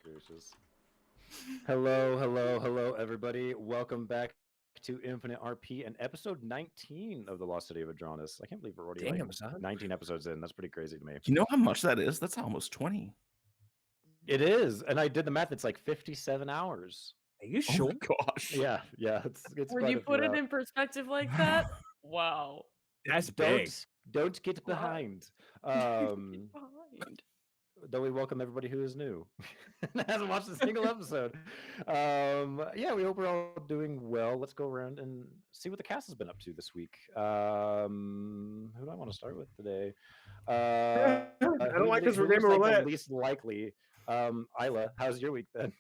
Goodness gracious. Hello, everybody. Welcome back to InfiniteRP and episode 19 of the Lost City of Vedranis. I can't believe we're already Damn, son. 19 episodes in. That's pretty crazy to me. You know how much that is? That's almost 20. It is, and I did the math. It's like 57 hours. Are you sure? Oh my gosh. Yeah. It's When quite you a put few it out. in perspective like that, wow. That's big. Don't get behind. Behind. Though we welcome everybody who is new and hasn't watched a single episode. Yeah, we hope we're all doing well. Let's go around and see what the cast has been up to this week. Who do I want to start with today? I don't like this. We're who looks gaming like the roulette. least likely? Isla, how's your week been?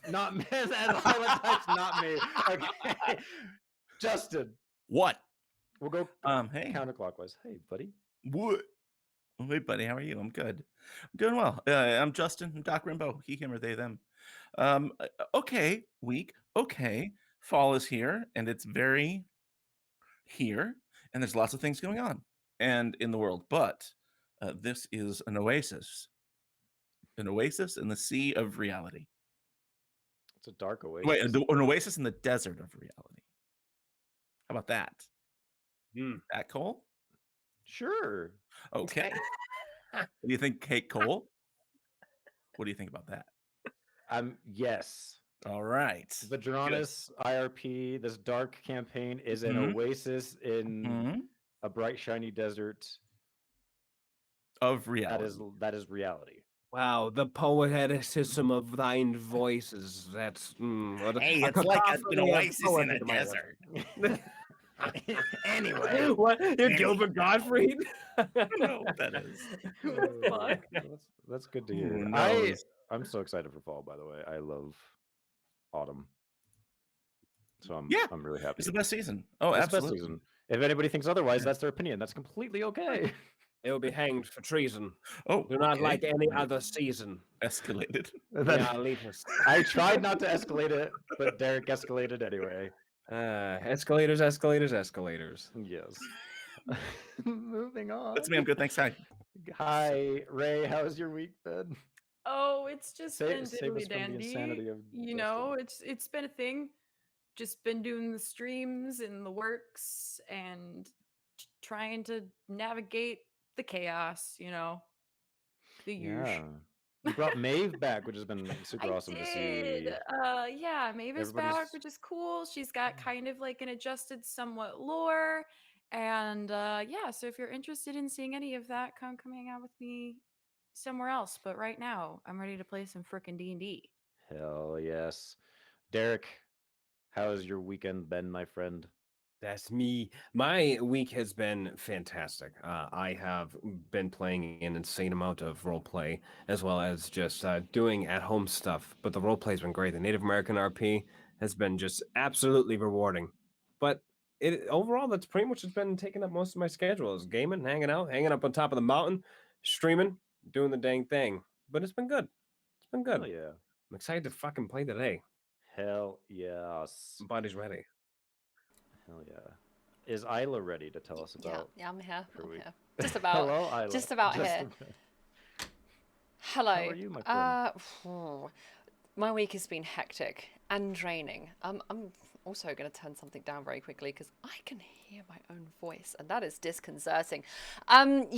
Not me. Isla types not me. Okay. Justin. What? We'll go Hey. counterclockwise. Hey, buddy. What? Hey, buddy. How are you? I'm good. I'm doing well. I'm Justin. I'm Doc Rimbo. He, him, or they, them. Okay. Week. Okay. Fall is here, and it's very here, and there's lots of things going on and in the world. But this is an oasis in the sea of reality. It's a dark oasis. Wait, an oasis in the desert of reality. How about that? That Cole? Sure. Okay. What do you think, Kate Cole? What do you think about that? Yes. All right. Vedranis IRP, this dark campaign is an oasis in a bright, shiny desert of reality. That is reality. Wow, the poeticism of thine voices. That's hey, it's like an oasis in a desert. Anyway, what? You're Gilbert Gottfried? I don't know what that is. That's good to hear. I'm so excited for fall. By the way, I love autumn, so I'm really happy. It's the best season. Oh, it's absolutely. The best season. If anybody thinks otherwise, that's their opinion. That's completely okay. It will be hanged for treason. Oh, do not like any other season. Escalated. I tried not to escalate it, but Derek escalated anyway. Escalators. Yes. Moving on. That's me. I'm good. Thanks. Hi, Ray. How's your week been? Oh, it's just been diddly dandy. You know, it's been a thing. Just been doing the streams and the works and trying to navigate the chaos, you know. The usual. You brought Maeve back, which has been super awesome to see. Yeah, Maeve is back, which is cool. She's got kind of like an adjusted somewhat lore. And yeah, so if you're interested in seeing any of that, come hang out with me somewhere else. But right now, I'm ready to play some frickin' D&D. Hell yes. Derek, how has your weekend been, my friend? That's me. My week has been fantastic. I have been playing an insane amount of roleplay, as well as just doing at-home stuff. But the roleplay's been great. The Native American RP has been just absolutely rewarding. But overall, that's pretty much just been taking up most of my schedule. Is gaming, hanging out, hanging up on top of the mountain, streaming, doing the dang thing. But it's been good. It's been good. Hell yeah. I'm excited to fucking play today. Hell yes. Body's ready. Hell yeah. Is Isla ready to tell us about? Yeah, I'm here. Just about. Hello, Isla. Just about here. Hello. How are you, my friend? My week has been hectic and draining. I'm also going to turn something down very quickly because I can hear my own voice, and that is disconcerting. Last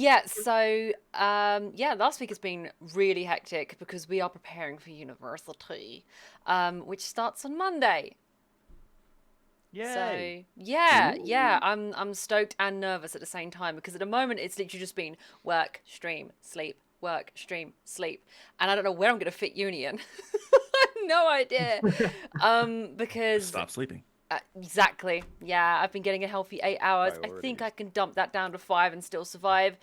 week has been really hectic because we are preparing for university, which starts on Monday. Yay. So yeah, I'm stoked and nervous at the same time because at the moment it's literally just been work, stream, sleep, work, stream, sleep, and I don't know where I'm going to fit uni in. I have no idea. Because stop sleeping. Exactly. Yeah, I've been getting a healthy 8 hours. I think I can dump that down to 5 and still survive.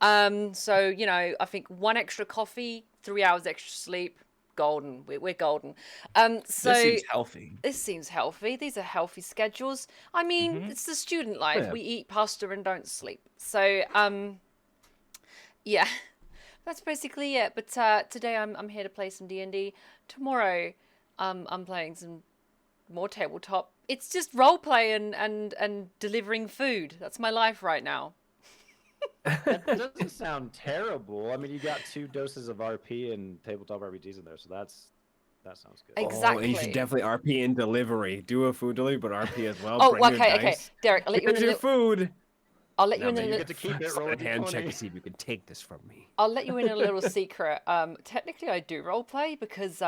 So you know, I think 1 extra coffee, 3 hours extra sleep. Golden. We're golden. So this seems healthy. This seems healthy. These are healthy schedules. I mean, it's the student life. Yeah. We eat pasta and don't sleep. So yeah, that's basically it. But today I'm here to play some D&D. Tomorrow I'm playing some more tabletop. It's just roleplay and delivering food. That's my life right now. That doesn't sound terrible. I mean, you got 2 doses of RP and tabletop RPGs in there, so that sounds good. Exactly. Oh, and you should definitely RP in delivery. Do a food delivery, but RP as well. Oh, Bring your okay. dice. Derek, I'll let you in Here's a your little. food. I'll let you Now in a make You little. get to keep it. Roll a a hand check D20. to see if you can take this from me. I'll let you in a little secret. Technically, I do roleplay because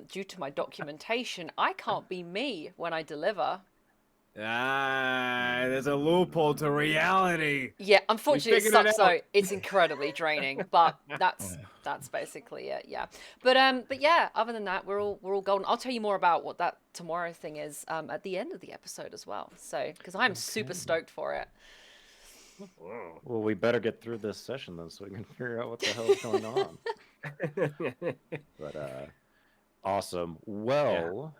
due to my documentation, I can't be me when I deliver. Ah, there's a loophole to reality. Yeah, unfortunately, it figured it sucks out. though. It's incredibly draining, but that's basically it. Yeah, but yeah. Other than that, we're all golden. I'll tell you more about what that tomorrow thing is at the end of the episode as well. So, because I'm super stoked for it. Well, we better get through this session then, so we can figure out what the hell is going on. But awesome. Well,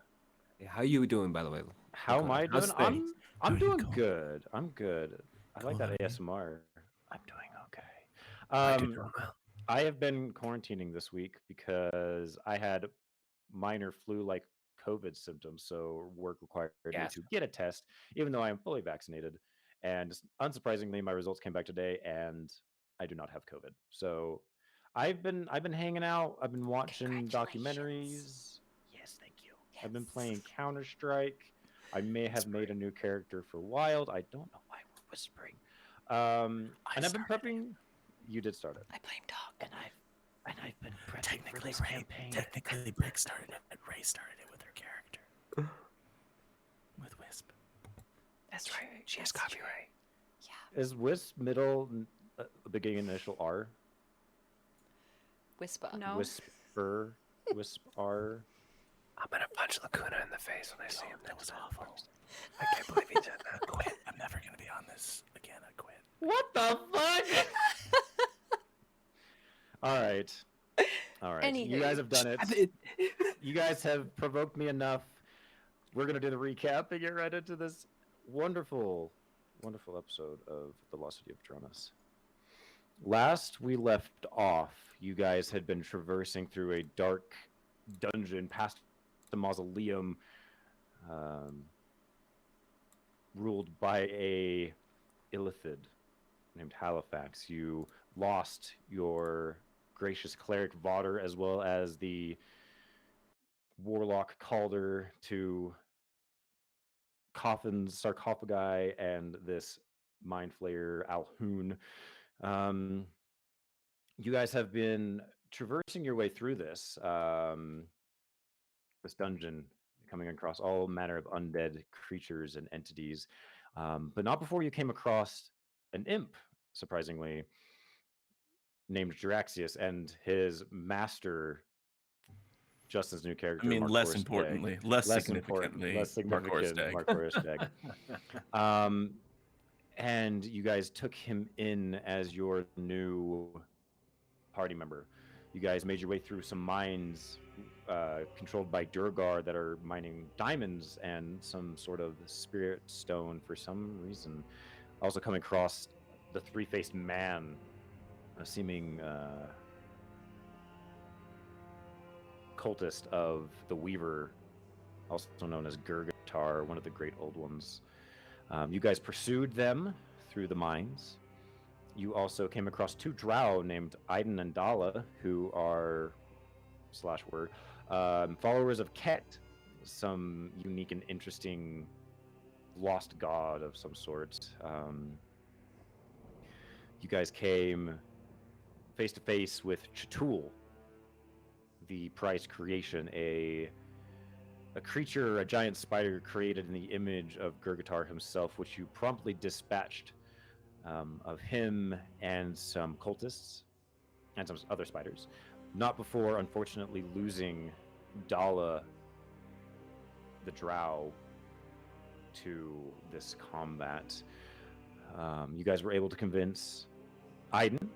How you doing, by the way? how am I doing? How's things? I'm doing good. I'm good. I like that ASMR. I'm doing okay. I have been quarantining this week because I had minor flu-like COVID symptoms, so work required me to get a test, even though I am fully vaccinated. And unsurprisingly, my results came back today, and I do not have COVID. So I've been hanging out. I've been watching documentaries. Yes, thank you. I've been playing Counter-Strike. I may have made a new character for Wild. I don't know why we're whispering. And I've been prepping. You did start it. I blame Doc. And I've been prepping for this campaign. Technically, Brick started it. Ray started it with her character. With Wisp. That's right. She has copyright. Yeah. Is Wisp middle beginning initial R? Whisper. No. Whisper. Wisp R. I'm gonna punch Lacuna in the face when I see him. That was awful. I can't believe he said that. I quit. I'm never gonna be on this again. I quit. What the fuck? All right. Anywho. You guys have done it. You guys have provoked me enough. We're gonna do the recap and get right into this wonderful episode of the Lost City of Vedranis. Last we left off, you guys had been traversing through a dark dungeon past the mausoleum, ruled by a illithid named Halifax. You lost your gracious cleric Vodder as well as the warlock Calder to coffins, sarcophagi, and this mind flayer Alhoon. You guys have been traversing your way through this this dungeon, coming across all manner of undead creatures and entities, but not before you came across an imp, surprisingly, named Jiraxius, and his master, Justin's new character. I mean, Mark less Forrest importantly, Dag. less significantly, Mark Forrest Dag. Mark Forrest Dag. And you guys took him in as your new party member. You guys made your way through some mines controlled by Durgar that are mining diamonds and some sort of spirit stone for some reason. Also coming across the three-faced man, a seeming cultist of the Weaver, also known as Gurgatar, one of the great old ones. You guys pursued them through the mines. You also came across two drow named Aiden and Dala, who are followers of Ket, some unique and interesting lost god of some sort. You guys came face to face with Chatul, the Price creation, a creature, a giant spider created in the image of Gurgatar himself, which you promptly dispatched of him and some cultists and some other spiders. Not before, unfortunately, losing Dala, the drow, to this combat. You guys were able to convince Aiden,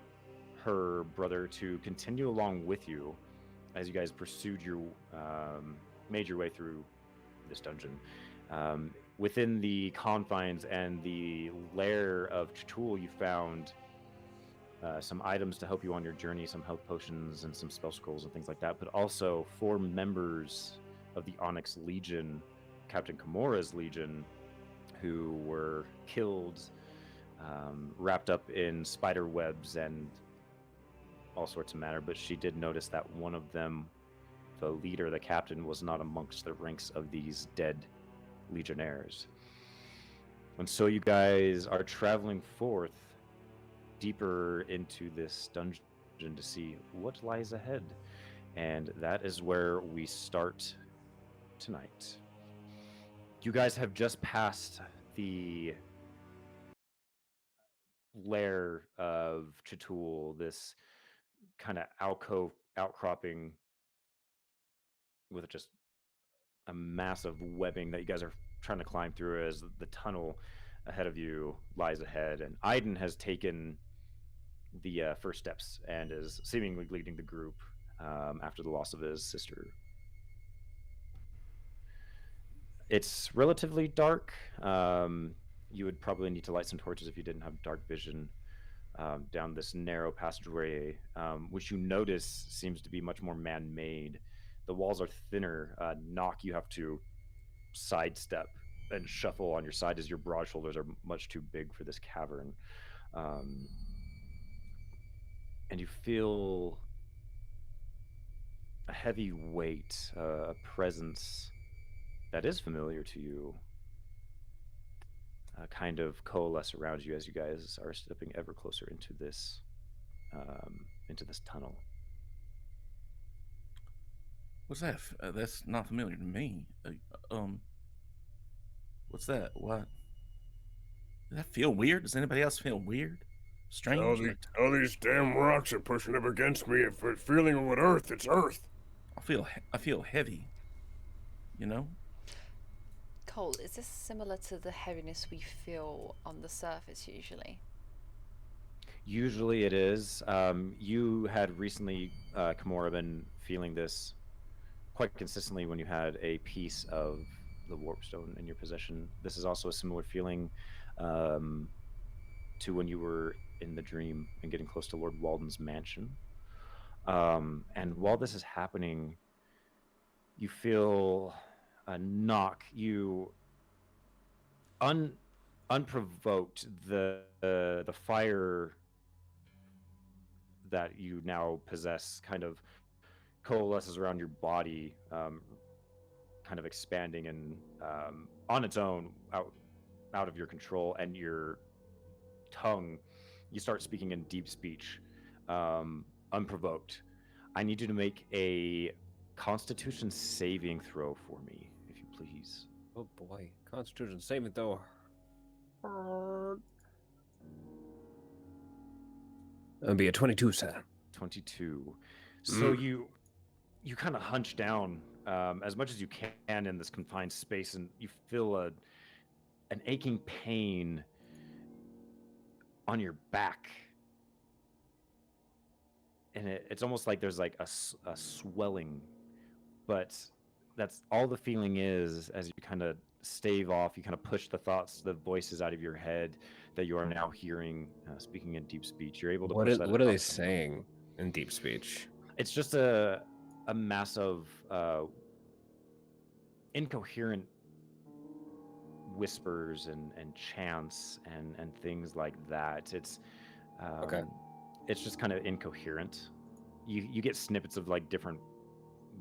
her brother, to continue along with you as you guys pursued your made your way through this dungeon. Within the confines and the lair of Chatul, you found some items to help you on your journey, some health potions and some spell scrolls and things like that, but also 4 members of the Onyx Legion, Captain Kimura's Legion, who were killed wrapped up in spider webs and all sorts of matter, but she did notice that one of them, the leader, the captain, was not amongst the ranks of these dead legionnaires. And so you guys are traveling forth deeper into this dungeon to see what lies ahead. And that is where we start tonight. You guys have just passed the lair of Chitul, this kind of alcove outcropping with just a massive webbing that you guys are trying to climb through as the tunnel ahead of you lies ahead. And Aiden has taken the first steps and is seemingly leading the group after the loss of his sister. It's relatively dark. You would probably need to light some torches if you didn't have dark vision down this narrow passageway, which you notice seems to be much more man-made. The walls are thinner. Knock, you have to sidestep and shuffle on your side as your broad shoulders are much too big for this cavern. And you feel a heavy weight, a presence that is familiar to you, kind of coalesce around you as you guys are stepping ever closer into this tunnel. What's that? That's not familiar to me. What's that? What? Does that feel weird? Does anybody else feel weird? Strange? All these damn rocks are pushing up against me. If it's feeling with Earth, it's Earth. I feel heavy. You know? Cole, is this similar to the heaviness we feel on the surface usually? Usually it is. You had recently, Kimura, been feeling this quite consistently when you had a piece of the warpstone in your possession. This is also a similar feeling to when you were in the dream and getting close to Lord Walden's mansion. And while this is happening, you feel a knock. You unprovoked, the fire that you now possess kind of coalesces around your body, kind of expanding and on its own, out of your control, and your tongue, you start speaking in deep speech, unprovoked. I need you to make a Constitution saving throw for me, if you please. Oh boy, Constitution saving throw. That'll be a 22, sir. 22. So you kind of hunch down as much as you can in this confined space, and you feel an aching pain on your back. And it's almost like there's like a swelling, but that's all the feeling is as you kind of stave off, you kind of push the thoughts, the voices out of your head that you are now hearing speaking in deep speech. You're able to push that. What are they saying in deep speech? It's just a mass of incoherent whispers and chants and things like that. It's Okay. It's just kind of incoherent. You get snippets of like different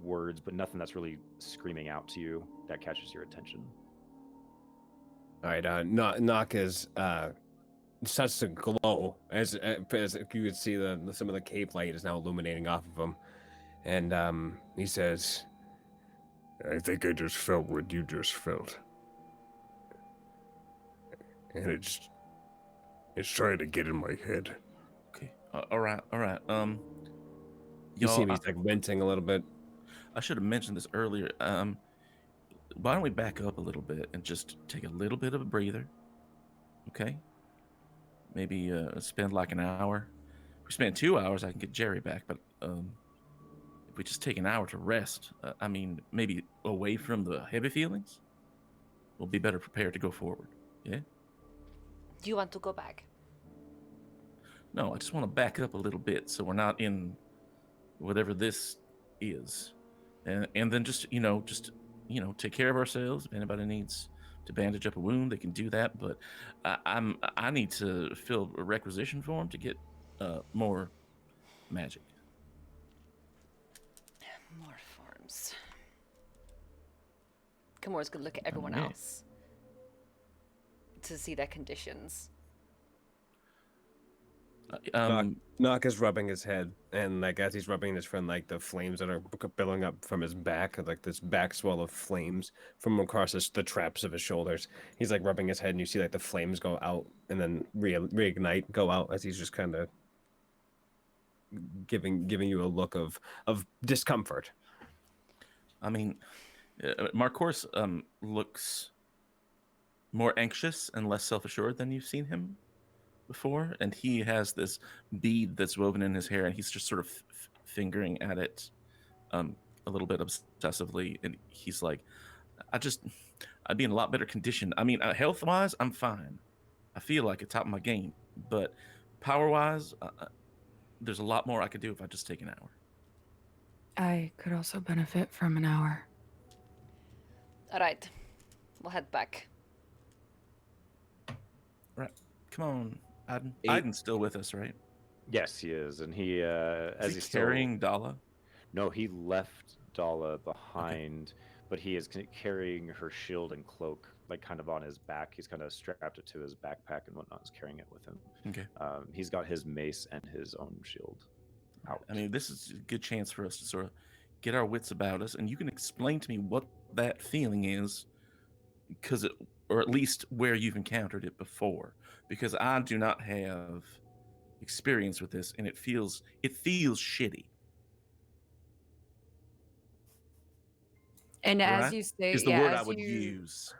words, but nothing that's really screaming out to you that catches your attention. All right. Knock is starts to glow as you could see some of the cave light is now illuminating off of him, and he says, I think I just felt what you just felt. And it's trying to get in my head. Okay. All right. you see him, he's like wincing a little bit. I should have mentioned this earlier. Why don't we back up a little bit and just take a little bit of a breather? Okay. Maybe spend like an hour. If we spend 2 hours, I can get Jerry back. But if we just take an hour to rest, maybe away from the heavy feelings, we'll be better prepared to go forward. Yeah? Do you want to go back? No, I just want to back up a little bit so we're not in whatever this is. And then just take care of ourselves. If anybody needs to bandage up a wound, they can do that. But I need to fill a requisition form to get more magic. More forms. Kimura's gonna look at everyone Okay. else to see their conditions. Nock is rubbing his head, and like as he's rubbing his friend, like the flames that are billowing up from his back, like this back swell of flames from across the traps of his shoulders. He's like rubbing his head, and you see like the flames go out and then reignite, go out as he's just kind of giving you a look of discomfort. I mean, Marcourse looks more anxious and less self-assured than you've seen him before, and he has this bead that's woven in his hair, and he's just sort of fingering at it a little bit obsessively, and he's like, I'd be in a lot better condition. I mean, health-wise, I'm fine. I feel like at top of my game, but power-wise, there's a lot more I could do if I just take an hour. I could also benefit from an hour. All right, we'll head back. Right, come on, Aiden. Aiden's still with us, right? Yes, he is, and he as he's carrying Dala. No, he left Dala behind, but he is carrying her shield and cloak, like kind of on his back. He's kind of strapped it to his backpack and whatnot. He's carrying it with him. Okay. He's got his mace and his own shield out. I mean, this is a good chance for us to sort of get our wits about us, and you can explain to me what that feeling is, or at least where you've encountered it before, because I do not have experience with this, and it feels shitty. And right? as you say, is the word I would use.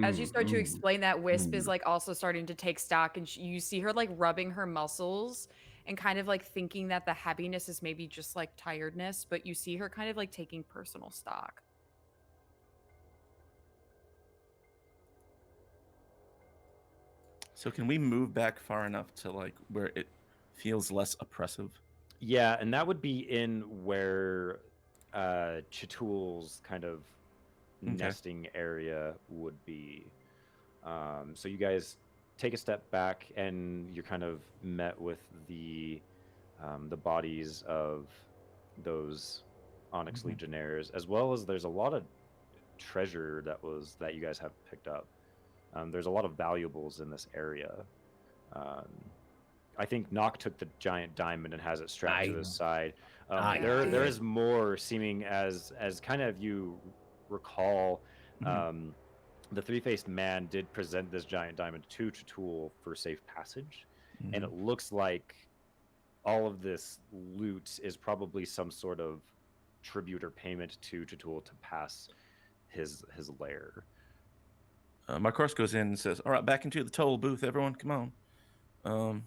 As you start to explain that, Wisp is like also starting to take stock, and you see her like rubbing her muscles and kind of like thinking that the heaviness is maybe just like tiredness, but you see her kind of like taking personal stock. So can we move back far enough to like where it feels less oppressive? Yeah, and that would be in where Chitul's kind of nesting area would be. So you guys take a step back, and you're kind of met with the bodies of those Onyx Legionnaires, as well as there's a lot of treasure that you guys have picked up. There's a lot of valuables in this area. I think Nock took the giant diamond and has it strapped to his side. There is more, seeming as kind of you recall. The three-faced man did present this giant diamond to Chitul for safe passage, and it looks like all of this loot is probably some sort of tribute or payment to Chitul to pass his lair. Marcourse goes in and says, "All right, back into the toll booth, everyone. Come on."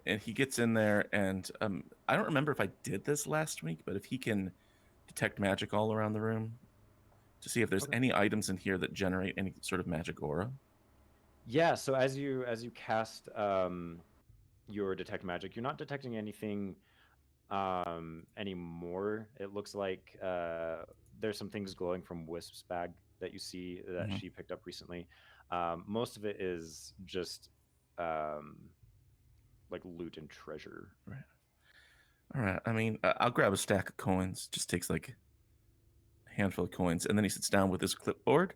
And he gets in there, and I don't remember if I did this last week, but if he can detect magic all around the room to see if there's any items in here that generate any sort of magic aura. Yeah, so as you cast your detect magic, you're not detecting anything anymore. It looks like there's some things glowing from Wisp's bag that you see that she picked up recently. Most of it is just like loot and treasure. Right. All right. I mean, I'll grab a stack of coins. Just takes like a handful of coins, and then he sits down with his clipboard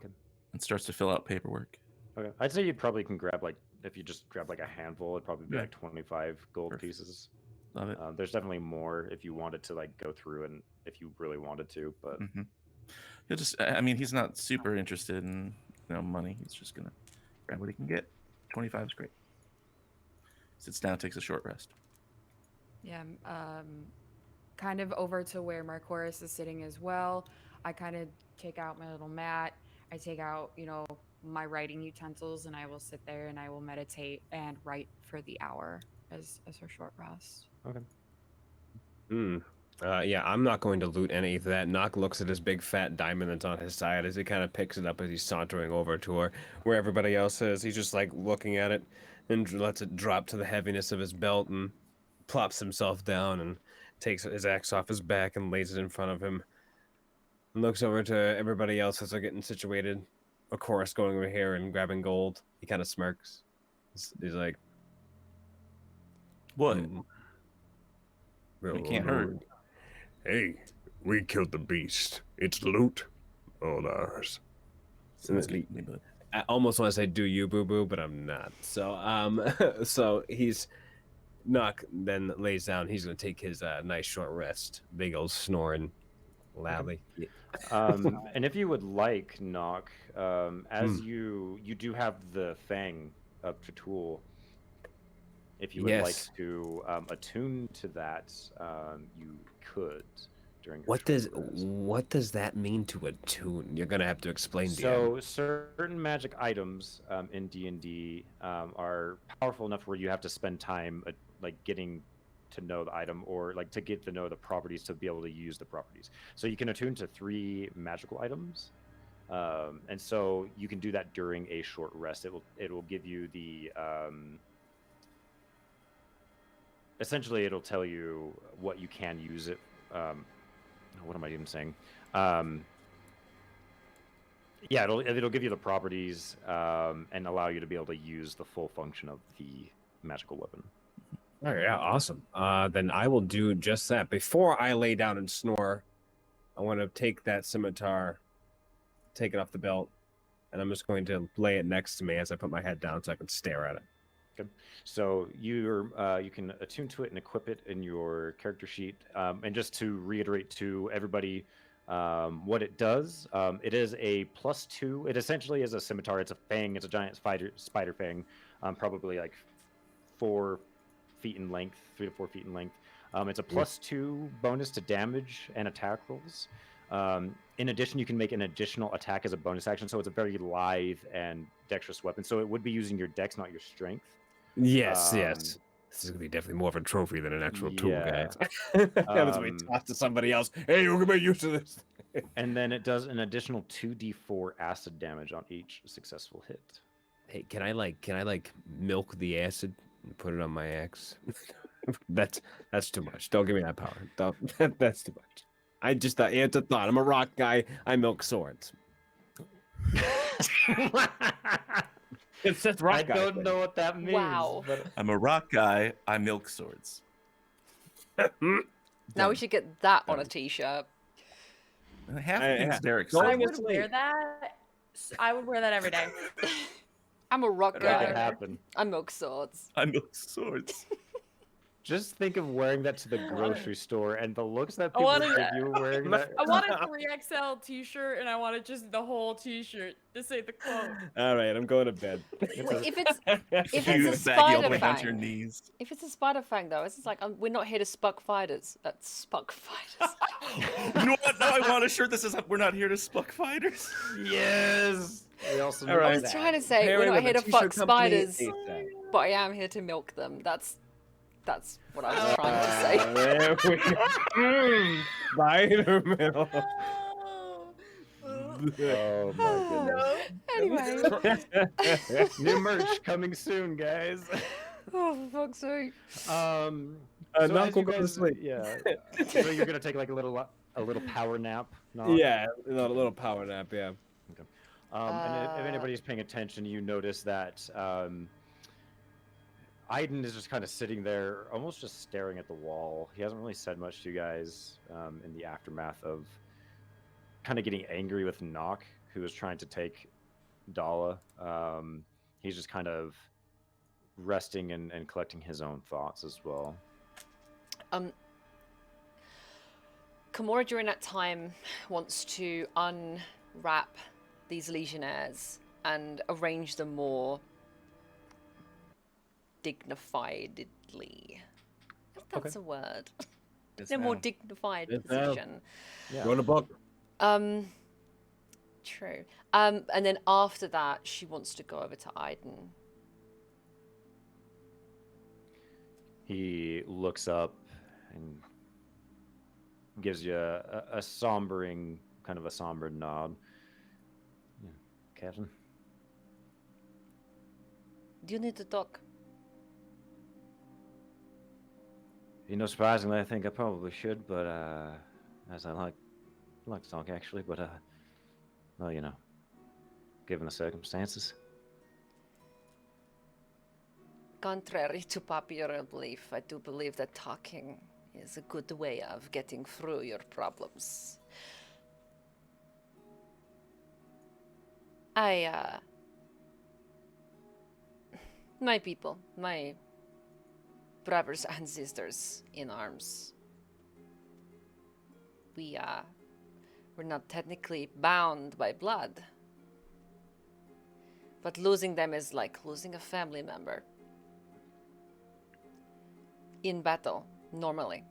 and starts to fill out paperwork. Okay. I'd say you probably can grab, like, if you just grab like a handful, it'd probably be like 25 gold pieces. Love it. There's definitely more if you wanted to like go through, and if you really wanted to, but he'll just, I mean, he's not super interested in money. He's just gonna grab what he can get. 25 is great. Sits down, takes a short rest. Yeah, kind of over to where Marcourse is sitting as well. I kind of take out my little mat. I take out, my writing utensils, and I will sit there and I will meditate and write for the hour as a short rest. Okay. Yeah, I'm not going to loot any of that. Nock looks at his big fat diamond that's on his side as he kind of picks it up as he's sauntering over to where everybody else is. He's just like looking at it and lets it drop to the heaviness of his belt and plops himself down and takes his axe off his back and lays it in front of him. And looks over to everybody else as they're getting situated. a chorus going over here and grabbing gold. He kind of smirks. He's like, What? Well, It can't hurt. Hey, we killed the beast. It's loot. All ours. Sounds good to me, but I almost want to say "do you, boo boo," but I'm not. So so Knock then lays down. He's gonna take his nice short rest. Big old snoring, loudly. And if you would like, Knock, as you do have the Fang up to tool, if you would like to attune to that, you could during your What does that mean to attune? You're gonna have to explain to So certain magic items in D&D are powerful enough where you have to spend time like getting to know the item, or like to get to know the properties to be able to use the properties. So you can attune to 3 magical items, and so you can do that during a short rest. It will give you the essentially it'll tell you what you can use it. What am I even saying? Yeah, it'll give you the properties and allow you to be able to use the full function of the magical weapon. Oh yeah, awesome. Then I will do just that. Before I lay down and snore, I want to take that scimitar, take it off the belt, and I'm just going to lay it next to me as I put my head down so I can stare at it. Good. So you can attune to it and equip it in your character sheet. And just to reiterate to everybody what it does, it is a +2. It essentially is a scimitar. It's a fang. It's a giant spider fang, probably like 4 feet in length, 3 to 4 feet in length. It's a +2 bonus to damage and attack rolls. In addition, you can make an additional attack as a bonus action. So it's a very lithe and dexterous weapon. So it would be using your dex, not your strength. Yes. This is gonna be definitely more of a trophy than an actual tool, guys. That was tossed to somebody else. Hey, you're gonna make use of this. And then it does an additional 2d4 acid damage on each successful hit. Hey, can I milk the acid and put it on my axe? that's too much. Don't give me that power. That's too much. I just thought it's a thought. I'm a rock guy. I milk swords. It's just rock guy. I don't know what that means. Wow. But... I'm a rock guy. I milk swords. Now we should get that on a t-shirt. Half the things Derek I said. would wear that. I would wear that every day. I'm a rock Make guy. it happen. I milk swords. I milk swords. Just think of wearing that to the grocery store and the looks that people give you wearing that. I want a 3XL t-shirt, and I want it just the whole t-shirt. This ain't the quote. All right, I'm going to bed. If it's Huge a baggy all the spider way down to your fang, knees. if it's a spider fang though, it's just like we're not here to spuck fighters. Spuck fighters. You know what? Now I want a shirt that says we're not here to spuck fighters. Yes. We also All right. I was trying to say we're not here to fuck spiders, but I am here to milk them. That's what I was trying to say. There we go. Spider milk. Oh my goodness. Anyway. New merch coming soon, guys. Oh, for fuck's sake. So Knock as will you go to guys- sleep. Yeah. So you're gonna take like a little power nap. Knock? Yeah, a little power nap. Yeah. And if anybody's paying attention, you notice that Aiden is just kind of sitting there, almost just staring at the wall. He hasn't really said much to you guys in the aftermath of kind of getting angry with Knock, who is trying to take Dala. He's just kind of resting and collecting his own thoughts as well. Kimura during that time wants to unwrap these legionnaires and arrange them more dignifiedly. If that's a word. In a more dignified position. Yeah. Go to book. True. And then after that, she wants to go over to Aiden. He looks up and gives you a sombering, kind of a somber nod. Yeah. Captain? Do you need to talk? You know, surprisingly, I think I probably should, but as I like to talk actually, but well, you know, given the circumstances. Contrary to popular belief, I do believe that talking is a good way of getting through your problems. My people, my brothers and sisters in arms, we're not technically bound by blood, but losing them is like losing a family member. In battle, normally.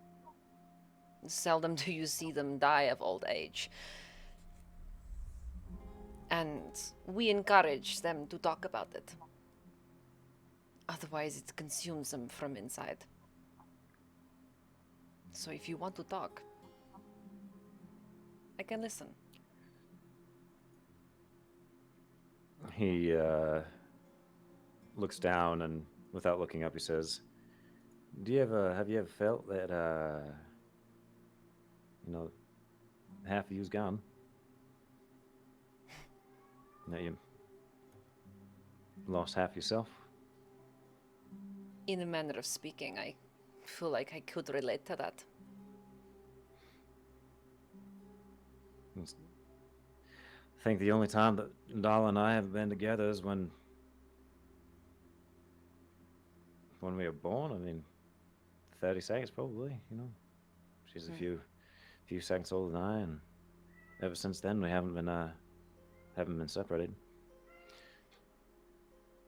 Seldom do you see them die of old age. And we encourage them to talk about it. Otherwise, it consumes them from inside. So if you want to talk, I can listen. He looks down and, without looking up, he says, have you ever felt that, half of you's gone? That you lost half yourself? In a manner of speaking, I feel like I could relate to that. I think the only time that Dala and I have been together is when we were born. I mean, 30 seconds probably, She's a few seconds older than I, and ever since then we haven't been separated.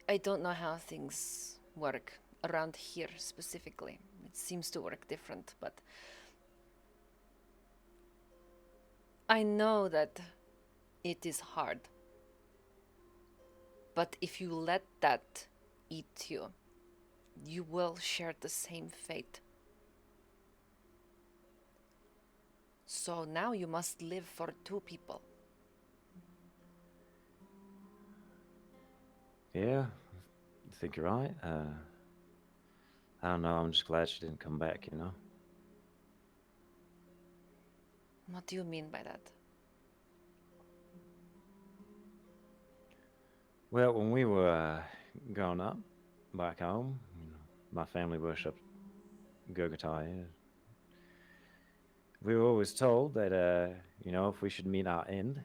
I don't know how things work around here specifically. It seems to work different, but I know that it is hard. But if you let that eat you, you will share the same fate. So now you must live for two people. Yeah, I think you're right. I don't know, I'm just glad she didn't come back, What do you mean by that? Well, when we were growing up back home, my family worshipped Gurgatai. We were always told that, if we should meet our end,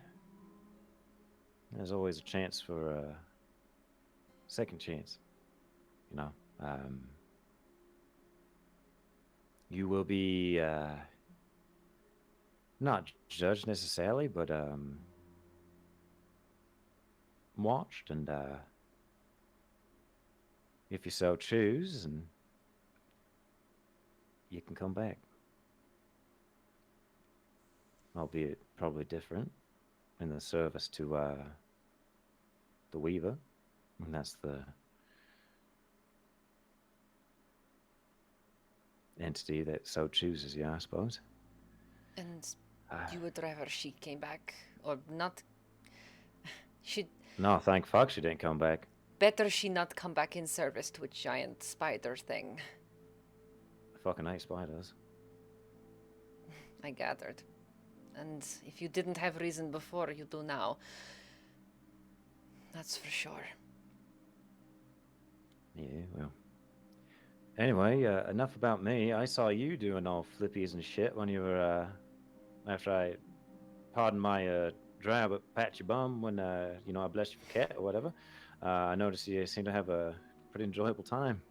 there's always a chance for a second chance, You will be, not judged necessarily, but, watched, and, if you so choose, and you can come back. Albeit probably different in the service to, the Weaver, and that's the entity that so chooses you, I suppose. And you would rather she came back, or not? No, thank fuck she didn't come back. Better she not come back in service to a giant spider thing. I fucking hate spiders. I gathered. And if you didn't have reason before, you do now. That's for sure. Yeah, well. Anyway, enough about me. I saw you doing all flippies and shit when you were, after I, pardon my dry but pat your bum when, I blessed you for cat or whatever. I noticed you seem to have a pretty enjoyable time.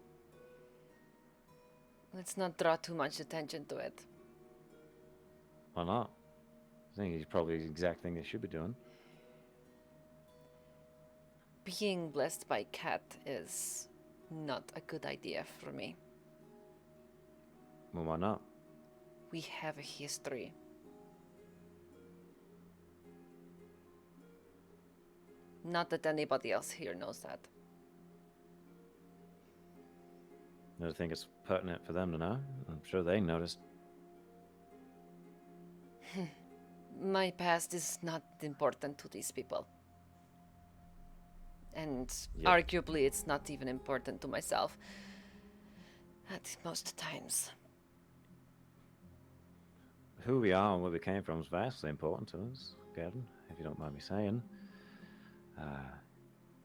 Let's not draw too much attention to it. Why not? I think it's probably the exact thing they should be doing. Being blessed by cat is not a good idea for me. Well, why not? We have a history. Not that anybody else here knows that. I don't think it's pertinent for them to know. I'm sure they noticed. My past is not important to these people. And arguably it's not even important to myself. At most times. Who we are and where we came from is vastly important to us, Gavin, if you don't mind me saying.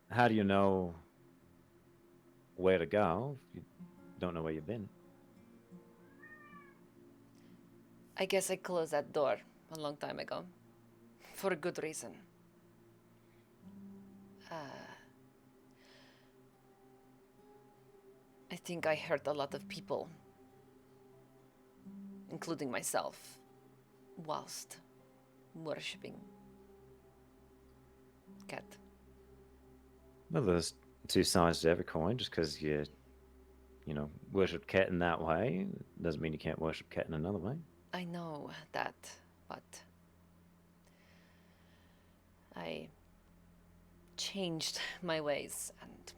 How do you know where to go if you don't know where you've been? I guess I closed that door a long time ago. For a good reason. I think I hurt a lot of people, including myself, whilst worshipping Cat. Well, there's two sides to every coin. Just because you worship Ket in that way doesn't mean you can't worship Ket in another way. I know that, but I changed my ways, and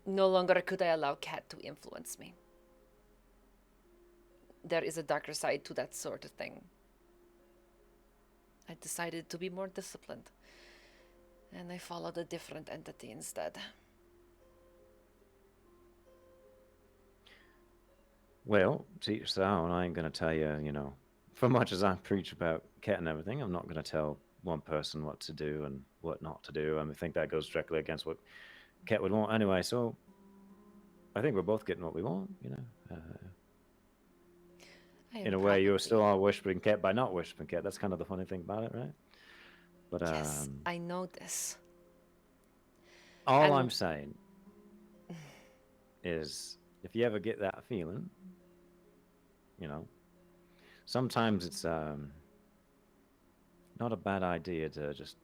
no longer could I allow Cat to influence me. There is a darker side to that sort of thing. I decided to be more disciplined, and I followed a different entity instead. Well, to each their own. I ain't going to tell you, for much as I preach about Ket and everything, I'm not going to tell one person what to do and what not to do. I think that goes directly against what Ket would want anyway. So I think we're both getting what we want, in a way, you still are worshipping Ket by not worshipping Ket. That's kind of the funny thing about it, right? But yes, I know this. All I'm saying is, if you ever get that feeling, sometimes it's not a bad idea to just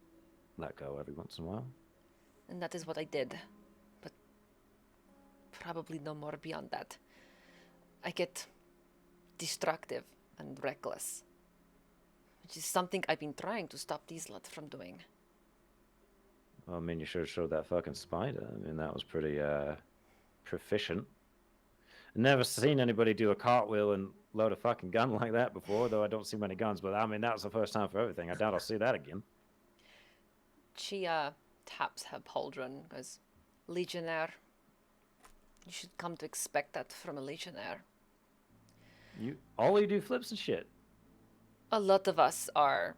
let go every once in a while. And that is what I did, but probably no more beyond that. I get destructive and reckless, which is something I've been trying to stop these lot from doing. Well, you sure showed that fucking spider. That was pretty proficient. Never seen anybody do a cartwheel and load a fucking gun like that before, though I don't see many guns, but that was the first time for everything. I doubt I'll see that again. She taps her pauldron, goes, Legionnaire. You should come to expect that from a Legionnaire. All you do flips and shit. A lot of us are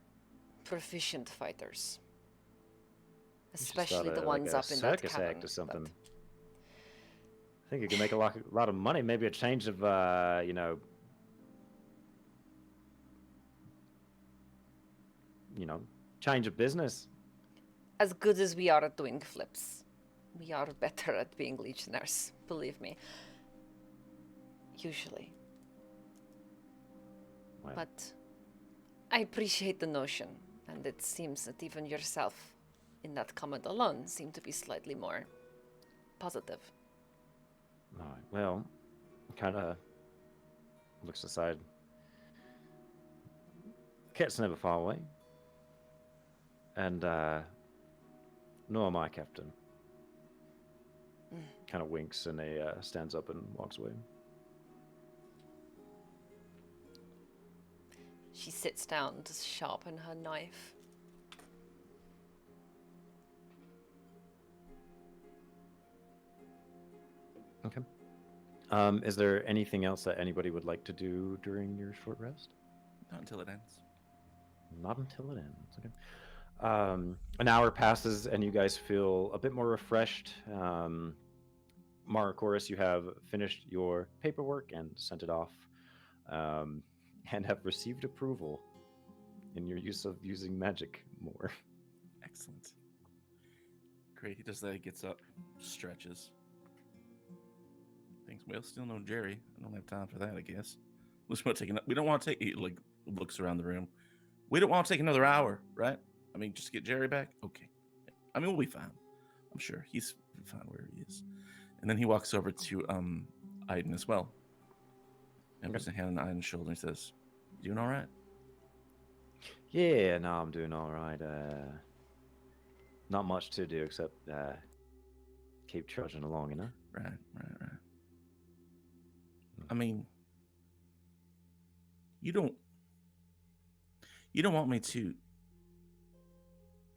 proficient fighters. Especially the ones up in that circus cabin. Act or something. I think you can make a lot of money. Maybe a change of, change of business. As good as we are at doing flips, we are better at being Legionnaires, believe me. Usually. Wow. But I appreciate the notion, and it seems that even yourself, in that comment alone, seem to be slightly more positive. All right. Well, kind of looks aside. Ket's never far away. And nor am I, Captain. Kind of winks and he stands up and walks away. She sits down to sharpen her knife. Okay. Is there anything else that anybody would like to do during your short rest? Not until it ends. Not until it ends. Okay. An hour passes and you guys feel a bit more refreshed. Marakoris, you have finished your paperwork and sent it off, and have received approval in your use of using magic more. Excellent. Great. He does that. He gets up, stretches. Thinks, well, still no Jerry. I don't have time for that, I guess. We don't want to take. He looks around the room. We don't want to take another hour, right? Just get Jerry back. Okay. We'll be fine. I'm sure he's fine where he is. And then he walks over to Aiden as well. And puts a hand on Aiden's shoulder and says, "You doing all right?" Yeah, no, I'm doing all right. Not much to do except keep trudging along, Right. You don't want me to.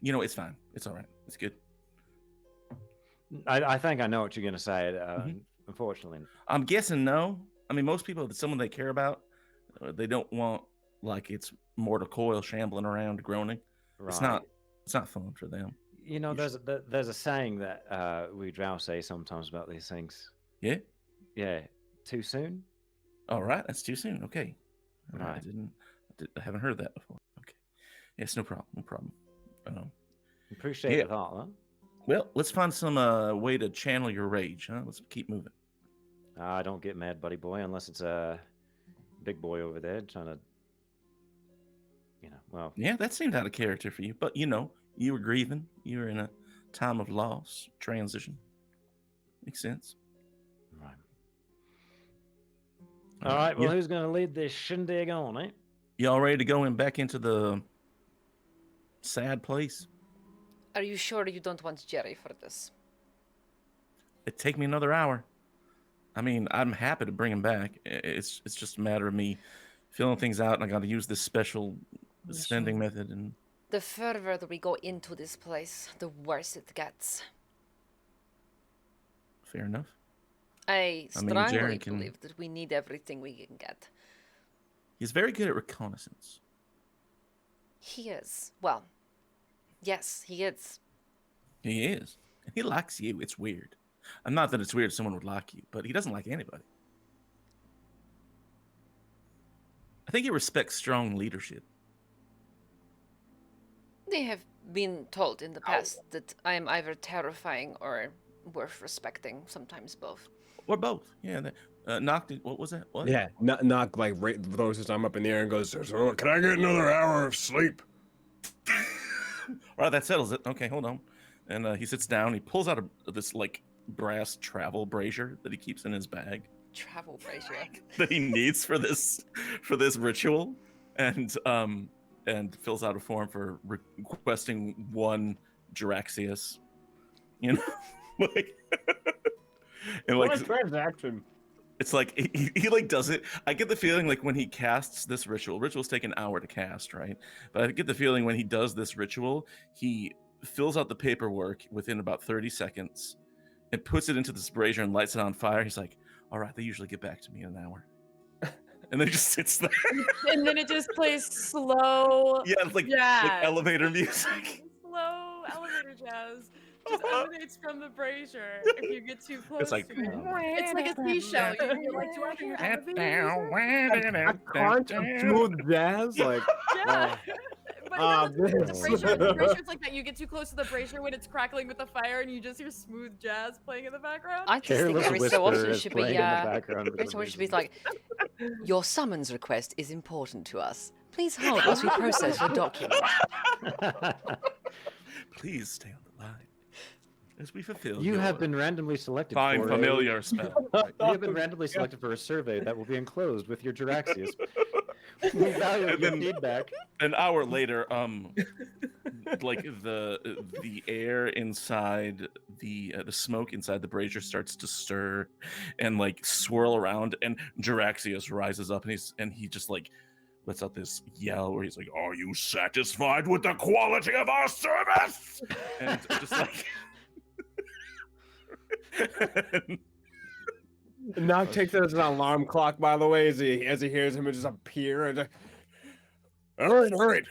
It's fine. It's all right. It's good. I think I know what you're going to say. Unfortunately, I'm guessing no. Most people, if it's someone they care about, they don't want it's mortal coil shambling around, groaning. Right. It's not fun for them. You know, there's a saying that we drow say sometimes about these things. Yeah? Yeah. Too soon? All right, that's too soon. Okay. Right. I haven't heard that before. Okay. Yes, no problem. No problem. Appreciate yeah. the thought, huh? Well, let's find some way to channel your rage, huh? Let's keep moving. Don't get mad, buddy boy, unless it's a big boy over there trying to, well. Yeah, that seemed out of character for you. But, you were grieving. You were in a time of loss, transition. Makes sense. Right. All right, well, who's going to lead this shindig on, eh? Y'all ready to go back into the sad place? Are you sure you don't want Jerry for this? It'd take me another hour. I mean, I'm happy to bring him back. It's just a matter of me filling things out, and I got to use this special spending method. And the further that we go into this place, the worse it gets. Fair enough. I strongly believe that we need everything we can get. He's very good at reconnaissance. He is. Well, yes, he is. He is. And he likes you. It's weird. Not that it's weird someone would like you, but he doesn't like anybody. I think he respects strong leadership. They have been told in the past that I am either terrifying or worth respecting, sometimes both. Or both. Yeah. Knock, what was that? What? Yeah, Knock like throws his arm up in the air and goes, "So, can I get another hour of sleep?" All right, that settles it. Okay, hold on. And he sits down. He pulls out this like brass travel brazier that he keeps in his bag. Travel brazier that he needs for this ritual, and fills out a form for requesting one Jiraxius. Like, and what a transaction. It's like he like does it. I get the feeling like when he casts this rituals take an hour to cast, right? But I get the feeling when he does this ritual, he fills out the paperwork within about 30 seconds and puts it into this brazier and lights it on fire. He's like, all right, they usually get back to me in an hour. And then he just sits there. And then it just plays slow. Yeah, it's like elevator music. Slow elevator jazz. Just emanates from the brazier if you get too close It's like, to it. It's like a seashell. You're like, do I hear a crunch of smooth jazz? Like, but the brazier's like that. You get too close to the brazier when it's crackling with the fire, and you just hear smooth jazz playing in the background. I just think every so often it should be like, your summons request is important to us. Please hold as we process your document. Please stay on the line as we fulfill. You have been randomly selected. Find familiar spell. You have been randomly selected for a survey that will be enclosed with your Jiraxius. We value your feedback. An hour later, like the air inside the smoke inside the brazier starts to stir and like swirl around, and Jiraxius rises up and he just like lets out this yell where he's like, "Are you satisfied with the quality of our service?" And just like. Knock takes it as an alarm clock, by the way, as he hears him just appear. And all right.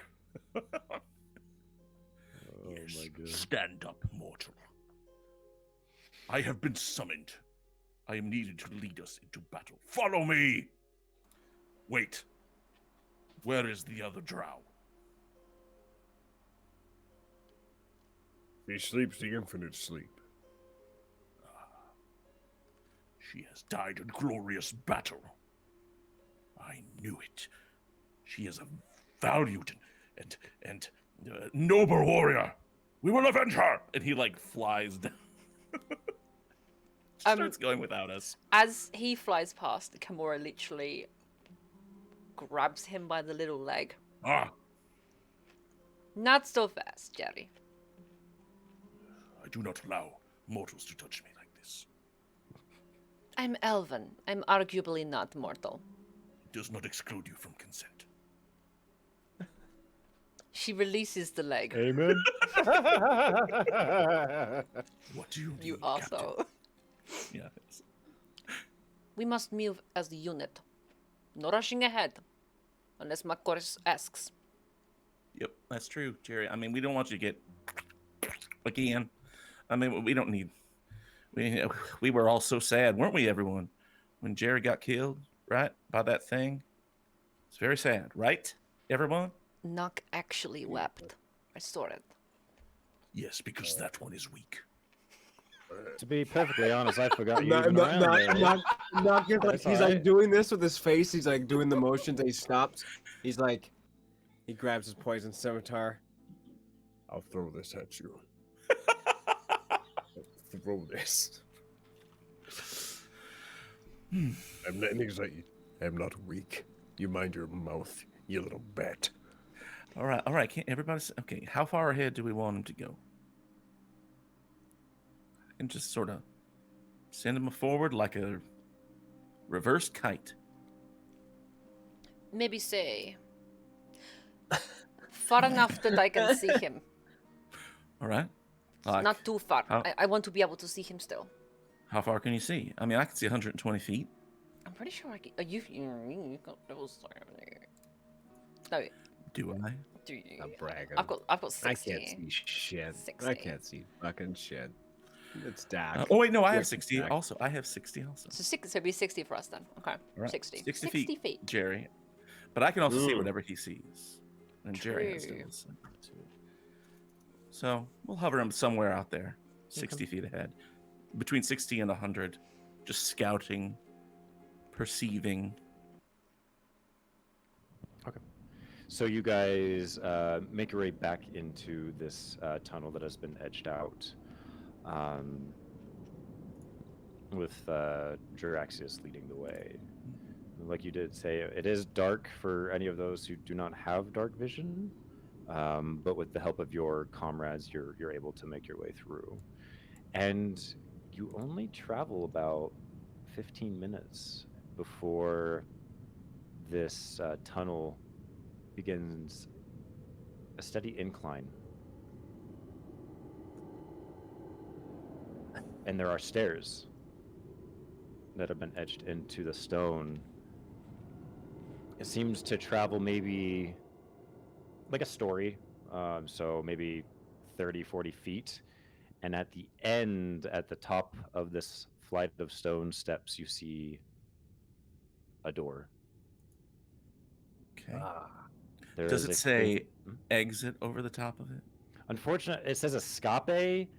Oh my God. Stand up, mortal. I have been summoned. I am needed to lead us into battle. Follow me. Wait. Where is the other drow? He sleeps the infinite sleep. She has died in glorious battle. I knew it. She is a valiant and noble warrior. We will avenge her. And he like flies down. Starts going without us. As he flies past, Kimura literally grabs him by the little leg. Not so fast, Jerry. I do not allow mortals to touch me like this. I'm elven. I'm arguably not mortal. It does not exclude you from consent. She releases the leg. Amen. What do you mean, You also. Yeah. We must move as a unit. No rushing ahead. Unless Makoris asks. Yep, that's true, Jerry. I mean, we don't want you to get again. I mean, we don't need. We were all so sad, weren't we, everyone, when Jerry got killed, right, by that thing? It's very sad, right, everyone? Nock actually wept. I saw it. Yes, because that one is weak. To be perfectly honest, I forgot you even around there. Not just like he's like doing this with his face. He's like doing the motions, and he stops. He's like, he grabs his poison scimitar. I'll throw this at you. Throw this. I'm not anxiety. I'm not weak. You mind your mouth, you little bat. All right. Can't everybody? Okay, how far ahead do we want him to go? I can just sort of send him forward like a reverse kite. Maybe say far enough that I can see him. All right. Like, Not too far. I want to be able to see him still. How far can you see? I mean, I can see 120 feet. I'm pretty sure I can. You got those. No. Do I? Do you? I'm bragging. I've got 60. I can't see shit. 60. I can't see fucking shit. It's dark. Oh wait, no, I have Yes, 60 dark. also. I have 60 also. So it'd be 60 for us then. Okay. All right. 60. 60 feet. feet, Jerry. But I can also see Mm. whatever he sees. And Jerry has to True. listen too. So we'll hover him somewhere out there, 60 feet ahead. Between 60 and 100. Just scouting, perceiving. Okay. So you guys make your way back into this tunnel that has been edged out, with Juraxius leading the way. Like you did say, it is dark for any of those who do not have dark vision, but with the help of your comrades, you're able to make your way through. And you only travel about 15 minutes before this tunnel begins a steady incline. And there are stairs that have been etched into the stone. It seems to travel maybe like a story, so maybe 30, 40 feet. And at the end, at the top of this flight of stone steps, you see a door. Okay. There Does is it a say faint- exit over the top of it? Unfortunately, it says escape.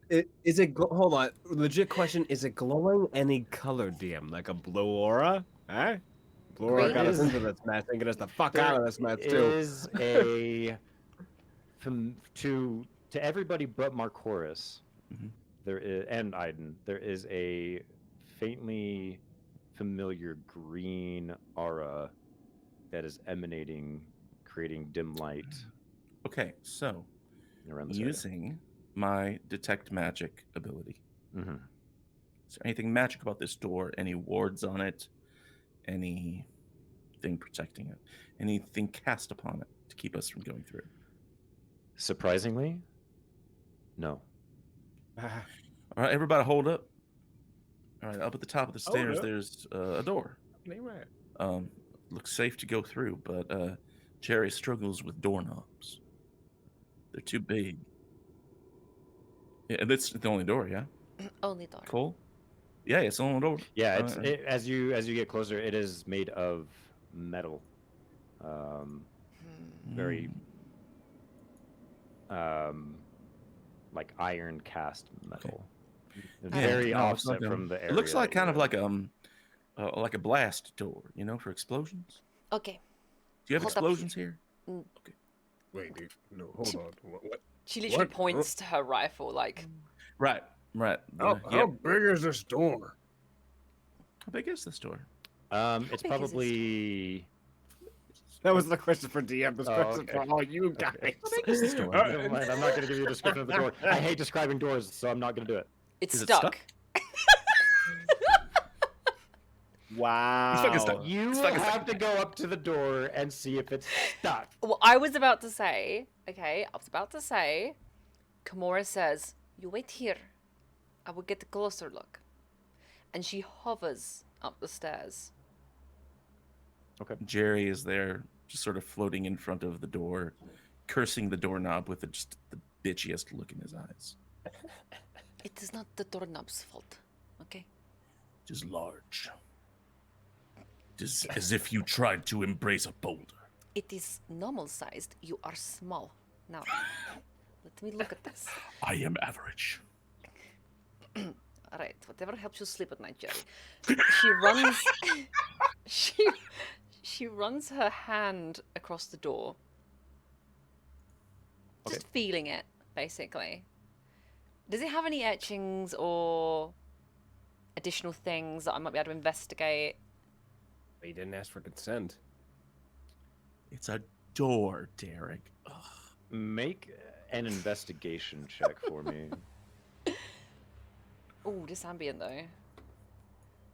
Is it? Hold on. Legit question: is it glowing any color, DM? Like a blue aura? Huh? Blue aura Green? got us Is- into this mess and get us the fuck There out of this mess too. is a to everybody but Marcoris, Mhm. there is, and Aiden, there is a faintly familiar green aura that is emanating, creating dim light Okay, so around this using my detect magic ability. area. Is there anything magic about this door? Any wards on it? Anything protecting it? Anything cast upon it to keep us from going through? Surprisingly, no. All right, everybody hold up. All right, up at the top of the Hold stairs, up. there's a door. Looks safe to go through, but Jerry struggles with doorknobs. They're too big. Yeah, that's the only door, yeah? Only door. Cole? Yeah, it's the only door. Yeah, as you get closer, it is made of metal. Very like iron cast metal. Very no, it's offset like from the area. It looks like that kind you're of in. like a blast door, you know, for explosions. Okay. Do you have Hold up explosions here? Wait, dude, no, hold on. What? She literally What? points to her rifle like, Right. How big is this door? How big is this door? It's big is this probably. That was the question for DM. This Oh, question okay. for all you guys. How big is this door? Never mind, I'm not going to give you a description of the door. I hate describing doors, so I'm not going to do it. it's Is it stuck. stuck? Wow. fucking stuck. You It's fucking have to go up to the door and see if it's stuck. Well, I was about to say, Kimura says, you wait here. I will get a closer look. And she hovers up the stairs. Okay. Jerry is there, just sort of floating in front of the door, cursing the doorknob with just the bitchiest look in his eyes. It is not the doorknob's fault, okay? It is large. It is as if you tried to embrace a boulder. It is normal sized. You are small. Now, let me look at this. I am average. All right, whatever helps you sleep at night, Jerry. She runs. she runs her hand across the door. Just feeling it, basically. Does it have any etchings or additional things that I might be able to investigate? He didn't ask for consent. It's a door, Derek. Ugh. Make an investigation check for me. Oh, this ambient though.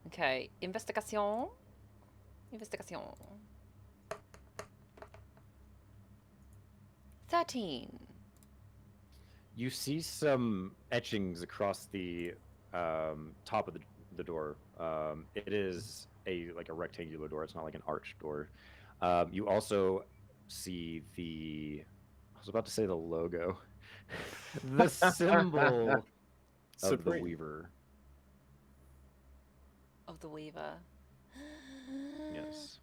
Okay, investigation. Investigation. 13. You see some etchings across the top of the door. It is a rectangular door. It's not like an arched door. You also see I was about to say the logo, the symbol of the Weaver. Of the Weaver. Yes.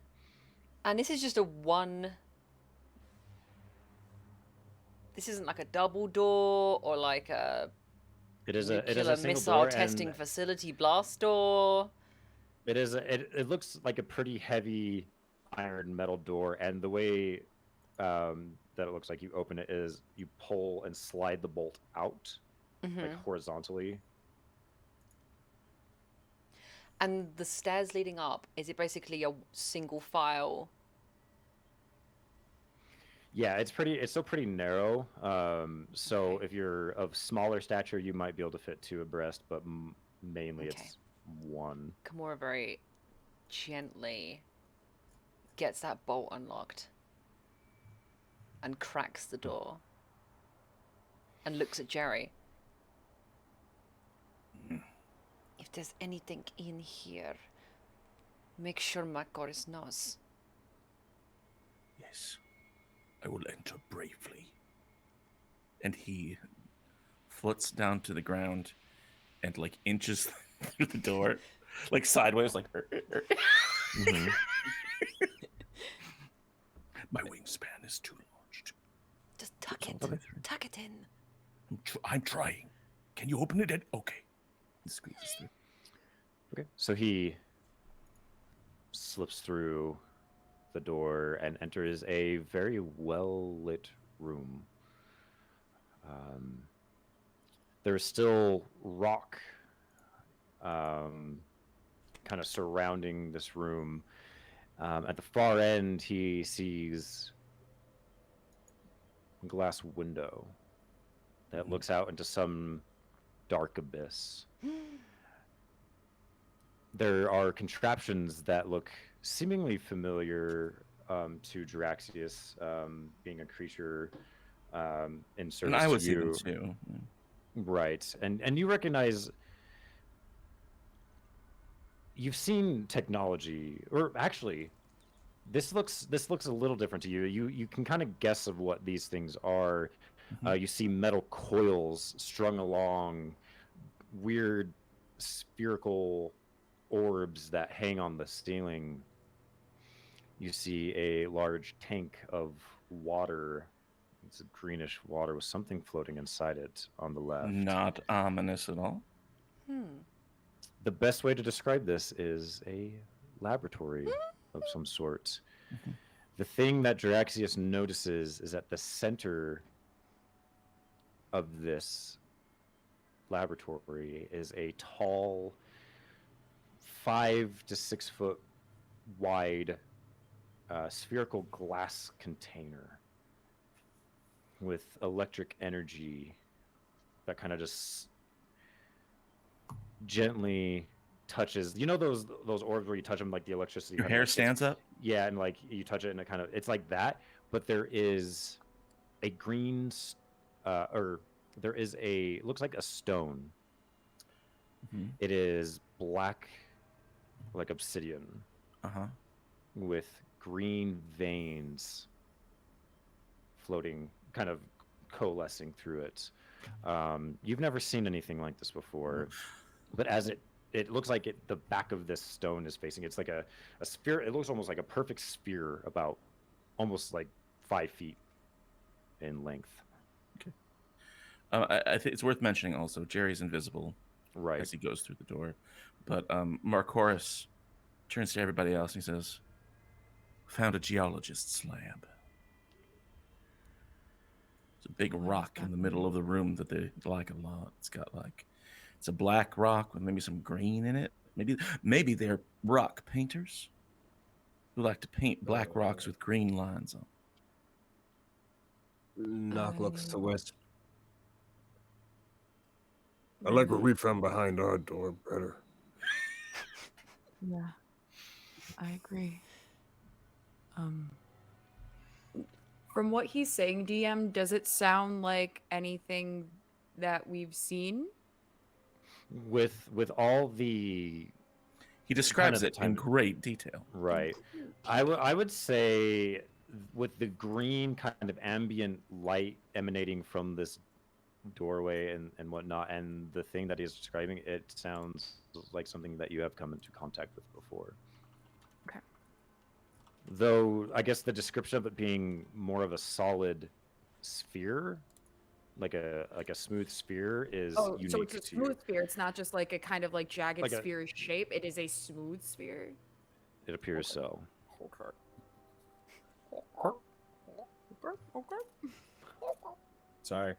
And this is just a one. This isn't like a double door or like a It is a nuclear single missile door testing facility blast door. It is it looks like a pretty heavy iron metal door, and the way that it looks like you open it is you pull and slide the bolt out like horizontally. And the stairs leading up, is it basically a single file? Yeah, it's still pretty narrow. So if you're of smaller stature, you might be able to fit 2 abreast, but mainly it's 1. Kimura very gently gets that bolt unlocked and cracks the door and looks at Jerry. If there's anything in here, make sure Makoris knows. Yes, I will enter bravely. And he flits down to the ground and like inches through the door, like sideways, like. My wingspan is too large. Just tuck it. Tuck it in. I'm trying. Can you open it? Okay. He squeezes through. Okay. So he slips through the door and enters a very well lit room. There's still rock kind of surrounding this room. At the far end, he sees a glass window that looks out into some dark abyss. There are contraptions that look seemingly familiar to Draxius, being a creature in service And I was to you. even too. Right, and you recognize. You've seen technology, or actually, this looks a little different to you. You can kind of guess of what these things are. You see metal coils strung along, weird spherical orbs that hang on the ceiling. You see a large tank of water. It's a greenish water with something floating inside it on the left. Not ominous at all. The best way to describe this is a laboratory of some sort. The thing that Draxius notices is at the center of this laboratory is a tall, 5 to 6 foot wide spherical glass container with electric energy that kind of just gently touches. You know those orbs where you touch them, like the electricity. Your hair stands up? Yeah, and like you touch it and it's like that, but there is a green looks like a stone. It is black like obsidian. With green veins floating kind of coalescing through it. You've never seen anything like this before, but as it looks like the back of this stone is facing, it's like a sphere. It looks almost like a perfect sphere, about almost like 5 feet in length. Okay. I think it's worth mentioning also, Jerry's invisible Right. as he goes through the door. But Marcoris turns to everybody else and he says, "Found a geologist's lab. It's a big rock in the middle of the room that they like a lot. It's a black rock with maybe some green in it. Maybe they're rock painters who like to paint black rocks with green lines on." Knock looks to Wisp. I like what we found behind our door better. Yeah, I agree. From what he's saying, DM, does it sound like anything that we've seen? With all the He describes it in great detail. Right. I would say with the green kind of ambient light emanating from this doorway and whatnot, and the thing that he's describing, it sounds like something that you have come into contact with before. Okay. Though I guess the description of it being more of a solid sphere, like a smooth sphere, is unique. So it's a smooth sphere. It's not just like a kind of like jagged sphere shape. It is a smooth sphere. It appears so. Okay. Sorry.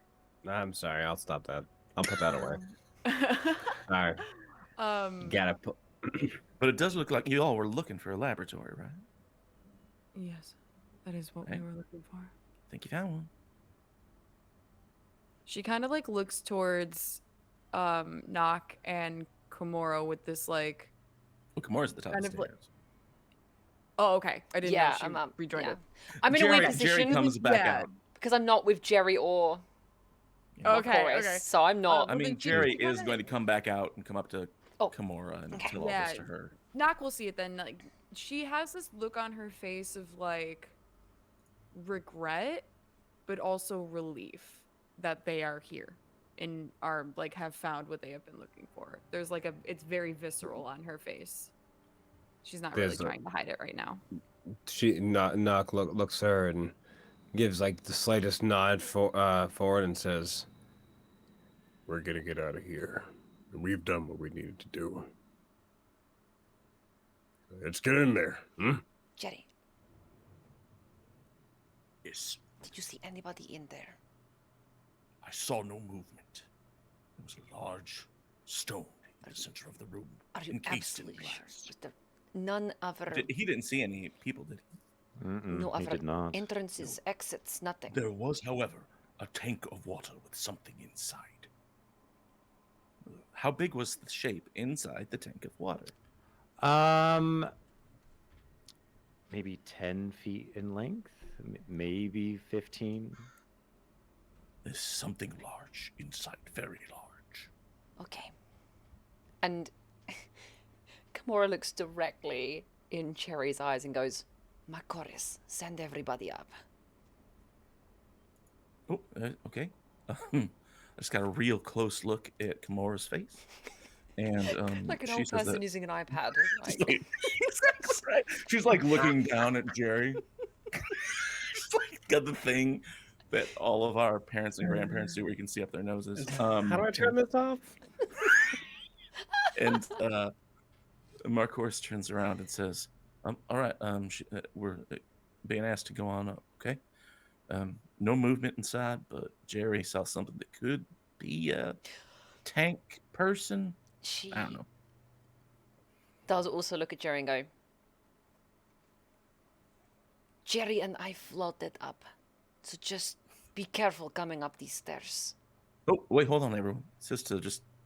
I'm sorry. I'll stop that. I'll put that away. All right. Gotta put. But it does look like you all were looking for a laboratory, right? Yes, that is what we were looking for. I think you found one. She kind of like looks towards Nock and Komoro with this like. Well, Komora's at the top of the stairs. Oh, okay. I didn't know she rejoined it. I'm in a weird position. Jerry comes back out. Because I'm not with Jerry or okay. So I'm not. I mean, Jerry is going to come back out and come up to Komora and tell all this to her. Nock will see it then. Like, she has this look on her face of like regret, but also relief that they are here and are like have found what they have been looking for. There's like it's very visceral on her face. She's not really trying to hide it right now. Nock looks at her and gives like the slightest nod forward and says, "We're gonna get out of here. And we've done what we needed to do. Let's get in there." Jerry. Yes. Did you see anybody in there? I saw no movement. There was a large stone in the center of the room. Are you encased in absolutely sure? glass. Was there none other? He didn't see any people, did he? No he other did not. entrances, exits, nothing. There was, however, a tank of water with something inside. How big was the shape inside the tank of water? Maybe 10 feet in length, maybe 15. There's something large inside, very large. Okay. And Komora looks directly in Cherry's eyes and goes, "Marcoris, send everybody up." Oh, okay. I just got a real close look at Komora's face. And like an old person using an iPad. Like... She's like looking down at Jerry. She's like got the thing that all of our parents and grandparents do where you can see up their noses. How do I turn this off? And Marcoris turns around and says, all right, we're being asked to go on up, okay? No movement inside, but Jerry saw something that could be a tank person. She I don't know. does also look at Jerry and go, "Jerry and I floated up, so just be careful coming up these stairs." Oh, wait, hold on, everyone.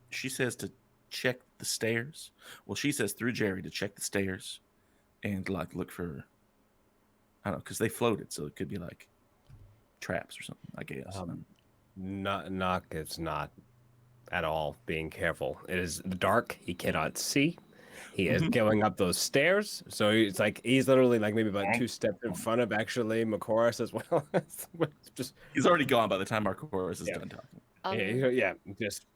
She says to check the stairs. Well, she says through Jerry to check the stairs and like look for, I don't know, because they floated, so it could be like traps or something, I guess. Nock is not at all being careful. It is dark. He cannot see. He is going up those stairs, so it's like he's literally like maybe about 2 steps in front of actually Macoris as well. Just He's already gone by the time Marcoris is done talking. Just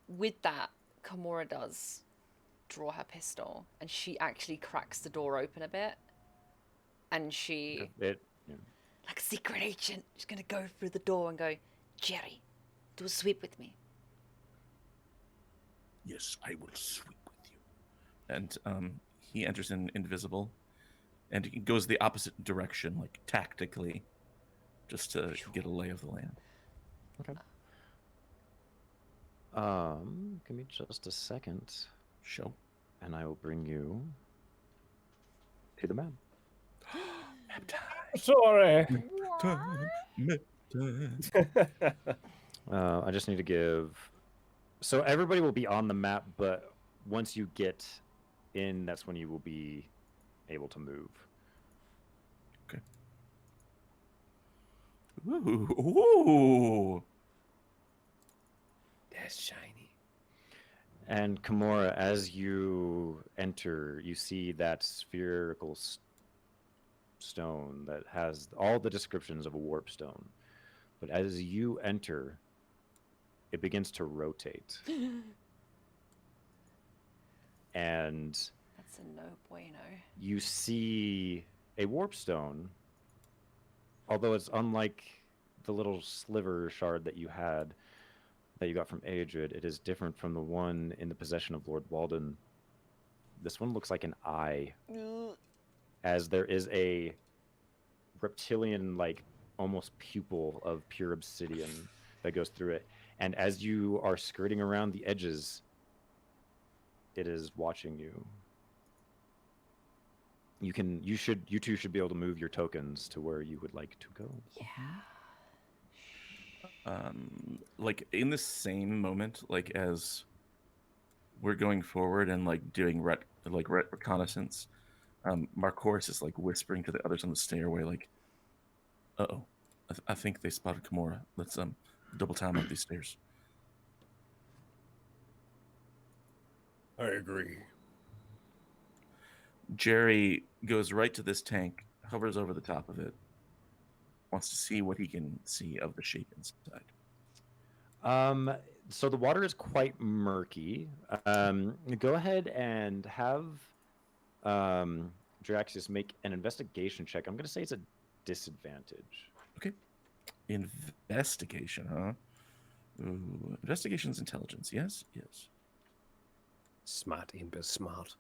with that, Kimura does draw her pistol, and she actually cracks the door open a bit, and she like a secret agent, she's gonna go through the door and go, Jerry, do a sweep with me. Yes, I will sweep with you. And he enters in invisible, and he goes the opposite direction, like tactically, just to get a lay of the land. Okay. Give me just a second. Show. And I will bring you to the map. Map time. sorry. I just need to give. So everybody will be on the map, but once you get in, that's when you will be able to move. Okay. Ooh. That's shiny. And Kimura, as you enter, you see that spherical stone that has all the descriptions of a warp stone. But as you enter, it begins to rotate. And that's a no bueno. You see a warp stone, although it's unlike the little sliver shard that you had, that you got from Aedrid. It is different from the one in the possession of Lord Walden. This one looks like an eye, as there is a reptilian, like almost pupil of pure obsidian that goes through it. And as you are skirting around the edges, it is watching you. You two should be able to move your tokens to where you would like to go. Yeah. Like in the same moment, like as we're going forward and like doing reconnaissance, Marcoris is like whispering to the others on the stairway, like, "Uh-oh, I think they spotted Kimura. Let's double time up these stairs." I agree. Jerry goes right to this tank, hovers over the top of it, wants to see what he can see of the shape inside. So the water is quite murky. Go ahead and have Draxius make an investigation check. I'm going to say it's a disadvantage. Okay. Investigation, huh? Ooh, investigation's intelligence. Yes, yes. Smart, Imp is smart.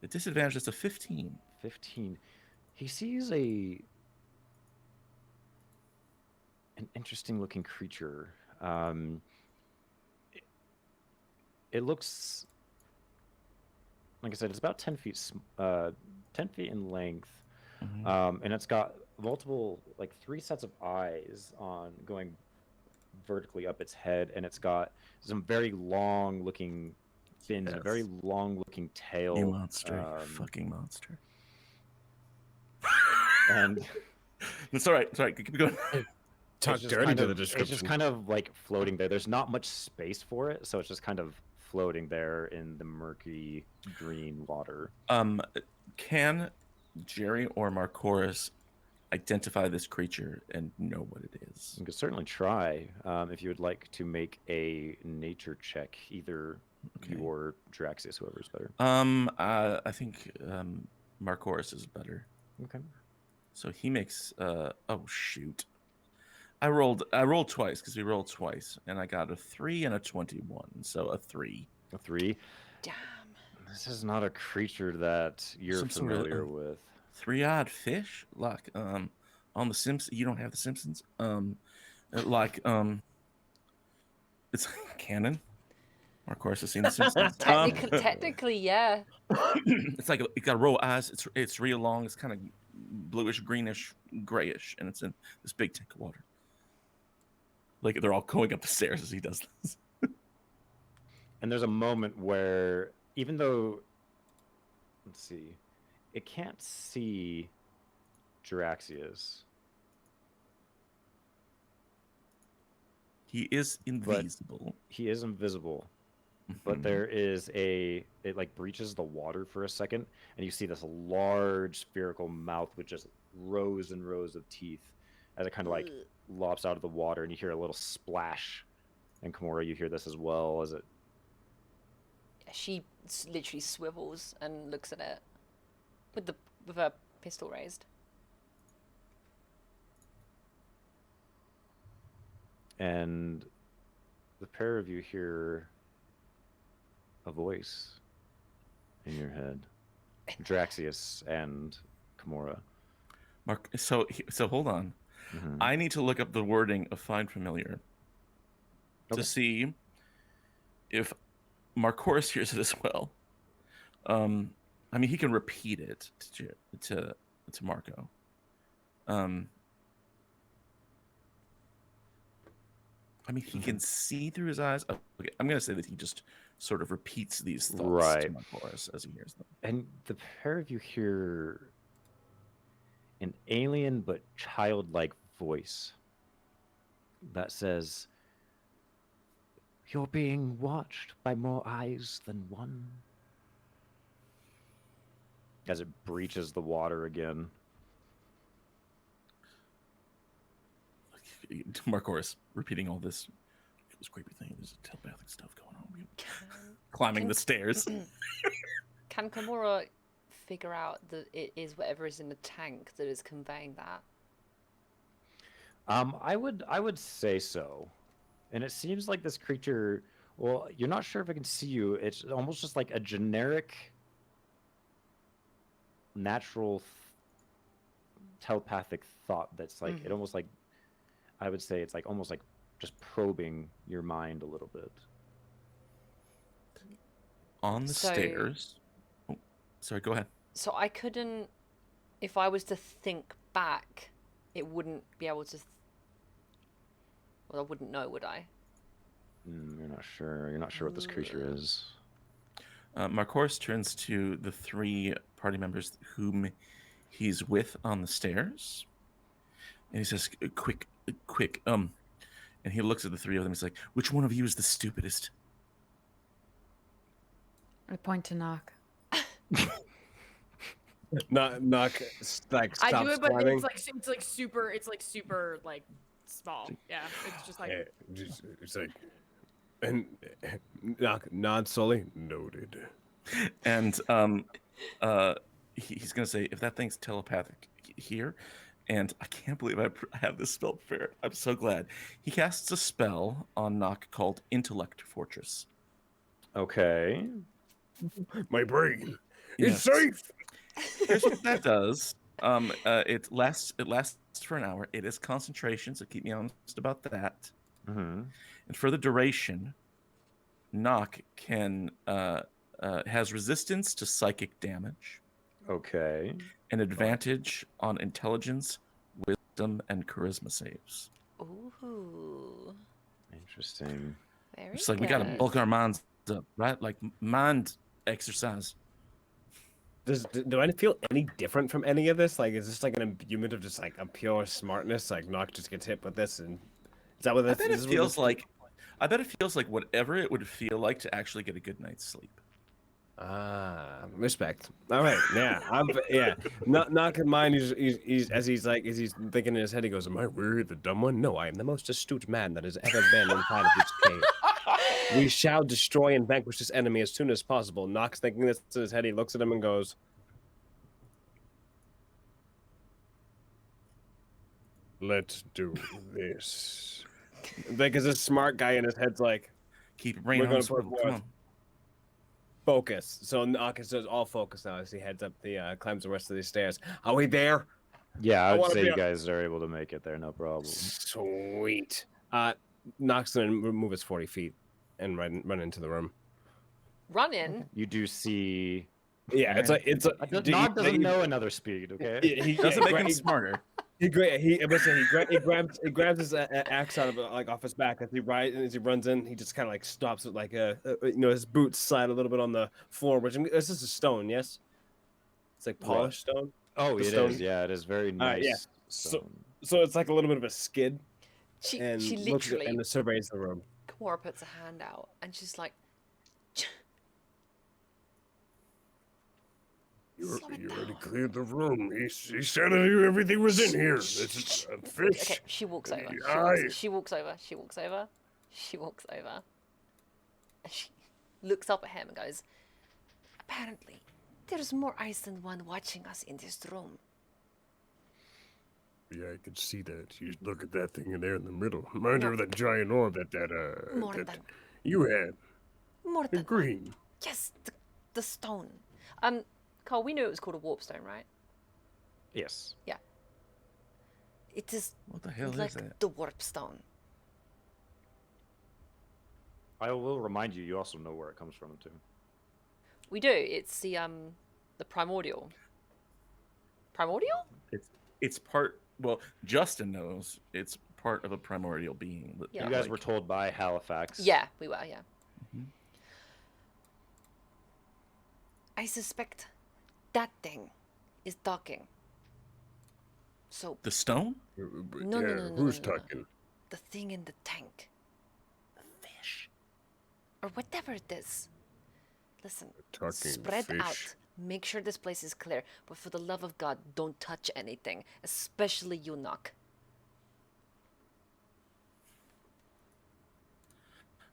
The disadvantage is a 15. 15. He sees an interesting looking creature. It looks, like I said, it's about 10 feet in length. Mm-hmm. And it's got multiple, like 3 sets of eyes on going vertically up its head, and it's got some very long looking fins and a very long looking tail. You monster, you fucking monster. And it's all right. It's all right. Keep going. Talk dirty to the It's description. just kind of like floating there. There's not much space for it, so it's just kind of floating there in the murky green water. Can Jerry or Marcoris identify this creature and know what it is? You could certainly try if you would like to make a nature check, either you or Draxius, whoever's better. I think Marcoris is better. Okay. So he makes oh shoot. I rolled twice because we rolled twice, and I got a 3 and a 21, so a 3. A 3. Damn. This is not a creature that you're familiar with. 3-eyed fish, like on the Simpsons. You don't have the Simpsons. It's canon. Marcoris has seen the Simpsons. Technically, yeah. It's like it got roll eyes. It's real long. It's kind of bluish, greenish, grayish, and it's in this big tank of water. Like they're all going up the stairs as he does this. And there's a moment where, even though, let's see, it can't see Draxius. He is invisible. He is invisible. but there is it like breaches the water for a second, and you see this large spherical mouth with just rows and rows of teeth as it kind of like lops out of the water, and you hear a little splash. And Kimura, you hear this as well as it. She literally swivels and looks at it with her pistol raised. And the pair of you hear a voice in your head, Draxius and Kimura. Mark, so hold on. I need to look up the wording of Find Familiar to see if Marcoris hears it as well. I mean, he can repeat it to Marco. I mean, he can see through his eyes. Okay, I'm going to say that he just sort of repeats these thoughts to Marcoris as he hears them. And the pair of you hear an alien but childlike voice that says, "You're being watched by more eyes than one." As it breaches the water again. Marcoris repeating all this. It was creepy thing. There's telepathic stuff going on. Climbing the stairs. Can Kimura figure out that it is whatever is in the tank that is conveying that? I would say so. And it seems like this creature, well, you're not sure if it can see you. It's almost just like a generic natural telepathic thought that's like it almost like I would say it's like almost like just probing your mind a little bit. On the stairs. Oh, sorry, go ahead. So I couldn't, if I was to think back, it wouldn't be able to. Well, I wouldn't know, would I? You're not sure. You're not sure what this creature is. Marcoris turns to the three party members whom he's with on the stairs, and he says, quick, and he looks at the three of them. He's like, which one of you is the stupidest? I point to Knock. Knock, like, I do stops it, but climbing. it's like super like small. Yeah, it's just like It's like, and Knock nod slowly. Noted. And he's gonna say, if that thing's telepathic here, and I can't believe I have this spell prepared. I'm so glad. He casts a spell on Nock called Intellect Fortress. Okay. My brain. Yes. It's safe. Here's what that does. It lasts for an hour. It is concentration, so keep me honest about that. And for the duration, Nock can has resistance to psychic damage. Okay. An advantage on intelligence, wisdom, and charisma saves. Ooh. Interesting. Very It's like good. we gotta bulk our minds up, right? Like mind exercise. Do I feel any different from any of this? Like, is this like an imbuement of just like a pure smartness? Like, Knock just gets hit with this, and is that what this? I bet it feels like. I bet it feels like whatever it would feel like to actually get a good night's sleep. Respect. All right, yeah, Knock in mind. He's thinking in his head. He goes, "Am I really the dumb one? No, I am the most astute man that has ever been inside of this cave. We shall destroy and vanquish this enemy as soon as possible." Knock's thinking this in his head. He looks at him and goes, Let's do this. because this smart guy in his head's like, Keep your brain We're on gonna swivel. put Come forth. on. focus. So Knock is all focused now as he heads up climbs the rest of these stairs. Are we there? Yeah, I would wanna say be you a- guys are able to make it there, no problem. Sweet. Knock's gonna move us 40 feet and run into the room. Run in. You do see. Yeah, it's like Nog doesn't know another speed. Okay. He Doesn't make him smarter. He grabs his axe out of off his back as he runs in. He just kind of like stops with like his boots slide a little bit on the floor, which this is a stone, yes. It's like polished stone. Oh, The it stone- is. Yeah, it is very nice. yeah. stone. So it's like a little bit of a skid, She and she looks literally. and surveys the room. Kimura puts a hand out and she's like, You Slow it already down. cleared the room. He said I knew everything was in here. This is a fish. Okay, she walks over. Aye. She walks over. She walks over. She walks over. And she looks up at him and goes, apparently, there's more eyes than one watching us in this room. Yeah, I can see that. You look at that thing in there in the middle. Remind her No. of that giant orb that More that than you had. more The than green. one. Yes, the stone. Carl, we knew it was called a warp stone, right? Yes. Yeah. It is What the hell like is that? the warp stone. I will remind you. You also know where it comes from too. We do. It's the primordial. Primordial? It's part. Well, Justin knows it's part of a primordial being. Yeah. You guys were told by Halifax. Yeah, we were. Yeah. Mhm. I suspect that thing is talking. So The stone? No, yeah, no, no, no, who's no, no. talking? the thing in the tank, The fish. or whatever it is. Listen, Talking spread fish. out. Make sure this place is clear. But for the love of God, don't touch anything, especially you, Nock.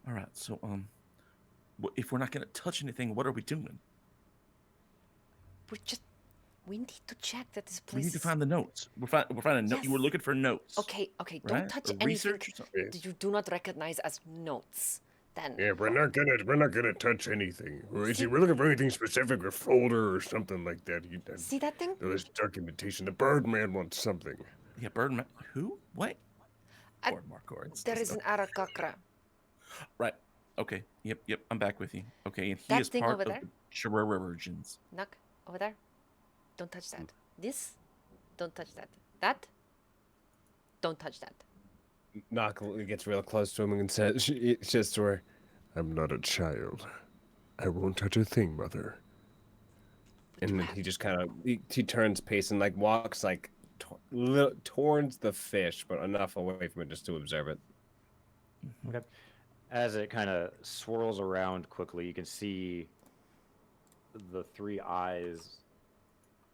All right. So if we're not gonna touch anything, what are we doing? We need to check that this place. We need to find the notes. We're finding notes. Yes. We're looking for notes. Okay, don't right? touch Or anything research or something. that you do not recognize as notes. Then Yeah, we're not gonna touch anything. See, we're looking for anything specific, or folder or something like that. see that thing? There's documentation. The Birdman wants something. Yeah, Birdman. Who? What? I- Board more chords. There is an Arakakra. Right. Okay. Yep. I'm back with you. Okay, and he That is thing part over of there? the Chirurgeons. Nock, over there. Don't touch that. This, don't touch that. That, don't touch that. Nock gets real close to him and says, it's just where, I'm not a child. I won't touch a thing, Mother. But you and then have- he just kind of he turns pace and like walks like towards the fish, but enough away from it just to observe it. Okay. As it kind of swirls around quickly, you can see the three eyes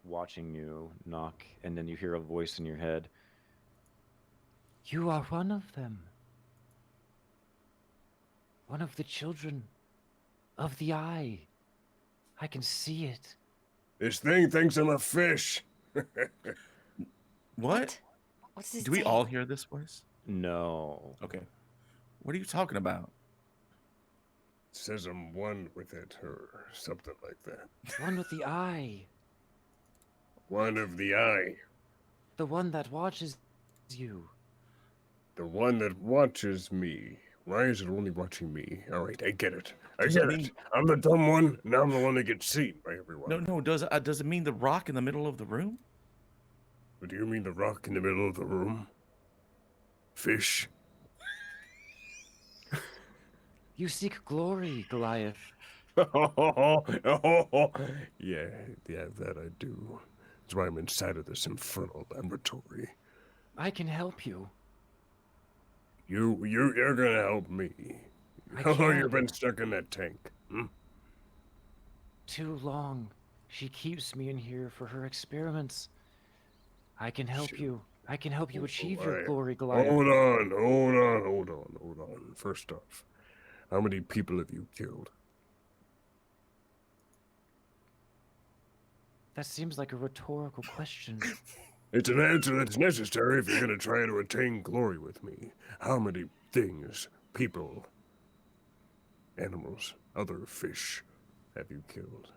watching you, Nock, and then you hear a voice in your head. You are one of them. One of the children of the eye. I can see it. This thing thinks I'm a fish. What? What's this? Do we say? all hear this voice? No. Okay. What are you talking about? Says I'm one with it, or something like that. One with the eye. One of the eye. The one that watches you. The one that watches me. Why is it only watching me? All right, I get it. I Does get it it. mean- I'm the dumb one. Now I'm the one that gets seen by everyone. No. Does it mean the rock in the middle of the room? What do you mean the rock in the middle of the room? Fish. You seek glory, Goliath. Yeah, that I do. That's why I'm inside of this infernal laboratory. I can help you. You're gonna help me. I How long you can. been stuck in that tank? Hmm? Too long. She keeps me in here for her experiments. I can help Shoot. you. I can help you achieve All your right. glory, Goliath. Hold on. First off, how many people have you killed? That seems like a rhetorical question. It's an answer that's necessary if you're gonna try to attain glory with me. How many things, people, animals, other fish have you killed?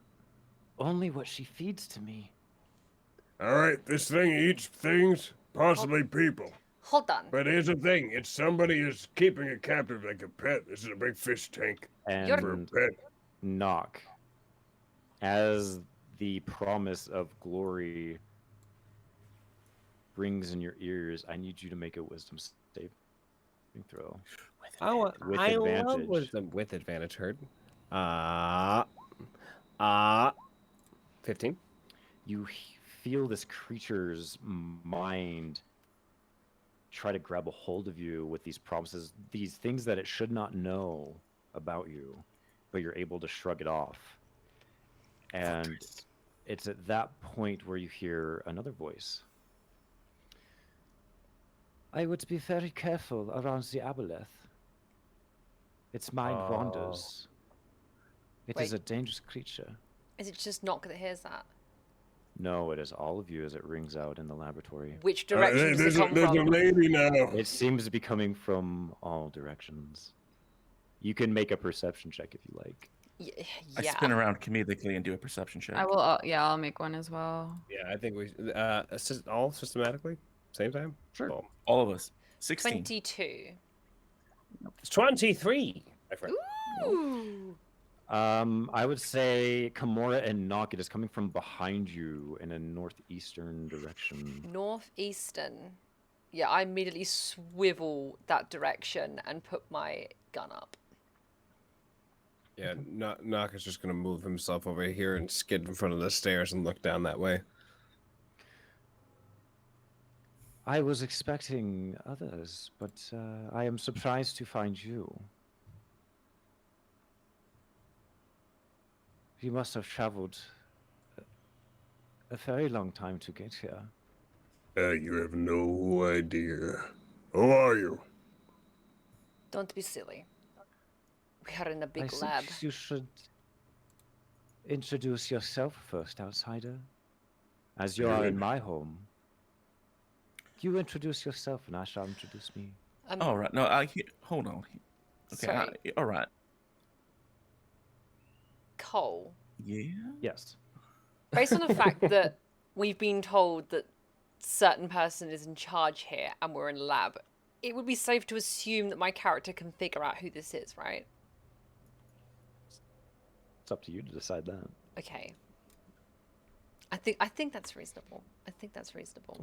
Only what she feeds to me. All right, this thing eats things, possibly people. Hold on. But here's the thing: it's somebody who's keeping it captive like a pet. This is a big fish tank for a And pet. knock. As the promise of glory rings in your ears, I need you to make a wisdom saving throw. With I love advantage. wisdom with advantage. Heard. 15. You feel this creature's mind try to grab a hold of you with these promises, these things that it should not know about you, but you're able to shrug it off. And it's at that point where you hear another voice. I would be very careful around the aboleth. Its mind wanders. It is a dangerous creature. Is it just Knock that hears that? No, it is all of you as it rings out in the laboratory. Which direction does it come there's from? a lady now. It seems to be coming from all directions. You can make a perception check if you like. Yeah. I spin around comedically and do a perception check. I will. Yeah, I'll make one as well. Yeah, I think we all systematically, same time. Sure. Boom. All of us. 16. 22. It's 23. My friend. Ooh. I would say Kimura and Nock, it is coming from behind you in a northeastern direction. Northeastern. Yeah, I immediately swivel that direction and put my gun up. Yeah, Nock is just gonna move himself over here and skid in front of the stairs and look down that way. I was expecting others, but I am surprised to find you. You must have traveled a very long time to get here. You have no idea. Who are you? Don't be silly. We are in a I big think lab. you should introduce yourself first, outsider. As you are in my home. You introduce yourself and I shall introduce me. All right. No, hold on. Okay. Sorry. All right. Cole. Yeah. Yes. Based on the fact that we've been told that certain person is in charge here and we're in a lab, it would be safe to assume that my character can figure out who this is, right? It's up to you to decide that. Okay. I think that's reasonable.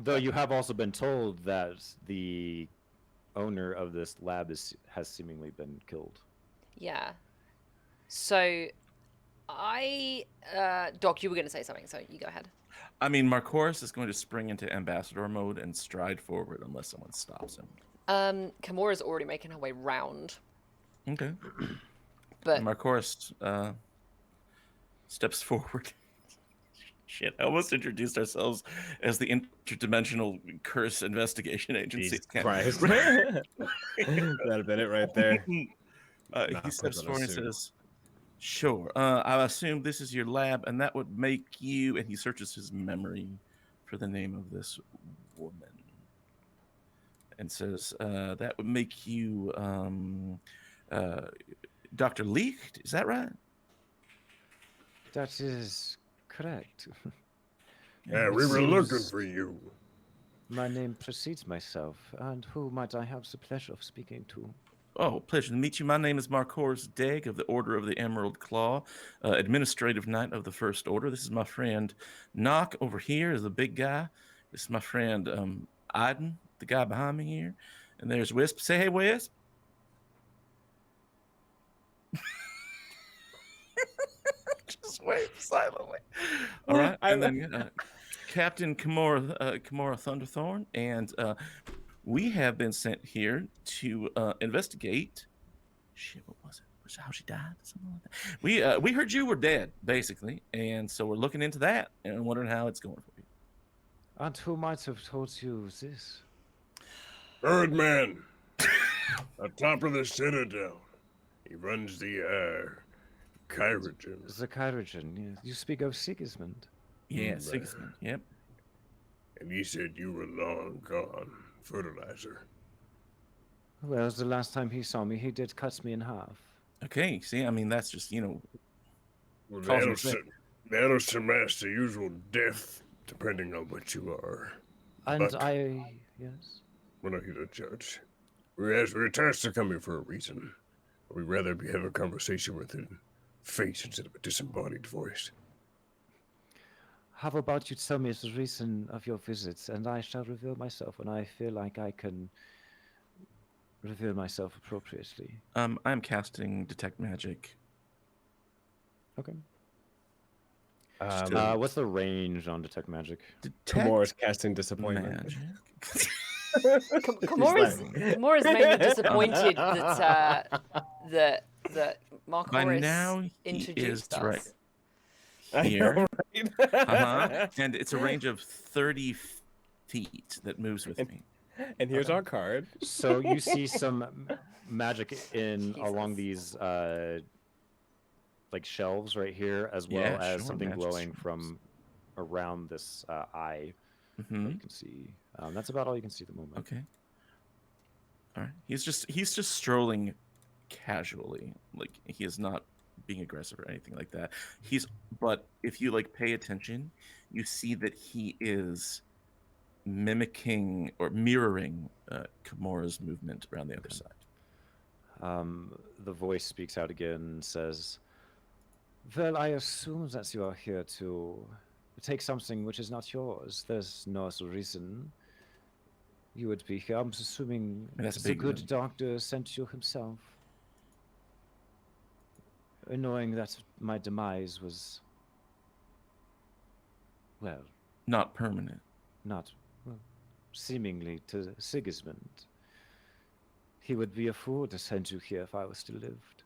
Though you have also been told that the owner of this lab has seemingly been killed. Yeah. So, Doc, you were going to say something, so you go ahead. I mean, Marcoris is going to spring into ambassador mode and stride forward unless someone stops him. Kimura's already making her way round. Okay. But Marcoris steps forward. Shit, I almost introduced ourselves as the Interdimensional Curse Investigation Agency. Jesus Christ. That'd have been it right there. He steps forward and says, sure, I assume this is your lab, and that would make you, and he searches his memory for the name of this woman, and says, that would make you Dr. Licht, is that right? That is correct. Yeah, we were looking for you. My name precedes myself, and who might I have the pleasure of speaking to? Oh, pleasure to meet you. My name is Marcoris Degg of the Order of the Emerald Claw, Administrative Knight of the First Order. This is my friend Nock over here, is the big guy. This is my friend Iden, the guy behind me here. And there's Wisp. Say hey, Wisp. Just wait silently. All right. And then Captain Kimura Thunderthorn. And we have been sent here to investigate. Shit, what was it? How she died? Something like that. We heard you were dead, basically. And so we're looking into that and wondering how it's going for you. And who might have told you this? Birdman. Atop of the Citadel. He runs the Kyrogen. The Kyrogen, yes. You speak of Sigismund. Yeah, Sigismund, yep. And he said you were long gone. Fertilizer. Well, the last time he saw me, he did cut me in half. Okay, see, I mean, that's just, Well, Cosmic that'll surpass the usual death, depending on what you are. And But- yes? We're not here to judge. We're tasked to come here for a reason. We'd rather have a conversation with a face instead of a disembodied voice. How about you tell me the reason of your visits, and I shall reveal myself when I feel like I can reveal myself appropriately. I'm casting Detect Magic. Okay. Still- What's the range on Detect Magic? Kimura's casting disappointment. Magic. Kimura's maybe disappointed that By Marcoris now, he introduced is us. right. here. Right? And it's a range of 30 feet that moves with me. And here's our card. So you see some magic along these like shelves right here, as well Yeah, as sure, something magic glowing shelves. from around this eye that Mm-hmm. you can see. That's about all you can see at the moment. Okay. All right. He's just strolling casually, like he is not being aggressive or anything like that. But if you like pay attention, you see that he is mimicking or mirroring Kimura's movement around the other side. The voice speaks out again and says, "Well, I assume that you are here to take something which is not yours. There's no other reason you would be here. I'm assuming And that's the big good room. doctor sent you himself, knowing that my demise was, well, Not permanent. not well, seemingly to Sigismund. He would be a fool to send you here if I was still lived.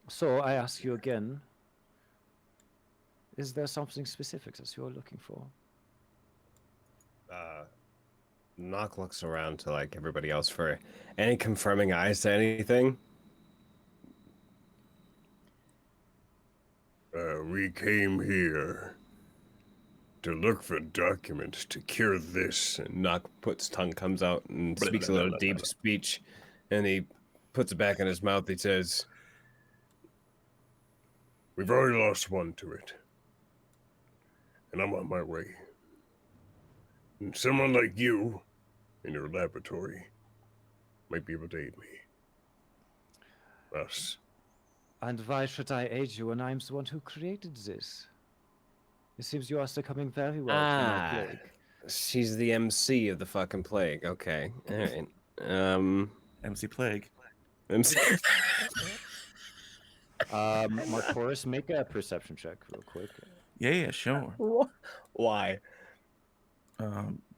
So I ask you again, is there something specific that you're looking for?" Nock looks around to like everybody else for any confirming eyes to anything. We came here to look for documents to cure this. And Nock comes out and speaks a little deep speech, and he puts it back in his mouth. He says, We've already lost one to it, and I'm on my way. And someone like you, in your laboratory, might be able to aid me. Us. And why should I aid you when I'm the one who created this? It seems you are succumbing very well to my plague. she's the MC of the fucking plague. Okay, all right. MC Plague. MC. Marcoris, make a perception check real quick. Yeah, sure. Why?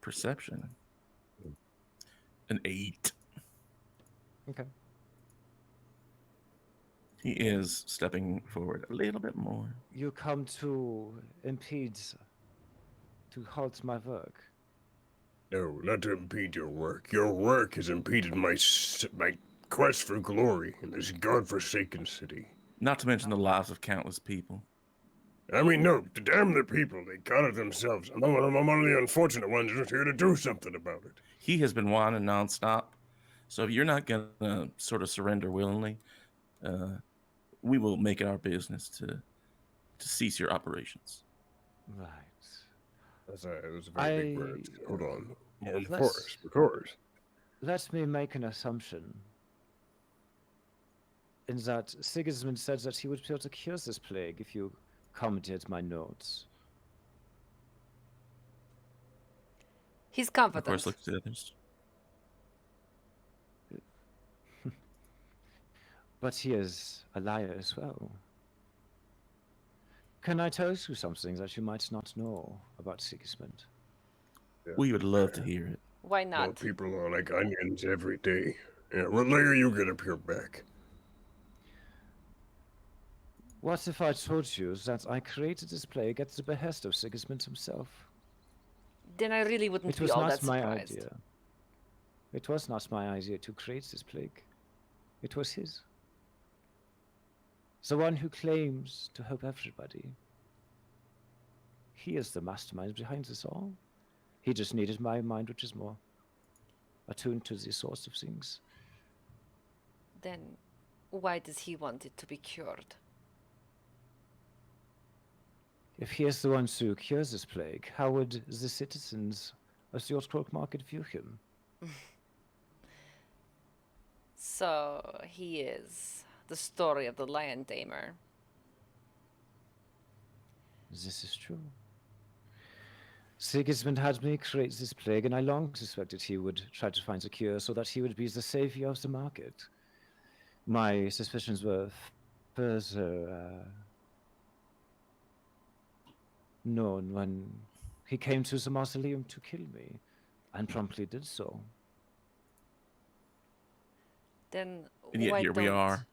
Perception. An 8. Okay. He is stepping forward a little bit more. You come to impede, to halt my work. No, not to impede your work. Your work has impeded my quest for glory in this godforsaken city. Not to mention the lives of countless people. I mean, no, damn the people. They got it themselves. I'm one of the unfortunate ones who's here to do something about it. He has been whining nonstop. So if you're not going to sort of surrender willingly, we will make it our business to cease your operations. Right. It was a very big word. Hold on. Of course. Let me make an assumption. In that Sigismund said that he would be able to cure this plague if you commented my notes. He's confident. Of course, look to the others. But he is a liar as well. Can I tell you something that you might not know about Sigismund? Yeah. We would love to hear it. Why Well, not? people are like onions every day. Yeah, what layer you get up your back? What if I told you that I created this plague at the behest of Sigismund himself? Then I really wouldn't It be was all not that my surprised. idea. It was not my idea to create this plague. It was his. The one who claims to help everybody. He is the mastermind behind this all. He just needed my mind, which is more attuned to the source of things. Then why does he want it to be cured? If he is the one who cures this plague, how would the citizens of the Old Market view him? So he is the story of the lion tamer. This is true. Sigismund had me create this plague, and I long suspected he would try to find a cure so that he would be the savior of the market. My suspicions were further known when he came to the mausoleum to kill me, and promptly did so. Then And yet why here we don't- are.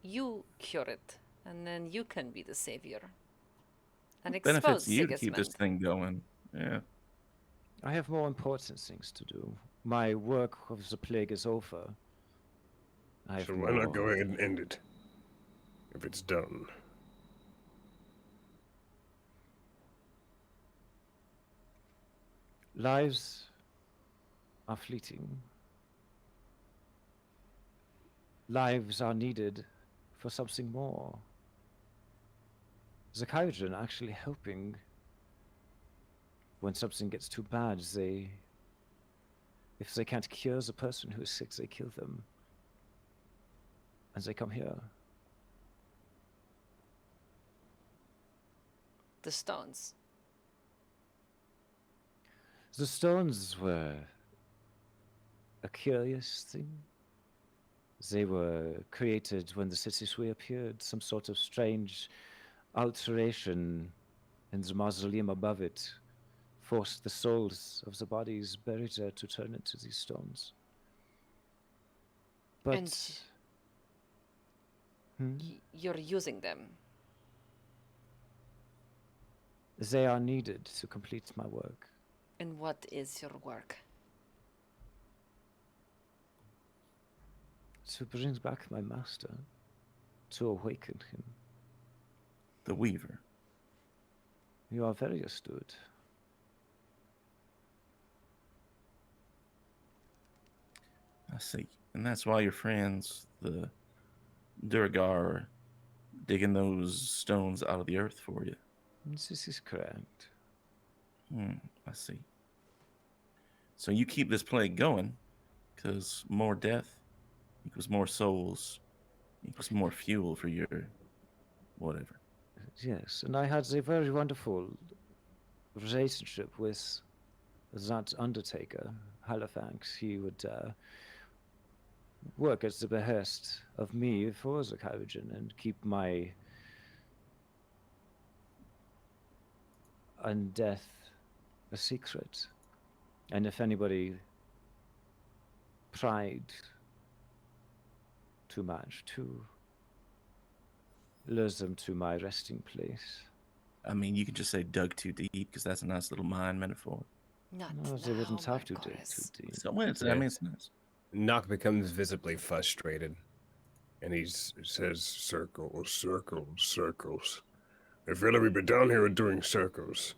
you cure it, and then you can be the savior. And It benefits expose you to keep this Sigismund. thing going. Yeah. I have more important things to do. My work of the plague is over. I have So why not go ahead and end it? If it's done. Lives are fleeting. Lives are needed for something more. The Kyojin are actually helping. When something gets too bad, if they can't cure the person who is sick, they kill them. And they come here. The stones. The stones were a curious thing. They were created when the cities reappeared, some sort of strange alteration in the mausoleum above it forced the souls of the bodies buried there to turn into these stones. But you're using them. They are needed to complete my work. And what is your work? To bring back my master, to awaken him. The Weaver. You are very astute. I see. And that's why your friends, the Durgar, are digging those stones out of the earth for you. This is correct. I see. So you keep this plague going, because more death equals more souls, equals more fuel for your whatever. Yes, and I had a very wonderful relationship with that undertaker, Halifax. He would work at the behest of me for the Kyojin and keep my undeath a secret. And if anybody pried too much, to lure them to my resting place. I mean, you can just say dug too deep, because that's a nice little mind metaphor. Not No, they wouldn't have to dig too deep. So it's, I mean, it's nice. Nock becomes visibly frustrated. And he says, circles, circles, circles. I feel like we've been down here doing circles.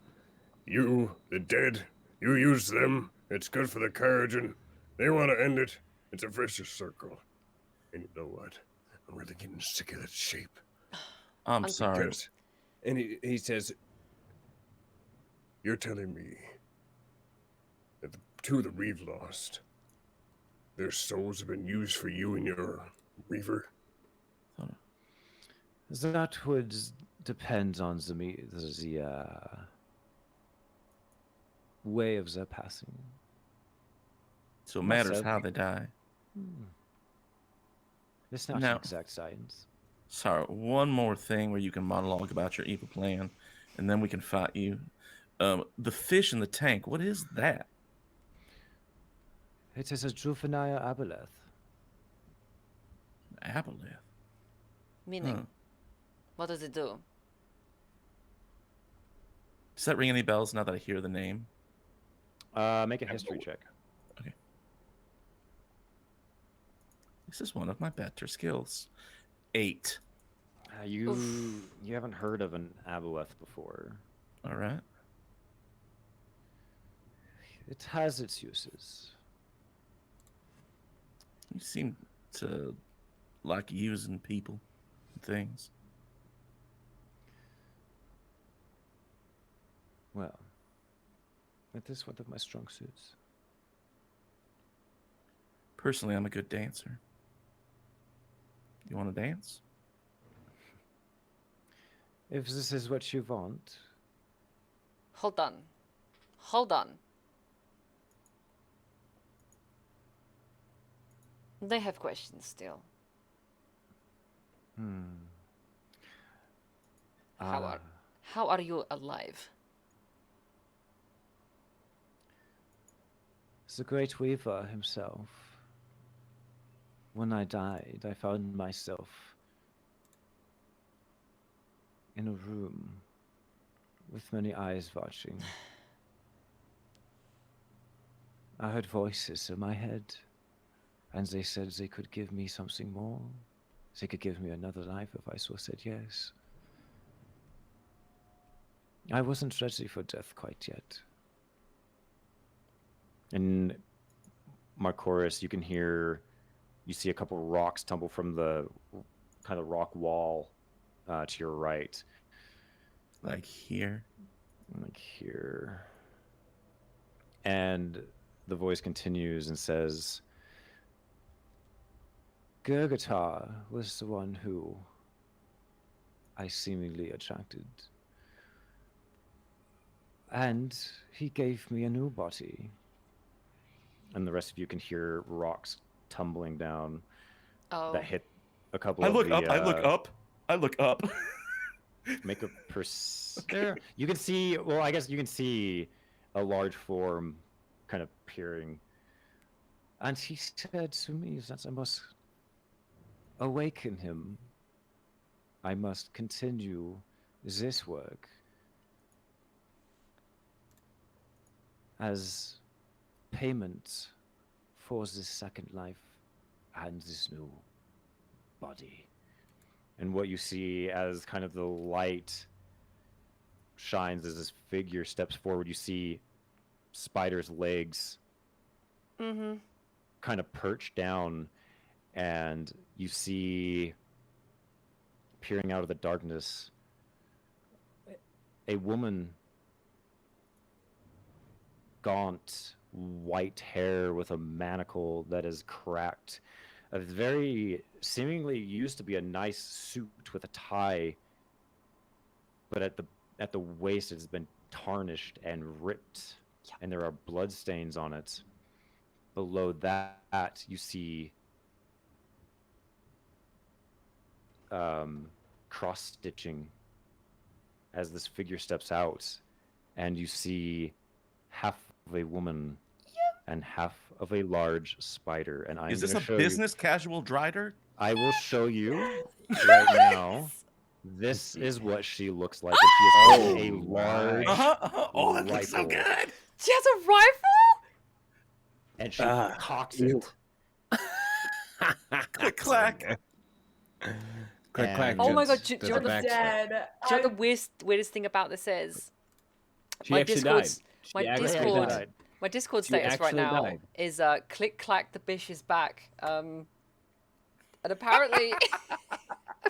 You, the dead, you use them. It's good for the Kyojin. They want to end it. It's a vicious circle. And you know what? I'm really getting sick of that shape. I'm sorry. Because And he says, you're telling me that the two that we've lost, their souls have been used for you and your Weaver? That would depend on the way of their passing. So it matters how they die. It's not Now- exact science. Sorry, one more thing where you can monologue about your evil plan, and then we can fight you. The fish in the tank, what is that? It is a juvenile aboleth. Aboleth. Meaning, Huh. what does it do? Does that ring any bells now that I hear the name? Make a history check. This is one of my better skills. 8. You haven't heard of an aboleth before. All right. It has its uses. You seem to like using people and things. Well, it is one of my strong suits. Personally, I'm a good dancer. You want to dance? If this is what you want, Hold on. Hold on. They have questions still. How are you alive? the Great Weaver himself. When I died, I found myself in a room with many eyes watching. I heard voices in my head, and they said they could give me something more. They could give me another life if I so said yes. I wasn't ready for death quite yet. In Marcoris, you see a couple rocks tumble from the kind of rock wall to your right. Like here. Like here. And the voice continues and says, Gergatar was the one who I seemingly attracted. And he gave me a new body. And the rest of you can hear rocks tumbling down that hit a couple I of look the... up, I look up. Make a You can see, well, I guess you can see a large form kind of peering. And he said to me that I must awaken him. I must continue this work as payment for this second life and this new body. And what you see as kind of the light shines as this figure steps forward, you see Spider's legs kind of perched down, and you see peering out of the darkness a woman, gaunt, white hair with a manacle that is cracked. A very seemingly used to be a nice suit with a tie, but at the waist it's been tarnished and ripped, and there are blood stains on it. Below that you see cross stitching as this figure steps out, and you see half of a woman and half of a large spider. And I'm Is this gonna a business casual drider? I will show you right now. This is what she looks like. And she is holding a large Oh, that looks so rifle. good. She has a rifle? And she cocks it. Click clack. Click clack. Oh my god, You're do dead. you know what the weirdest thing about this is? She actually died. My Discord She status right actually now died. is click clack the bish is back. And apparently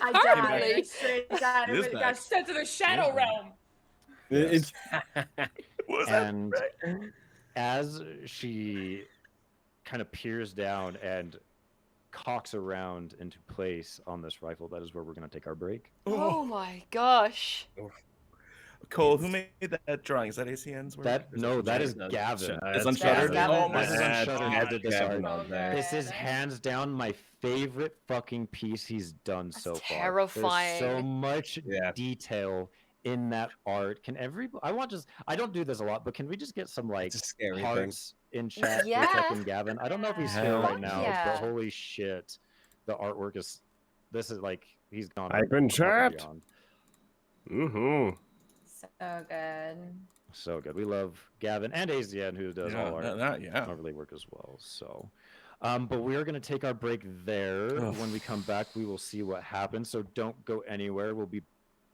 I died. apparently I straight died. It is It back. got sent to the shadow realm. Yes. Was that And as she kind of peers down and cocks around into place on this rifle, that is where we're going to take our break. oh my gosh. Cole, who made that drawing? Is that ACN's work? That is Gavin. It's Unshuttered. Gavin. Oh my This is god. Unshuttered who did this art. So good. This is hands down my favorite fucking piece he's done so far. Terrifying. There's so much detail in that art. Can everybody? I don't do this a lot, but can we just get some like hearts in chat for fucking Gavin? I don't know if he's here right now, but holy shit, the artwork is. This is like he's gone. I've been chat. So good. So good. We love Gavin and AZN, who does all our overlay work as well. So, but we are going to take our break there. When we come back, we will see what happens. So don't go anywhere. We'll be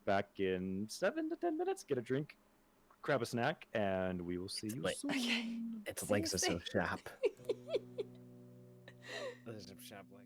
back in 7 to 10 minutes. Get a drink, grab a snack, and we will see you soon. Okay. It's like so sharp. Sharp like.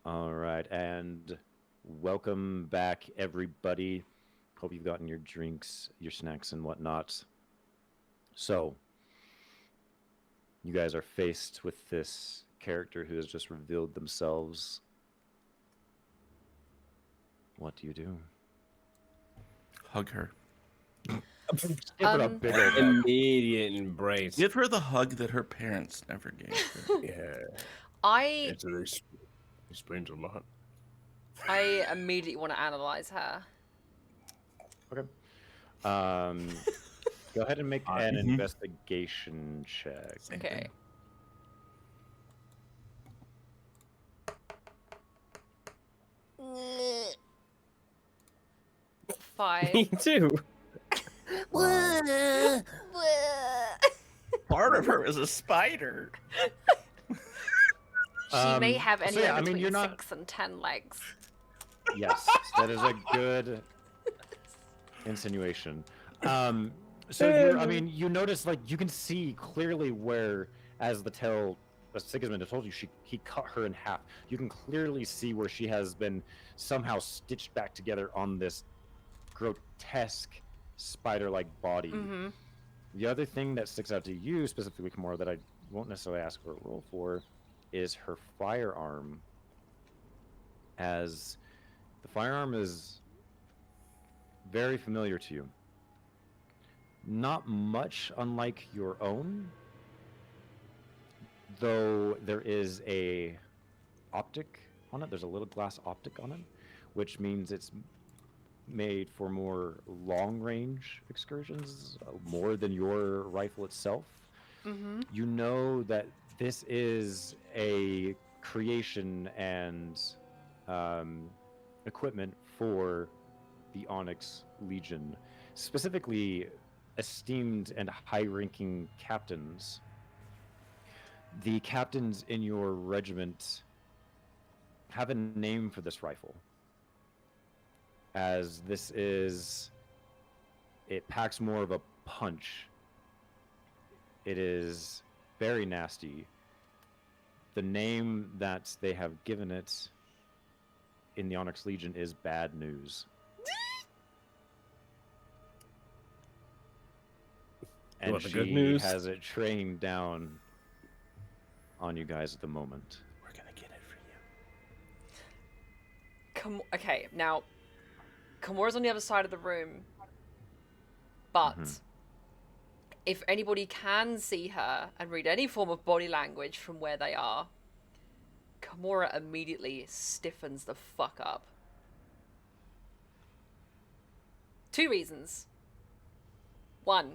All right, and welcome back, everybody. Hope you've gotten your drinks, your snacks, and whatnot. So, you guys are faced with this character who has just revealed themselves. What do you do? Hug her. Give her a big old hug. Immediate embrace. Give her the hug that her parents never gave her. Yeah, it explains a lot. I immediately want to analyze her. Okay. Go ahead and make an investigation check. Okay. Five. Me too. Part of her is a spider. She may have anywhere between you're not... 6 and 10 legs. Yes, that is a good insinuation. You notice, like, you can see clearly where, as Sigismund has told you, he cut her in half. You can clearly see where she has been somehow stitched back together on this grotesque spider-like body. Mm-hmm. The other thing that sticks out to you, specifically, Kimura, that I won't necessarily ask for a roll for, is her firearm. As the firearm is very familiar to you. Not much unlike your own, though there is a optic on it. There's a little glass optic on it, which means it's made for more long-range excursions, more than your rifle itself. Mm-hmm. You know that this is a creation and equipment for the Onyx Legion, specifically esteemed and high-ranking captains. The captains in your regiment have a name for this rifle, as it packs more of a punch. It is very nasty. The name that they have given it in the Onyx Legion is Bad News. And the she good news? has it trained down on you guys at the moment. We're gonna get it for you. Okay, now, Kimura's on the other side of the room, but if anybody can see her and read any form of body language from where they are, Kimura immediately stiffens the fuck up. 2 reasons. One,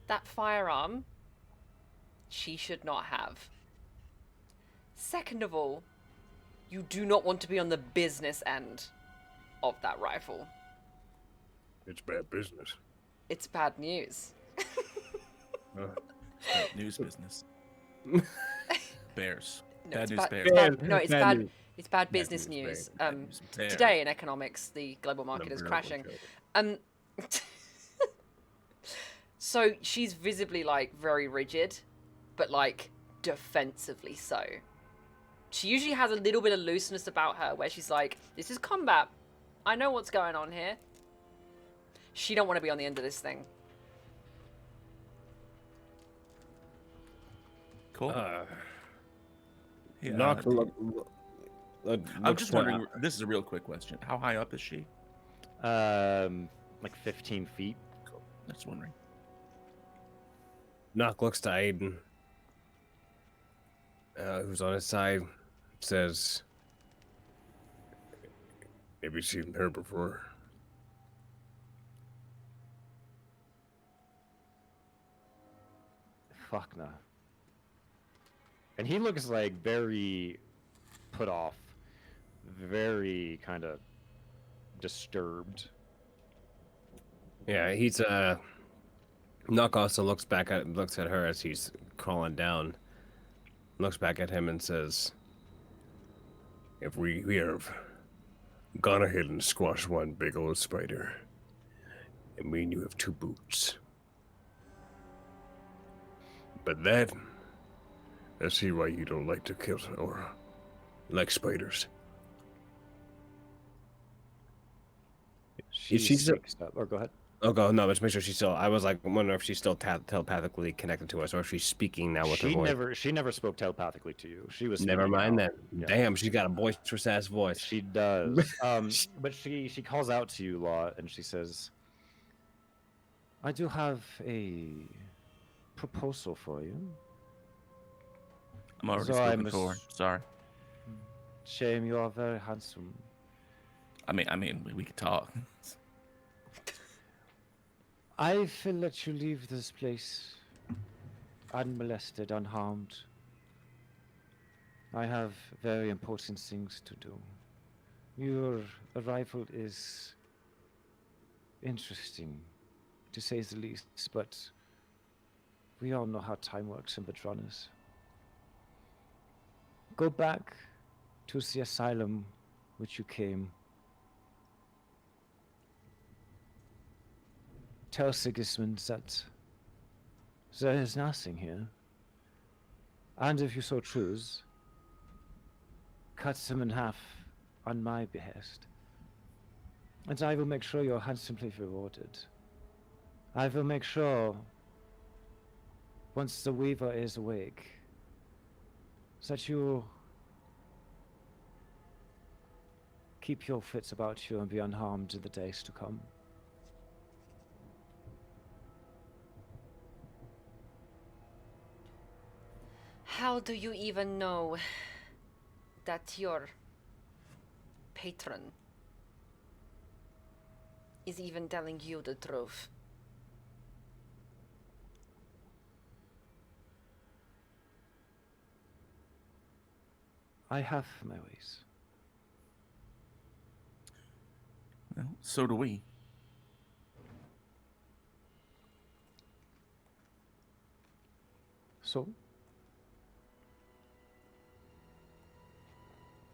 that firearm she should not have. Second of all, you do not want to be on the business end of that rifle. It's bad business. It's bad news. News business. Bears. No, Bad it's news bad, bears. it's bad, no, it's Bad bad. news. It's bad Bad business news, news. Bad news bears. Today in economics, the global market is Number crashing. one killer. So she's visibly like very rigid, but like defensively so. She usually has a little bit of looseness about her where she's like, this is combat. I know what's going on here. She don't want to be on the end of this thing. Cool. Yeah, Knock. I'm just wondering. This is a real quick question. How high up is she? Like 15 feet. Cool. Just wondering. Knock looks to Aiden, who's on his side, says, Have you seen her before? Fuck no. And he looks like very put off, very kind of disturbed. yeah, he's Knock also looks at her as he's crawling down, looks back at him and says, If we have gone ahead and squashed one big old spider, and me and you have 2 boots. But I see why you don't like to kill or like spiders. She's Or go ahead. Oh, go no. Just make sure she's still. I was like, wondering if she's still telepathically connected to us, or if she's speaking now with her voice. She never spoke telepathically to you. She was Never speaking mind out. then. Yeah. Damn, she's got a boisterous ass voice. She does. But she calls out to you, Law, and she says, "I do have a proposal for you. I'm already So I spoken must- for. Sorry. Shame, you are very handsome. I mean, we could talk. I will let you leave this place unmolested, unharmed. I have very important things to do. Your arrival is interesting, to say the least, but we all know how time works in Vedranis. Go back to the asylum which you came. Tell Sigismund that there is nothing here. And if you so choose, cut them in half on my behest. And I will make sure you're handsomely rewarded. I will make sure, once the Weaver is awake, that you keep your wits about you and be unharmed in the days to come. How do you even know that your patron is even telling you the truth? I have my ways. Well, so do we. So?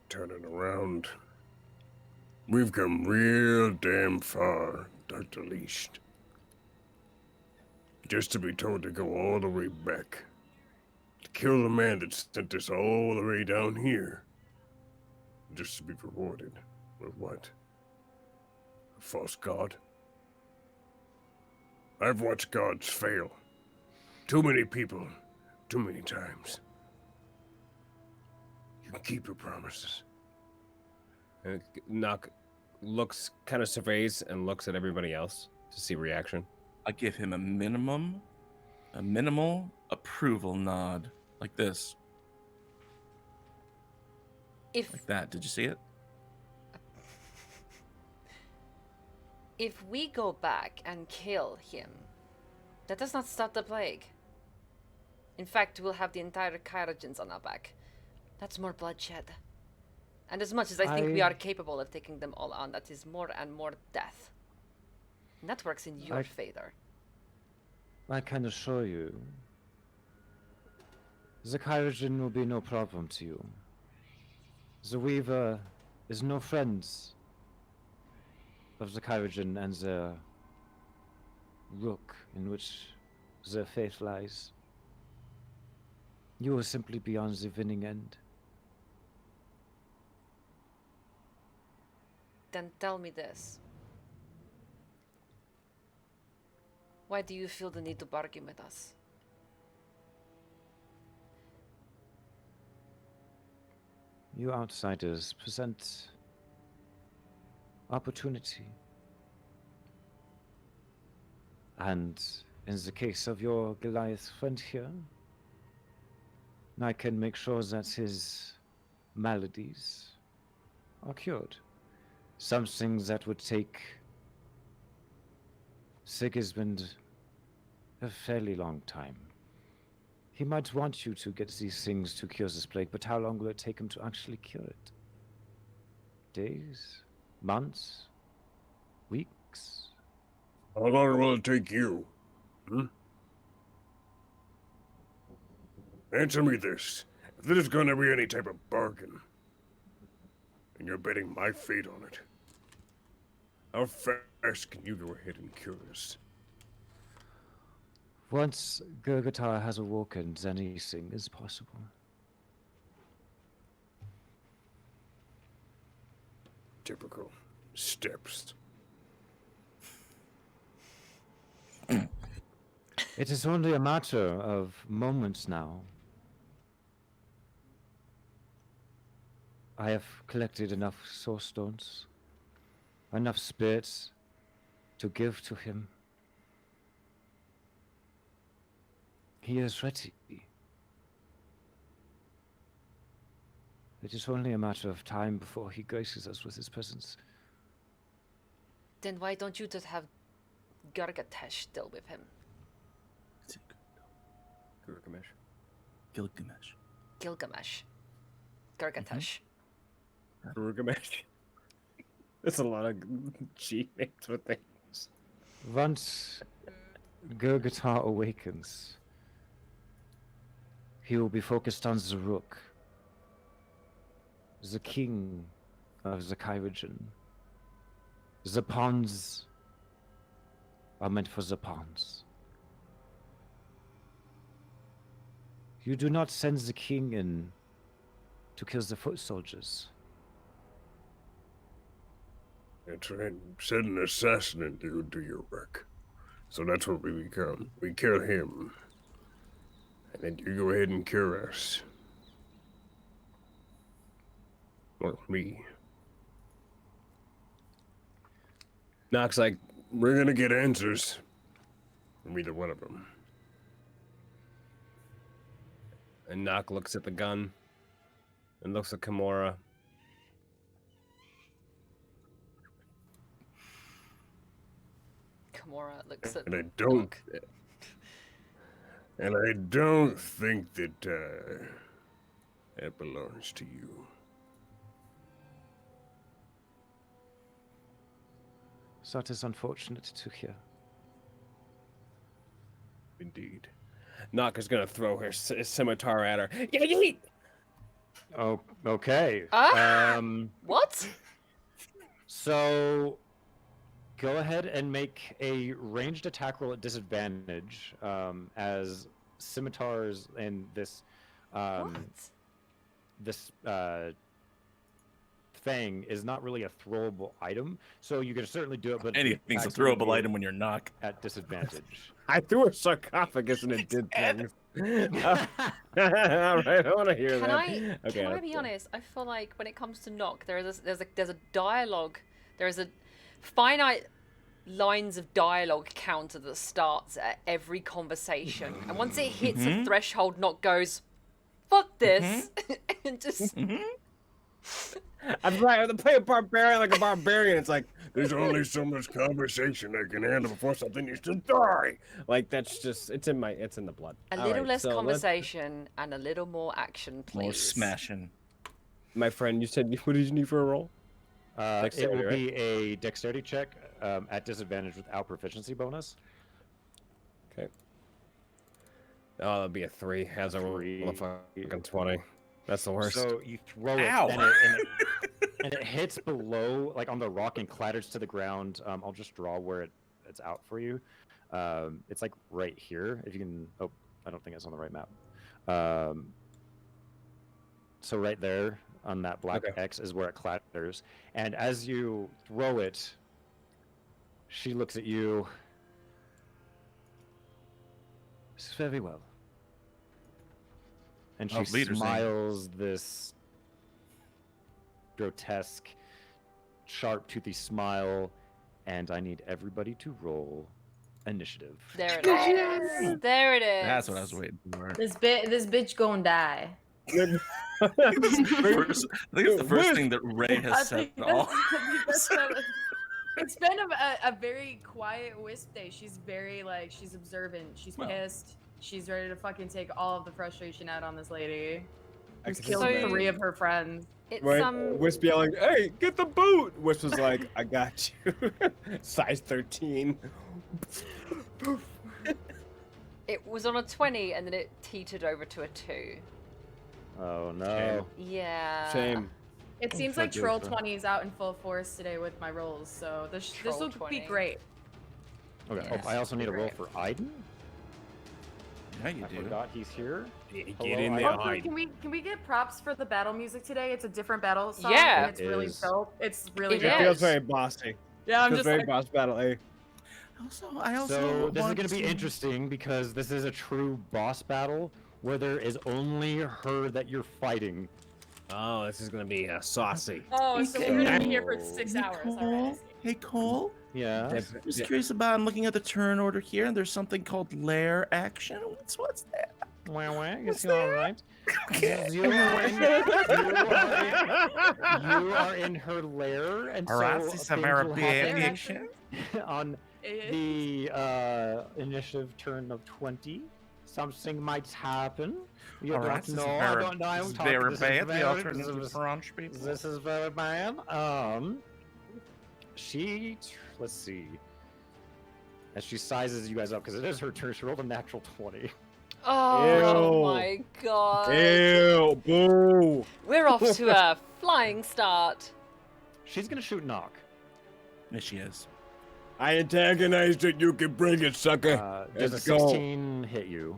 Turning around. We've come real damn far, Dr. Least. Just to be told to go all the way back. To kill the man that sent us all the way down here. Just to be rewarded with what? A false god? I've watched gods fail. Too many people, too many times. You can keep your promises. And Knock looks, kind of surveys and looks at everybody else to see reaction. I give him a minimal approval nod, like this, If like that. Did you see it? If we go back and kill him, that does not stop the plague. In fact, we'll have the entire Kyrogins on our back. That's more bloodshed. And as much as I think we are capable of taking them all on, that is more and more death. And that works in your favor. I can assure you, the Kyrogin will be no problem to you. The Weaver is no friends of the Kyrogin and the rook in which their faith lies. You will simply be on the winning end. Then tell me this. Why do you feel the need to bargain with us? You outsiders present opportunity. And in the case of your Goliath friend here, I can make sure that his maladies are cured. Something that would take Sigismund a fairly long time. He might want you to get these things to cure this plague, but how long will it take him to actually cure it? Days? Months? Weeks? How long will it take you? Answer me this. If there's gonna be any type of bargain, and you're betting my fate on it, how fast can you go ahead and cure us? Once Gurgatar has awoken, then anything is possible. Typical steps. It is only a matter of moments now. I have collected enough soul stones, enough spirits to give to him. He is ready. It is only a matter of time before he graces us with his presence. Then why don't you just have Gargatesh deal with him? Gilgamesh. Gargatesh. Gilgamesh. There's a lot of G names for things. Once Gurgatar awakens, he will be focused on Zaruk, the king of the Kyrogin. The pawns are meant for the pawns. You do not send the king in to kill the foot soldiers. That's right. Send an assassin and do your work. So that's what we become. We kill him. And then you go ahead and cure us. Well, me. Nock's like, We're gonna get answers from either one of them. and Nock looks at the gun and looks at Kimura. Kimura looks at And I don't. Nock. And I don't think that it belongs to you. That is unfortunate to hear. Indeed. Nock is gonna throw her scimitar at her. Oh, okay. What? So, go ahead and make a ranged attack roll at disadvantage, as scimitars and this, this thing is not really a throwable item. So you can certainly do it, but anything's a throwable item when you're Nock. at disadvantage. I threw a sarcophagus and it did things. All right, I want to hear that. Can I be honest? I feel like when it comes to Nock, there's a dialogue. There is a finite lines of dialogue counter that starts at every conversation, and once it hits a threshold, Nock goes, "Fuck this," and just. I'm trying to play a barbarian like a barbarian. It's like, There's only so much conversation I can handle before something needs to die. Like that's just it's in the blood. A All little right, less so conversation and a little more action, please. More smashing. My friend, you said what did you need for a roll? It will be a dexterity check at disadvantage without proficiency bonus. Okay. Oh, that'll be a 3. Has a fucking 20. That's the worst. So you throw it, Ow. and it hits below, like on the rock, and clatters to the ground. I'll just draw where it's out for you. It's like right here. If you can. Oh, I don't think it's on the right map. So right there on that black X is where it clatters. And as you throw it, she looks at you. Very well. And she smiles this grotesque, sharp, toothy smile, and I need everybody to roll initiative. There it is. There it is. That's what I was waiting for. This bitch gonna die. I think it's the first thing that Ray has said at all. It's been a very quiet Wisp day. She's very, like, she's observant. She's pissed. She's ready to fucking take all of the frustration out on this lady. Who's killed 3 of her friends. It's Wisp yelling, "Hey, get the boot!" Wisp was like, "I got you." Size 13. It was on a 20 and then it teetered over to a 2. Oh no. Yeah. Shame. It seems like Troll 20 is out in full force today with my rolls, so this will be great. Okay. Yes. Oh, I also need a roll for Aiden. Yeah, you I do. forgot he's here. Get in there, Also, Aiden. can we get props for the battle music today? It's a different battle song. Yeah. And it's really dope. It's really It good. It feels is. very bossy. Yeah, I'm Feels just very like, boss battle. Hey. I also So this is want going to be to- interesting because this is a true boss battle where there is only her that you're fighting. Oh, this is gonna be saucy. oh, so we're gonna be here for 6 hours. All right. Hey, Cole. Yeah. Just curious about. I'm looking at the turn order here, and there's something called lair action. What's that? Wah, you all right? Okay. You are in her lair, and Alright, so this is things very will bad happen action. on the initiative turn of 20. Something might happen. You Alright, don't this is know. I very- don't know. this is Talk- very this is bad. The very- alternative this is- French people. This is very bad. Let's see. As she sizes you guys up, because it is her turn, she rolled a natural 20. Oh Ew. my god. Ew, boo. We're off to a flying start. She's gonna shoot knock. Yes, she is. I antagonized it. You can bring it, sucker. Does a Let's go. 16 hit you?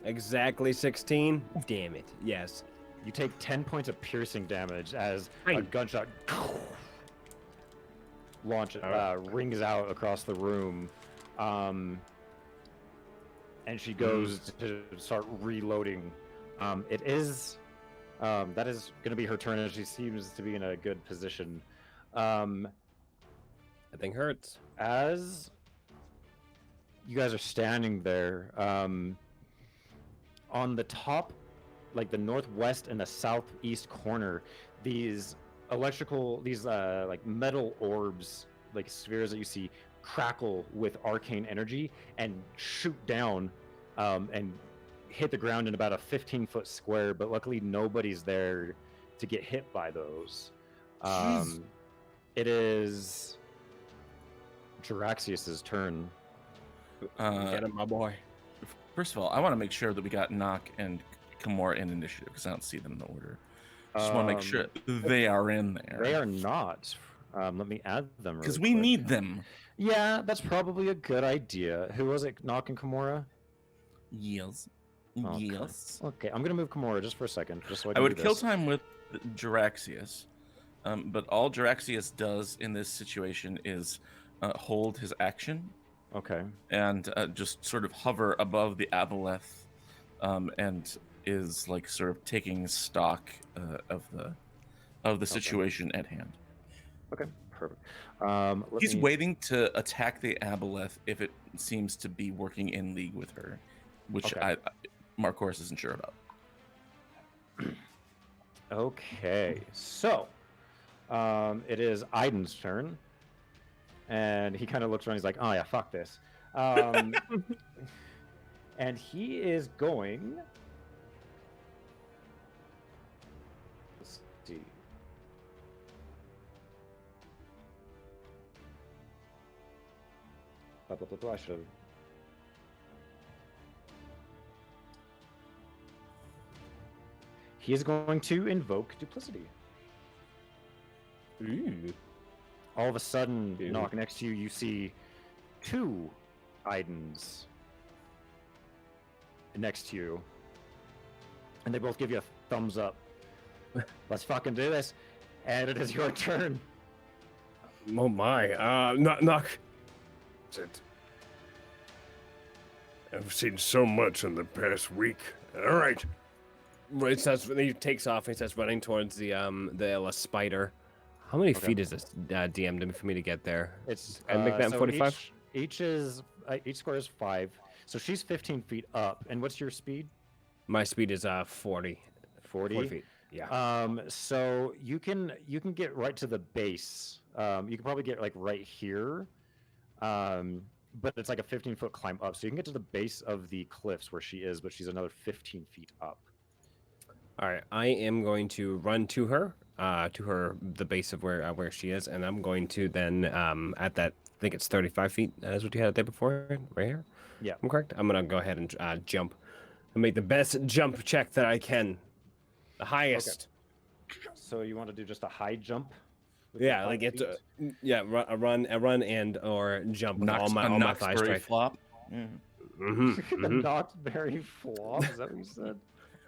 Exactly 16. Damn it. Yes. You take 10 points of piercing damage as a Right. gunshot rings out across the room. And she goes to start reloading. That is going to be her turn, and she seems to be in a good position. Nothing hurts. As you guys are standing there, on the top, like the northwest and the southeast corner, these like metal orbs, like spheres that you see, crackle with arcane energy and shoot down and hit the ground in about a 15-foot square, but luckily nobody's there to get hit by those. It is Jaraxius's turn. Get him, my boy. First of all, I want to make sure that we got Nock and Kimura in initiative because I don't see them in order. Just want to make sure they are in there. They are not. Let me add them Because really we quick. need them. Yeah, that's probably a good idea. Who was it? Nock and Kimura? Yes. Okay. Yes. Okay, I'm gonna move Kimura just for a second, just so I I can would do kill this. time with Jaraxius. But all Jaraxius does in this situation is hold his action Okay. and just sort of hover above the aboleth and is like sort of taking stock of the situation at hand. Okay. Perfect. He's waiting to attack the aboleth if it seems to be working in league with her, which Okay. Marcoris isn't sure about. Okay, so it is Aiden's turn. and he kind of looks around. He's like, "Oh yeah, fuck this," and he is going. Let's see. Blah, blah, blah, blah. I should have. He is going to invoke duplicity. Ooh. All of a sudden, Ooh. Knock, next to you, you see 2 Idens next to you, and they both give you a thumbs up. Let's fucking do this, and it is your turn. Oh my. Knock. That's it. I've seen so much in the past week. All right. It says he takes off. He starts running towards the spider. How many feet is this DM for me to get there? It's and make that so 45. Each square is 5, so she's 15 feet up. And what's your speed? My speed is 40. 40 feet. Yeah. So you can get right to the base. You can probably get like right here. But it's like a 15-foot climb up, so you can get to the base of the cliffs where she is, but she's another 15 feet up. All right, I am going to run to her, the base of where she is, and I'm going to then at that, I think it's 35 feet. That's what you had there before, right here. Yeah, I'm correct. I'm gonna go ahead and jump, and make the best jump check that I can, the highest. Okay. So you want to do just a high jump? Yeah, like it's a run and or jump with all my thigh strength. Flop. A Mm-hmm. Knoxberry flop? Is that what you said?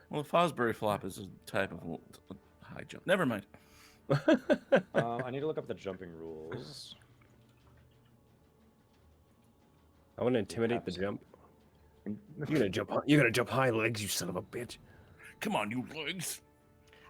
Well, a Fosbury flop is a type of high jump. Never mind. I need to look up the jumping rules. I want to intimidate the jump. You're gonna jump high, legs, you son of a bitch. Come on, you legs.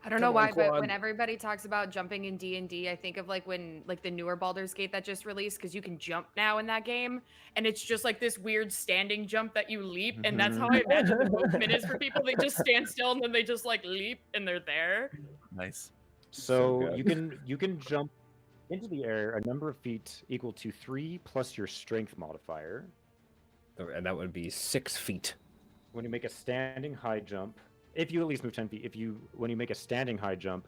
I don't know why, but when everybody talks about jumping in D&D, I think of like when like the newer Baldur's Gate that just released, because you can jump now in that game, and it's just like this weird standing jump that you leap, and that's how I imagine the movement is for people. They just stand still and then they just like leap and they're there. Nice. So you can jump into the air a number of feet equal to 3 plus your strength modifier, and that would be 6 feet. When you make a standing high jump, if you at least move 10 feet, when you make a standing high jump,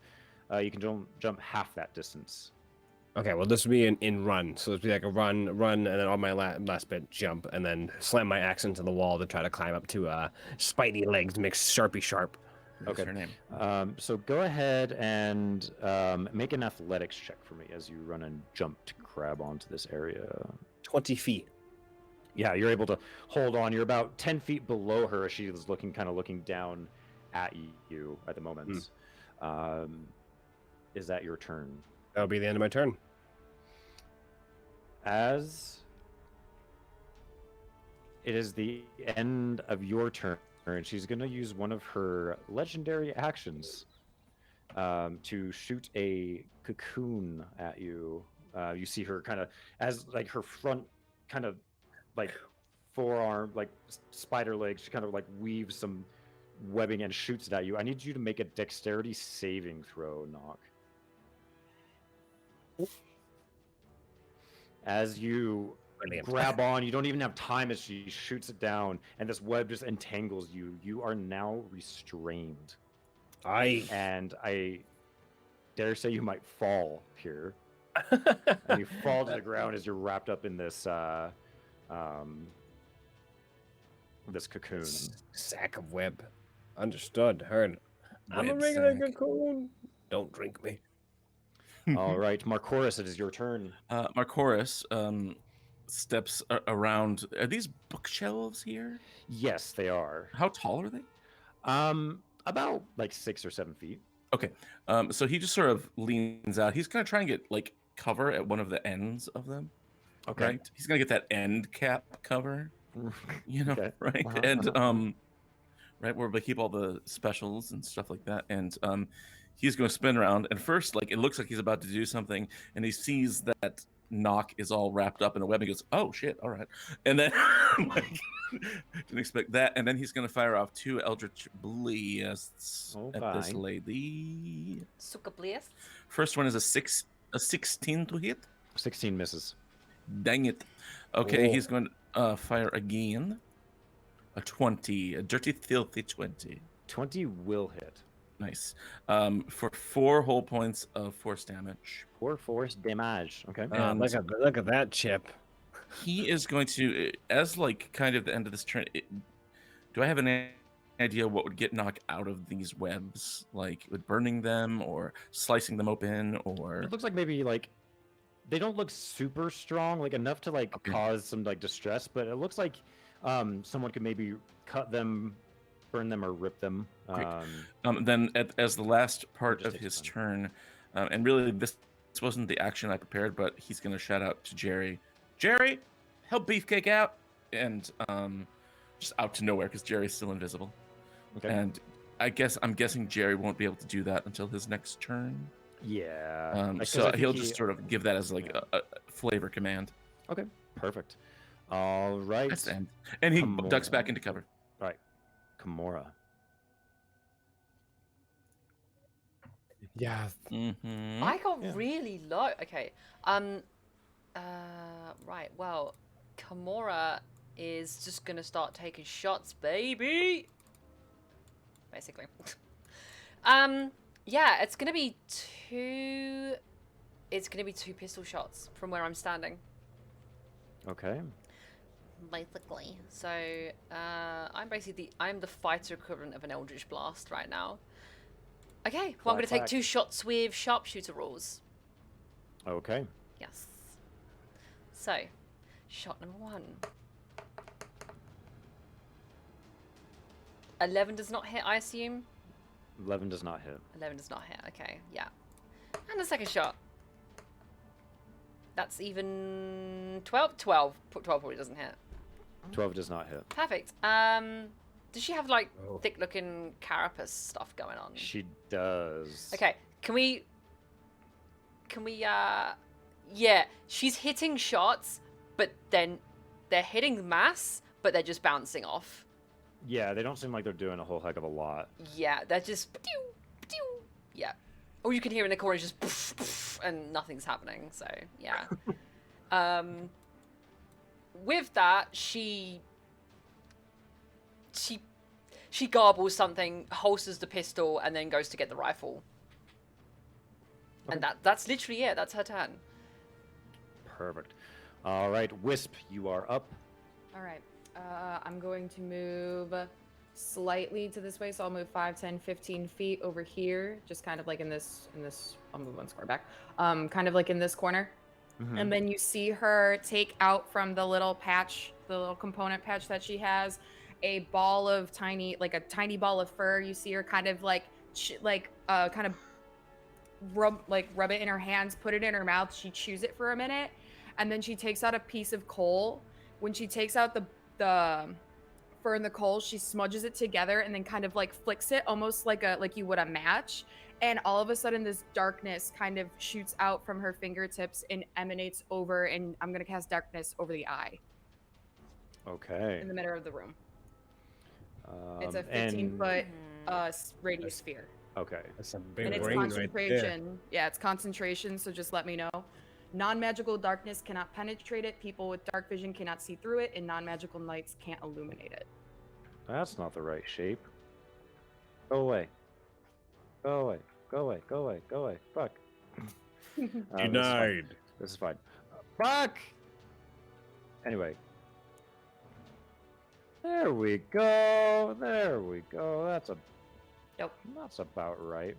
you can jump half that distance. Okay, well this would be in run, so it'd be like a run, and then on my last bit jump, and then slam my axe into the wall to try to climb up to Spidey legs mix Sharpie sharp. What's her name? So go ahead and make an athletics check for me as you run and jump to grab onto this area. 20 feet. Yeah, you're able to hold on. You're about 10 feet below her as she is looking down at you at the moment. Is that your turn? That'll be the end of my turn. As it is the end of your turn, she's going to use one of her legendary actions to shoot a cocoon at you. You see her kind of, as like her front kind of like forearm, like spider legs, she kind of like weaves some webbing and shoots it at you. I need you to make a dexterity saving throw, Knock. As you grab on, you don't even have time as she shoots it down, and this web just entangles you. You are now restrained. And I dare say you might fall here. And you fall to the ground as you're wrapped up in this this cocoon. Sack of web. Understood. Heard. I'm a regular cocoon. Don't drink me. All right, Marcoris, it is your turn. Marcoris steps around. Are these bookshelves here? Yes, they are. How tall are they? About like 6 or 7 feet. Okay. So he just sort of leans out. He's gonna try and get like cover at one of the ends of them. Okay. Right? He's gonna get that end cap cover. You know, Okay. right? And right where we keep all the specials and stuff like that. And he's going to spin around, and first, like, it looks like he's about to do something, and he sees that Knock is all wrapped up in a web, and he goes, "Oh shit, all right." And then like, didn't expect that. And then he's going to fire off 2 Eldritch Blasts at this lady. Suka Blasts. First one is a 16 to hit. 16 misses. Dang it. Okay, Oh. he's going to fire again. A 20. A dirty, filthy 20. 20 will hit. Nice. For 4 whole points of force damage. 4 force damage. Okay. And look at that chip. he is going to, as like kind of the end of this turn, do I have an idea what would get knocked out of these webs? Like with burning them or slicing them open or... It looks like maybe like they don't look super strong, like enough to like cause some like distress, but it looks like someone could maybe cut them, burn them, or rip them. Then as the last part of his turn, and really this wasn't the action I prepared, but he's going to shout out to Jerry. Jerry, help Beefcake out! And just out to nowhere because Jerry's still invisible. Okay. And I'm guessing Jerry won't be able to do that until his next turn. Yeah. So he'll just sort of give that as like a flavor command. Okay. Perfect. All right. That's the end. And he ducks back into cover. All right. Kimura. Yeah. Mm-hmm. I got really low. Okay. Right. Well, Kimura is just gonna start taking shots, baby. Basically. Yeah, it's gonna be 2. It's gonna be 2 pistol shots from where I'm standing. Okay. Basically. So, I'm the fighter equivalent of an Eldritch Blast right now. Okay, well, I'm gonna take 2 shots with sharpshooter rules. Okay. Yes. So, shot number 1. 11 does not hit, I assume? 11 does not hit. 11 does not hit, okay, yeah. And the second shot. That's even 12? 12. 12 probably doesn't hit. 12 does not hit. Perfect. Does she have, like, thick-looking carapace stuff going on? She does. Okay, can we, yeah, she's hitting shots, but then they're hitting mass, but they're just bouncing off. Yeah, they don't seem like they're doing a whole heck of a lot. Yeah, they're just, yeah. All you can hear in the corner is just poof, poof, and nothing's happening, so, yeah. With that, she garbles something, holsters the pistol, and then goes to get the rifle. Okay. And that's literally it. That's her turn. Perfect. All right, Wisp, you are up. All right. I'm going to move slightly to this way, so I'll move 5, 10, 15 feet over here, just kind of like in this, I'll move 1 square back, kind of like in this corner. Mm-hmm. And then you see her take out from the little patch, the little component patch that she has, a ball of tiny ball of fur. You see her kind of kind of rub it in her hands, put it in her mouth. She chews it for a minute, and then she takes out a piece of coal. When she takes out the fur and the coal, she smudges it together and then kind of like flicks it almost like you would a match. And all of a sudden this darkness kind of shoots out from her fingertips and emanates over, and I'm going to cast darkness over the eye. Okay. In the middle of the room. It's a 15-foot radius sphere. Okay. That's a big and it's ring concentration. Right there. Yeah, it's concentration, so just let me know. Non-magical darkness cannot penetrate it. People with dark vision cannot see through it, and non-magical lights can't illuminate it. That's not the right shape. Go away. Go away. Go away. Go away. Go away. Fuck. Denied. This is fine. Fuck! Anyway. There we go. There we go. That's about right.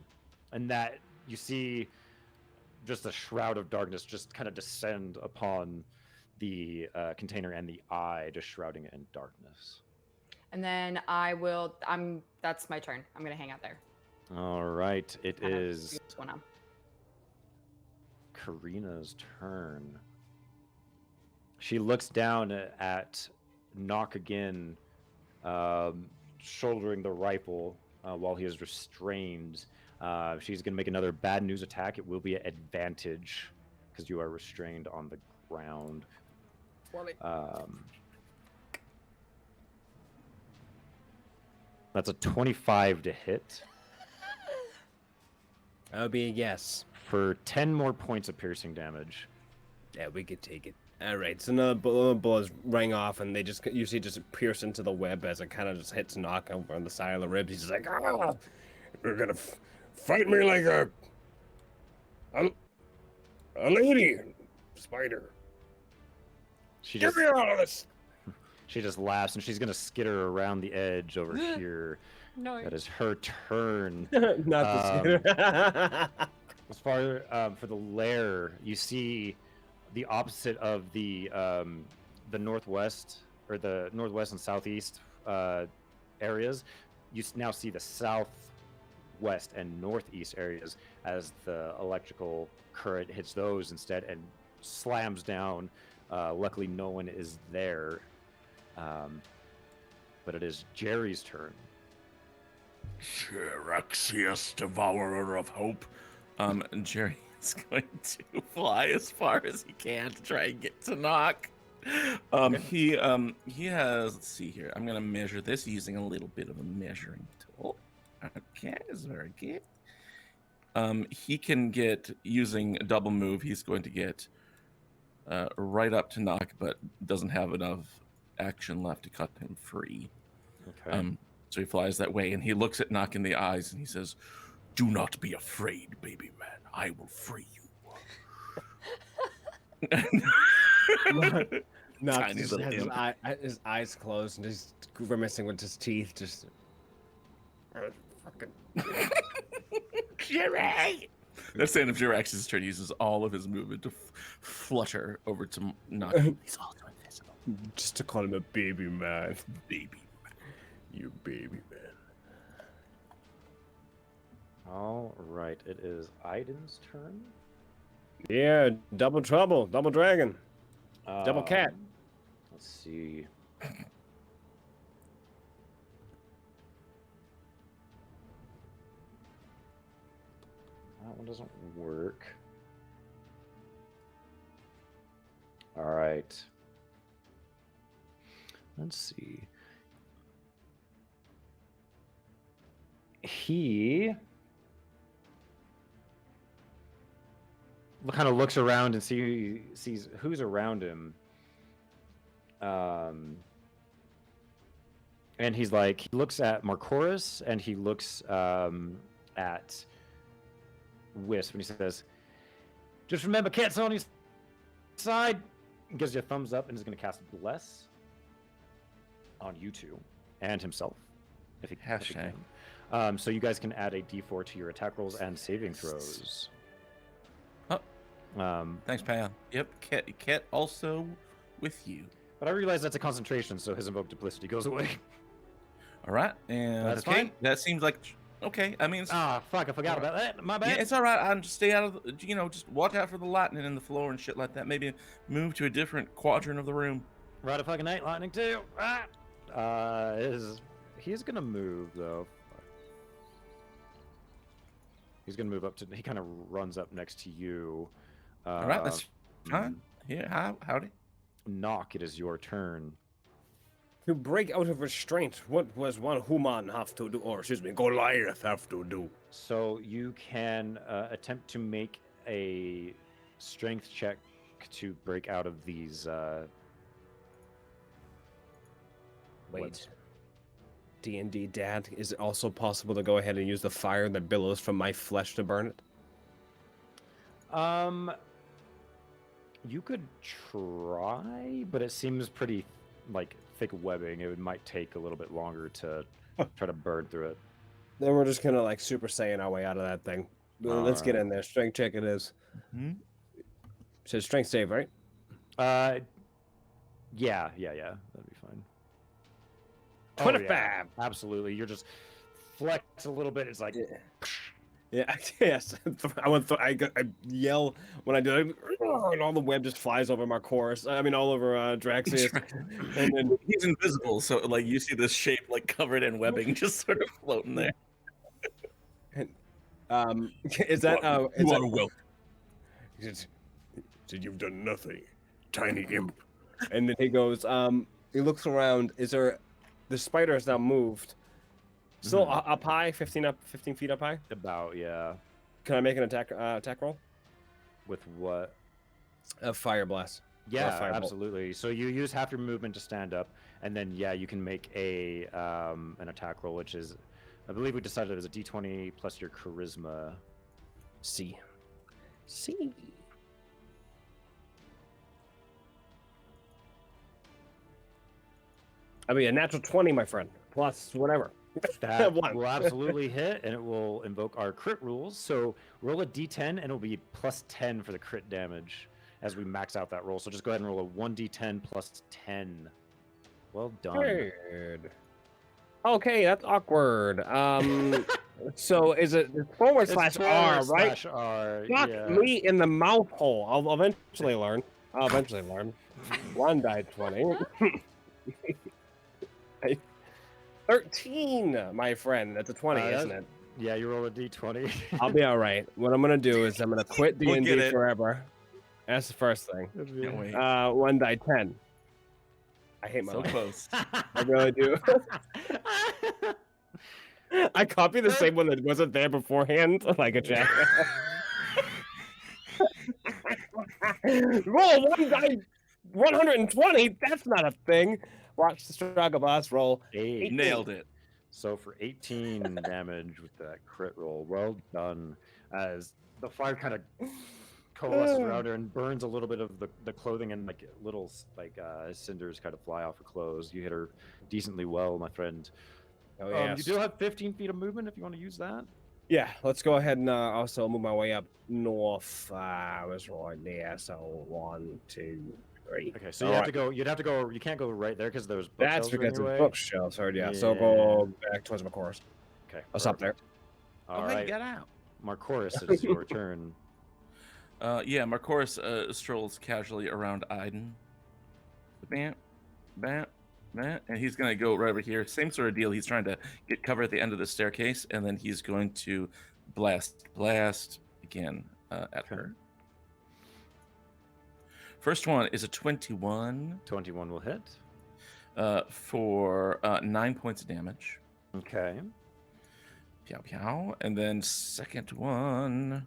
And that, you see just a shroud of darkness just kind of descend upon the container and the eye, just shrouding it in darkness. And then that's my turn. I'm going to hang out there. All right. It is one up. Karina's turn. She looks down at Knock again, shouldering the rifle while he is restrained. She's going to make another bad news attack. It will be at advantage because you are restrained on the ground. That's a 25 to hit. That would be a yes. For 10 more points of piercing damage. Yeah, we could take it. All right, so another bullets rang off, and you see just pierce into the web as it kind of just hits Knock over on the side of the ribs. He's just like, ah, You're gonna fight me like a lady spider. Get me out of this. She just laughs, and she's gonna skitter around the edge over here. No. That is her turn. not the skitter. As far for the lair, you see the opposite of the northwest, or the northwest and southeast areas. You now see the southwest and northeast areas as the electrical current hits those instead and slams down. Luckily, no one is there. But it is Jerry's turn. Xeraxius, devourer of hope. Jerry is going to fly as far as he can to try and get to Knock. He has, let's see here. I'm gonna measure this using a little bit of a measuring tool. Okay, that's very good. He can get, using a double move, he's going to get right up to Knock, but doesn't have enough action left to cut him free. Okay. So he flies that way, and he looks at Knock in the eyes, and he says, Do not be afraid, baby man. I will free you. Knock Tiny just little has imp. his eyes closed and just grimacing with his teeth. Just fucking. Jerry! That's the end of Jirax's turn. He uses all of his movement to flutter over to Knock. He's also invisible. Just to call him a baby man. Baby man. You baby man. All right, it is Aiden's turn. Yeah, double trouble, double dragon, double cat. Let's see. That one doesn't work. All right. Let's see. He kind of looks around and sees who's around him. And he's like, he looks at Marcoris and he looks at Wisp and he says, just remember, cat's on his side. He gives you a thumbs up and is going to cast Bless on you two and himself. If he can. So you guys can add a d4 to your attack rolls and saving throws. Thanks, pal. Yep, Cat also with you. But I realize that's a concentration, so his invoked duplicity goes away. All right, and That's okay, fine. that seems like okay. I mean, Fuck, I forgot about that. My bad. yeah, it's all right. I'm just stay out of the, just watch out for the lightning in the floor and shit like that. Maybe move to a different quadrant of the room. Right a fucking night, lightning too. He's gonna move though. He's gonna move up to. He kind of runs up next to you. All right, that's fine. Yeah, howdy. Knock, it is your turn. To break out of restraint, what was one human have to do, or excuse me, Goliath have to do? So you can attempt to make a strength check to break out of these. Wait. D&D Dad, is it also possible to go ahead and use the fire that billows from my flesh to burn it? You could try, but it seems pretty thick webbing. It might take a little bit longer to try to burn through it. Then we're just gonna Super Saiyan our way out of that thing. Let's get in there. Strength check it is. Mm-hmm. Says strength save, right? Yeah, that'd be fine. 25. Yeah, absolutely. You're just flex a little bit. It's like. Yeah, yes. I yell when I do it, and all the web just flies over my chorus. I mean, all over Draxius. And then he's invisible, so you see this shape covered in webbing, just sort of floating there. And, is that you are welcome. Said you've done nothing, tiny imp. And then he goes. He looks around. Is there? The spider has now moved. Still up high, 15 feet up high. About, yeah. Can I make an attack roll? With what? A fire blast. Yeah, firebolt. absolutely. So you use half your movement to stand up, and then you can make a an attack roll, which is, I believe we decided it was a d20 plus your charisma. C. I mean, a natural 20, my friend. Plus whatever. That One. will absolutely hit, and it will invoke our crit rules. So roll a d10, and it'll be plus 10 for the crit damage as we max out that roll. So just go ahead and roll a 1d10 plus 10. Well done. Weird. Okay, that's awkward. So is it forward slash R, right? Slash R, Fuck yeah. me in the mouth hole. I'll eventually learn. 1 died 20. 13, my friend. That's a 20, isn't it? Yeah, you roll a d20. I'll be all right. What I'm gonna do is I'm gonna quit We'll get D&D it. forever. That's the first thing. Can't wait. 1 died 10. I hate my So life. close. I really do. I copied the same one that wasn't there beforehand, like a jackass. Roll 1 die 120. That's not a thing. Watch the struggle boss roll. 8. Nailed it. So for 18 damage with that crit roll, well done. As the fire kind of coalesces around her and burns a little bit of the clothing, and like little cinders kind of fly off her clothes. You hit her decently well, my friend. Oh, yes. You do have 15 feet of movement if you want to use that. Yeah, let's go ahead and also move my way up north. I was right there, so 1, 2, 3. Okay, so you'd have to go. You can't go right there because there's That's bookshelves in because your of way. bookshelves. Yeah. So go back towards Macoris. Okay, I'll stop there. All Hey, right, get out. Marcoris, it is your turn. Marcoris strolls casually around Iden. Bam, bam, bam, and he's going to go right over here. Same sort of deal. He's trying to get cover at the end of the staircase, and then he's going to blast again at her. First one is a 21. 21 will hit. For 9 points of damage. Okay. Pow pow. And then second one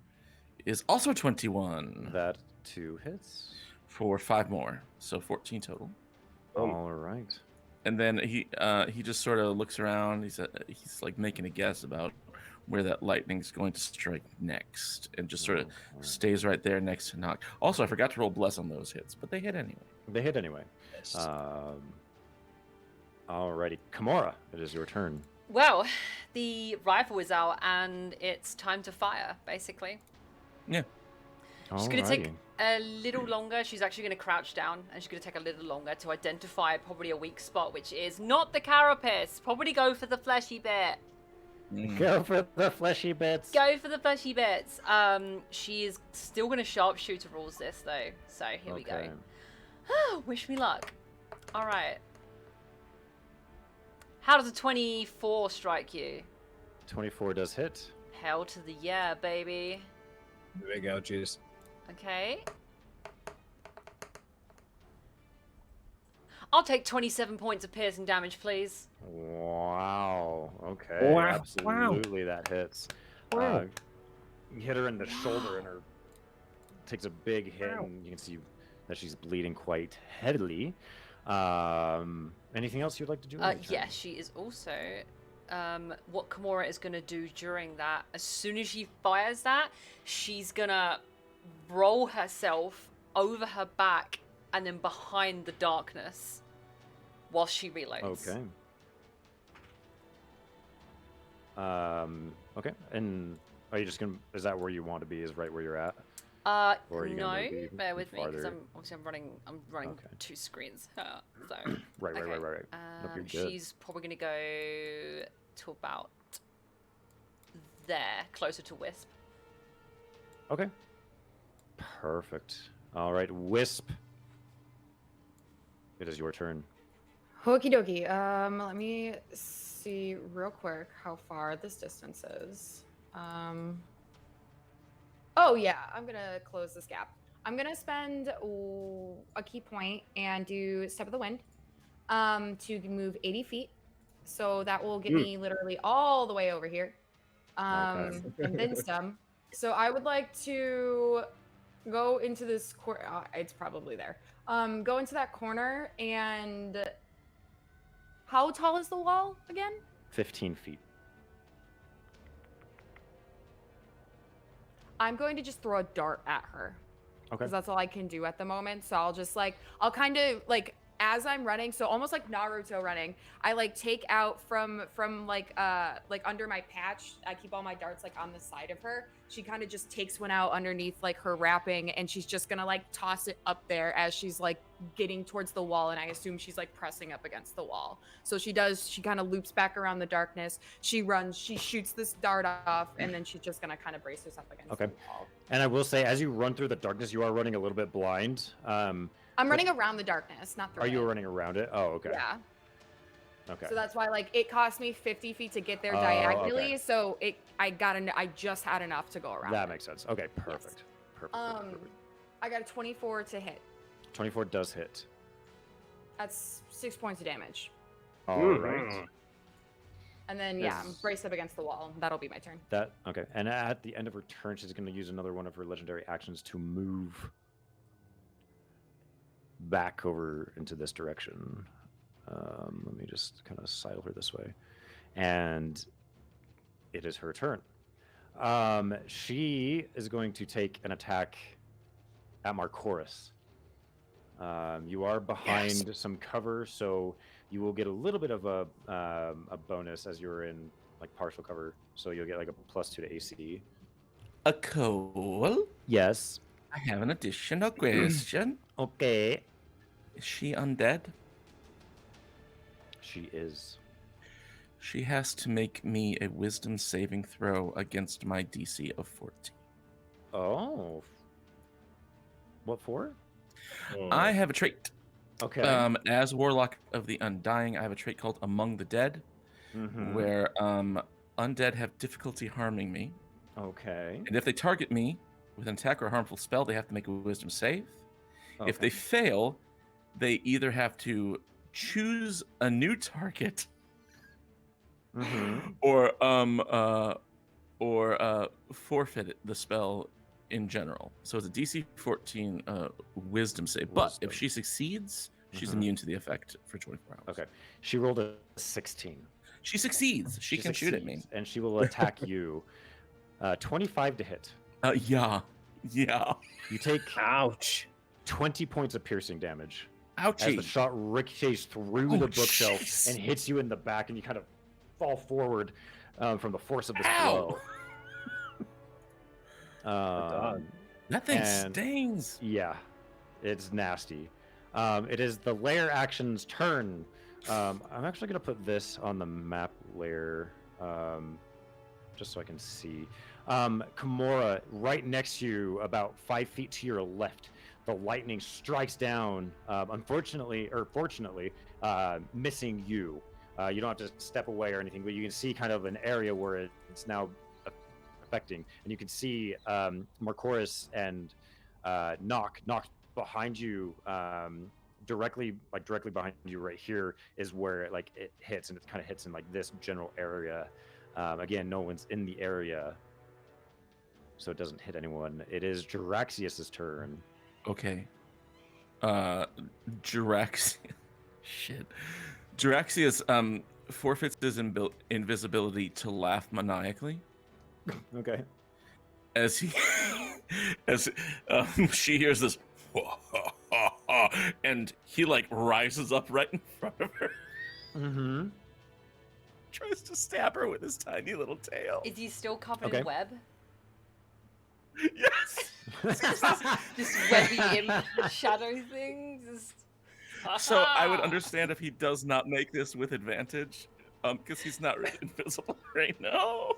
is also 21. That 2 hits. For 5 more. So 14 total. All right. And then he just sort of looks around. He's like making a guess about where that lightning's going to strike next, and just sort of stays right there next to Nock. Also, I forgot to roll bless on those hits, but they hit anyway. They hit anyway. Yes. Alrighty, Kimura, it is your turn. Well, the rifle is out, and it's time to fire, basically. Yeah. She's going to take a little longer. She's actually going to crouch down, and she's going to take a little longer to identify probably a weak spot, which is not the carapace. Probably go for the fleshy bit. Go for the fleshy bits. Go for the fleshy bits. She is still going to sharpshooter rules this, though. So here we go. Wish me luck. All right. How does a 24 strike you? 24 does hit. Hell to the yeah, baby. Big ouchies. Okay. I'll take 27 points of piercing damage, please. Wow. Okay. Wow. Absolutely, that hits. Wow. You hit her in the shoulder, and her takes a big hit, and you can see that she's bleeding quite heavily. Anything else you'd like to do? Yeah, she is also. What Kimura is going to do during that, as soon as she fires that, she's going to roll herself over her back and then behind the darkness while she reloads. Okay. Okay. And are you just gonna? Is that where you want to be? Is right where you're at? Or are you no. be Bear with me because farther? I'm running Okay. 2 screens. So Right. okay. Nope, you're good. She's probably going to go to about there, closer to Wisp. Okay. Perfect. All right, Wisp. It is your turn. Okie dokie. Let me see real quick how far this distance is. Oh yeah, I'm gonna close this gap. I'm gonna spend a key point and do Step of the Wind to move 80 feet. So that will get me literally all the way over here. And then some. So I would like to go into this court. It's probably there. Go into that corner, and how tall is the wall again? 15 feet. I'm going to just throw a dart at her. Okay. Because that's all I can do at the moment. So I'll just I'll kind of as I'm running, so almost like Naruto running, I take out from under my patch. I keep all my darts on the side of her. She kind of just takes one out underneath her wrapping, and she's just gonna toss it up there as she's getting towards the wall, and I assume she's pressing up against the wall. So she kind of loops back around the darkness. She runs, she shoots this dart off, and then she's just gonna kind of brace herself against the wall. And I will say, as you run through the darkness, you are running a little bit blind. I'm running around the darkness, not through it. Are you running around it? Oh, okay. Yeah. Okay. So that's why it cost me 50 feet to get there diagonally. Okay. So I just had enough to go around. That makes sense. Okay, perfect. Yes. Perfect. I got a 24 to hit. 24 does hit. That's 6 points of damage. All right. And then I'm braced up against the wall. That'll be my turn. Okay. And at the end of her turn, she's going to use another one of her legendary actions to move back over into this direction. Let me just kind of sidle her this way. And it is her turn. She is going to take an attack at Marcoris. You are behind some cover, so you will get a little bit of a bonus as you're in partial cover. So you'll get a +2 to AC. A cool. Yes. I have an additional question. Okay. Is she undead? She is. She has to make me a wisdom saving throw against my DC of 14. Oh. What for? I have a trait. Okay. As Warlock of the Undying, I have a trait called Among the Dead, where undead have difficulty harming me. Okay. And if they target me with an attack or a harmful spell, they have to make a wisdom save. Okay. If they fail, they either have to choose a new target or forfeit the spell in general. So it's a DC 14 wisdom save. But if she succeeds, she's immune to the effect for 24 hours. Okay. She rolled a 16. She succeeds. She can shoot at me. And she will attack you. 25 to hit. Yeah. You take ouch 20 points of piercing damage. Ouchie. As the shot ricochets through the bookshelf and hits you in the back, and you kind of fall forward from the force of this blow. That thing stings. Yeah, it's nasty. It is the layer action's turn. I'm actually going to put this on the map layer just so I can see. Kimura, right next to you, about 5 feet to your left, the lightning strikes down, fortunately, missing you. You don't have to step away or anything, but you can see kind of an area where it's now affecting. And you can see Marcoris and Knock behind you, directly behind you right here is where it hits, and it kind of hits in this general area. Again, no one's in the area, so it doesn't hit anyone. It is Jaraxius's turn. Okay. Jaraxius forfeits his invisibility to laugh maniacally. Okay. As she hears this, and he rises up right in front of her. Tries to stab her with his tiny little tail. Is he still covered in web? Yes. Just webby shadow things. So I would understand if he does not make this with advantage, because he's not really invisible right now.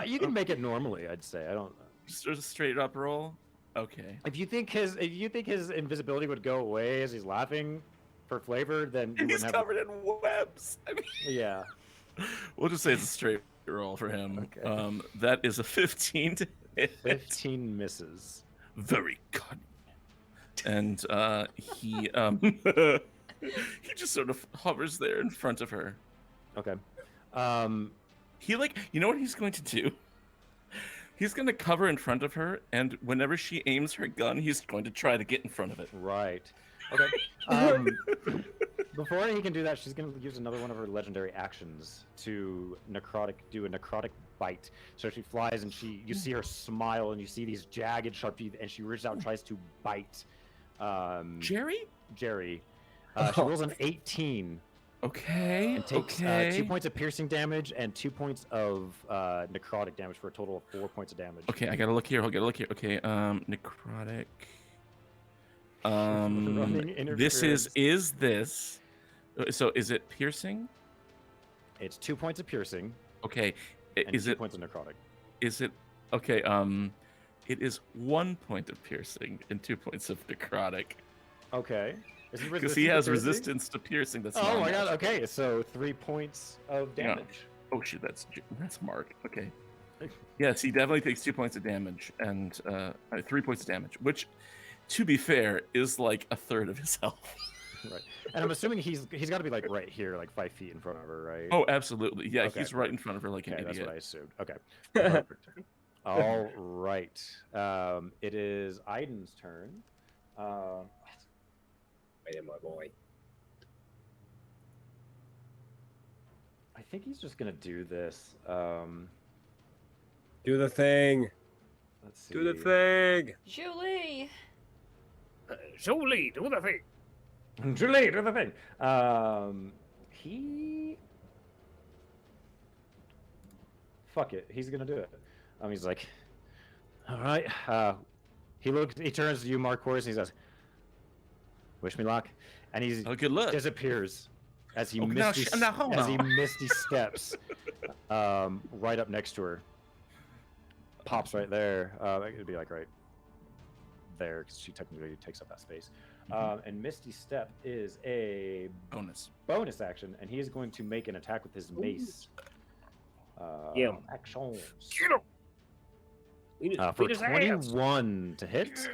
You can make it normally, I'd say. I don't. Just a straight up roll. Okay. If you think his invisibility would go away as he's laughing for flavor, then and he's covered in webs. I mean, yeah. We'll just say it's a straight roll for him. Okay. That is a 15 to hit. 15 misses. Very cunning. And he he just sort of hovers there in front of her. Okay. He you know what he's going to do? He's going to cover in front of her, and whenever she aims her gun, he's going to try to get in front of it. Right. Okay. Before he can do that, she's going to use another one of her legendary actions to do a necrotic bite. So she flies, and you see her smile, and you see these jagged, sharp teeth, and she reaches out and tries to bite Jerry. She rolls an 18. Okay. And takes 2 points of piercing damage and 2 points of necrotic damage for a total of 4 points of damage. Okay, I gotta look here. Okay, necrotic. This is this. So is it piercing? It's 2 points of piercing. Okay. And 2 points of necrotic. Is it okay? It is 1 point of piercing and 2 points of necrotic. Okay. Because he has resistance to piercing. That's oh my god. Okay, so 3 points of damage. Yeah. Oh shit, that's Mark. Okay. Yes, he definitely takes 2 points of damage and 3 points of damage, which, to be fair, is like a third of his health. Right. And I'm assuming he's got to be like right here, like 5 feet in front of her, right? Oh, absolutely. Yeah, okay, he's right in front of her like an idiot. That's what I assumed. Okay. Perfect. All right. It is Aiden's turn. Wait, my boy. I think he's just gonna do this. Do the thing. Let's see. Do the thing. Julie. Julie, do the thing. Julie, do the thing. Fuck it. He's gonna do it. He's like, all right. He turns to you, Marquardt, and he says, "Wish me luck." And he good luck. disappears as he misty steps right up next to her. Pops right there. It'd be like right there because she technically takes up that space. And Misty Step is a bonus action, and he is going to make an attack with his mace. Actions. For 21 to hit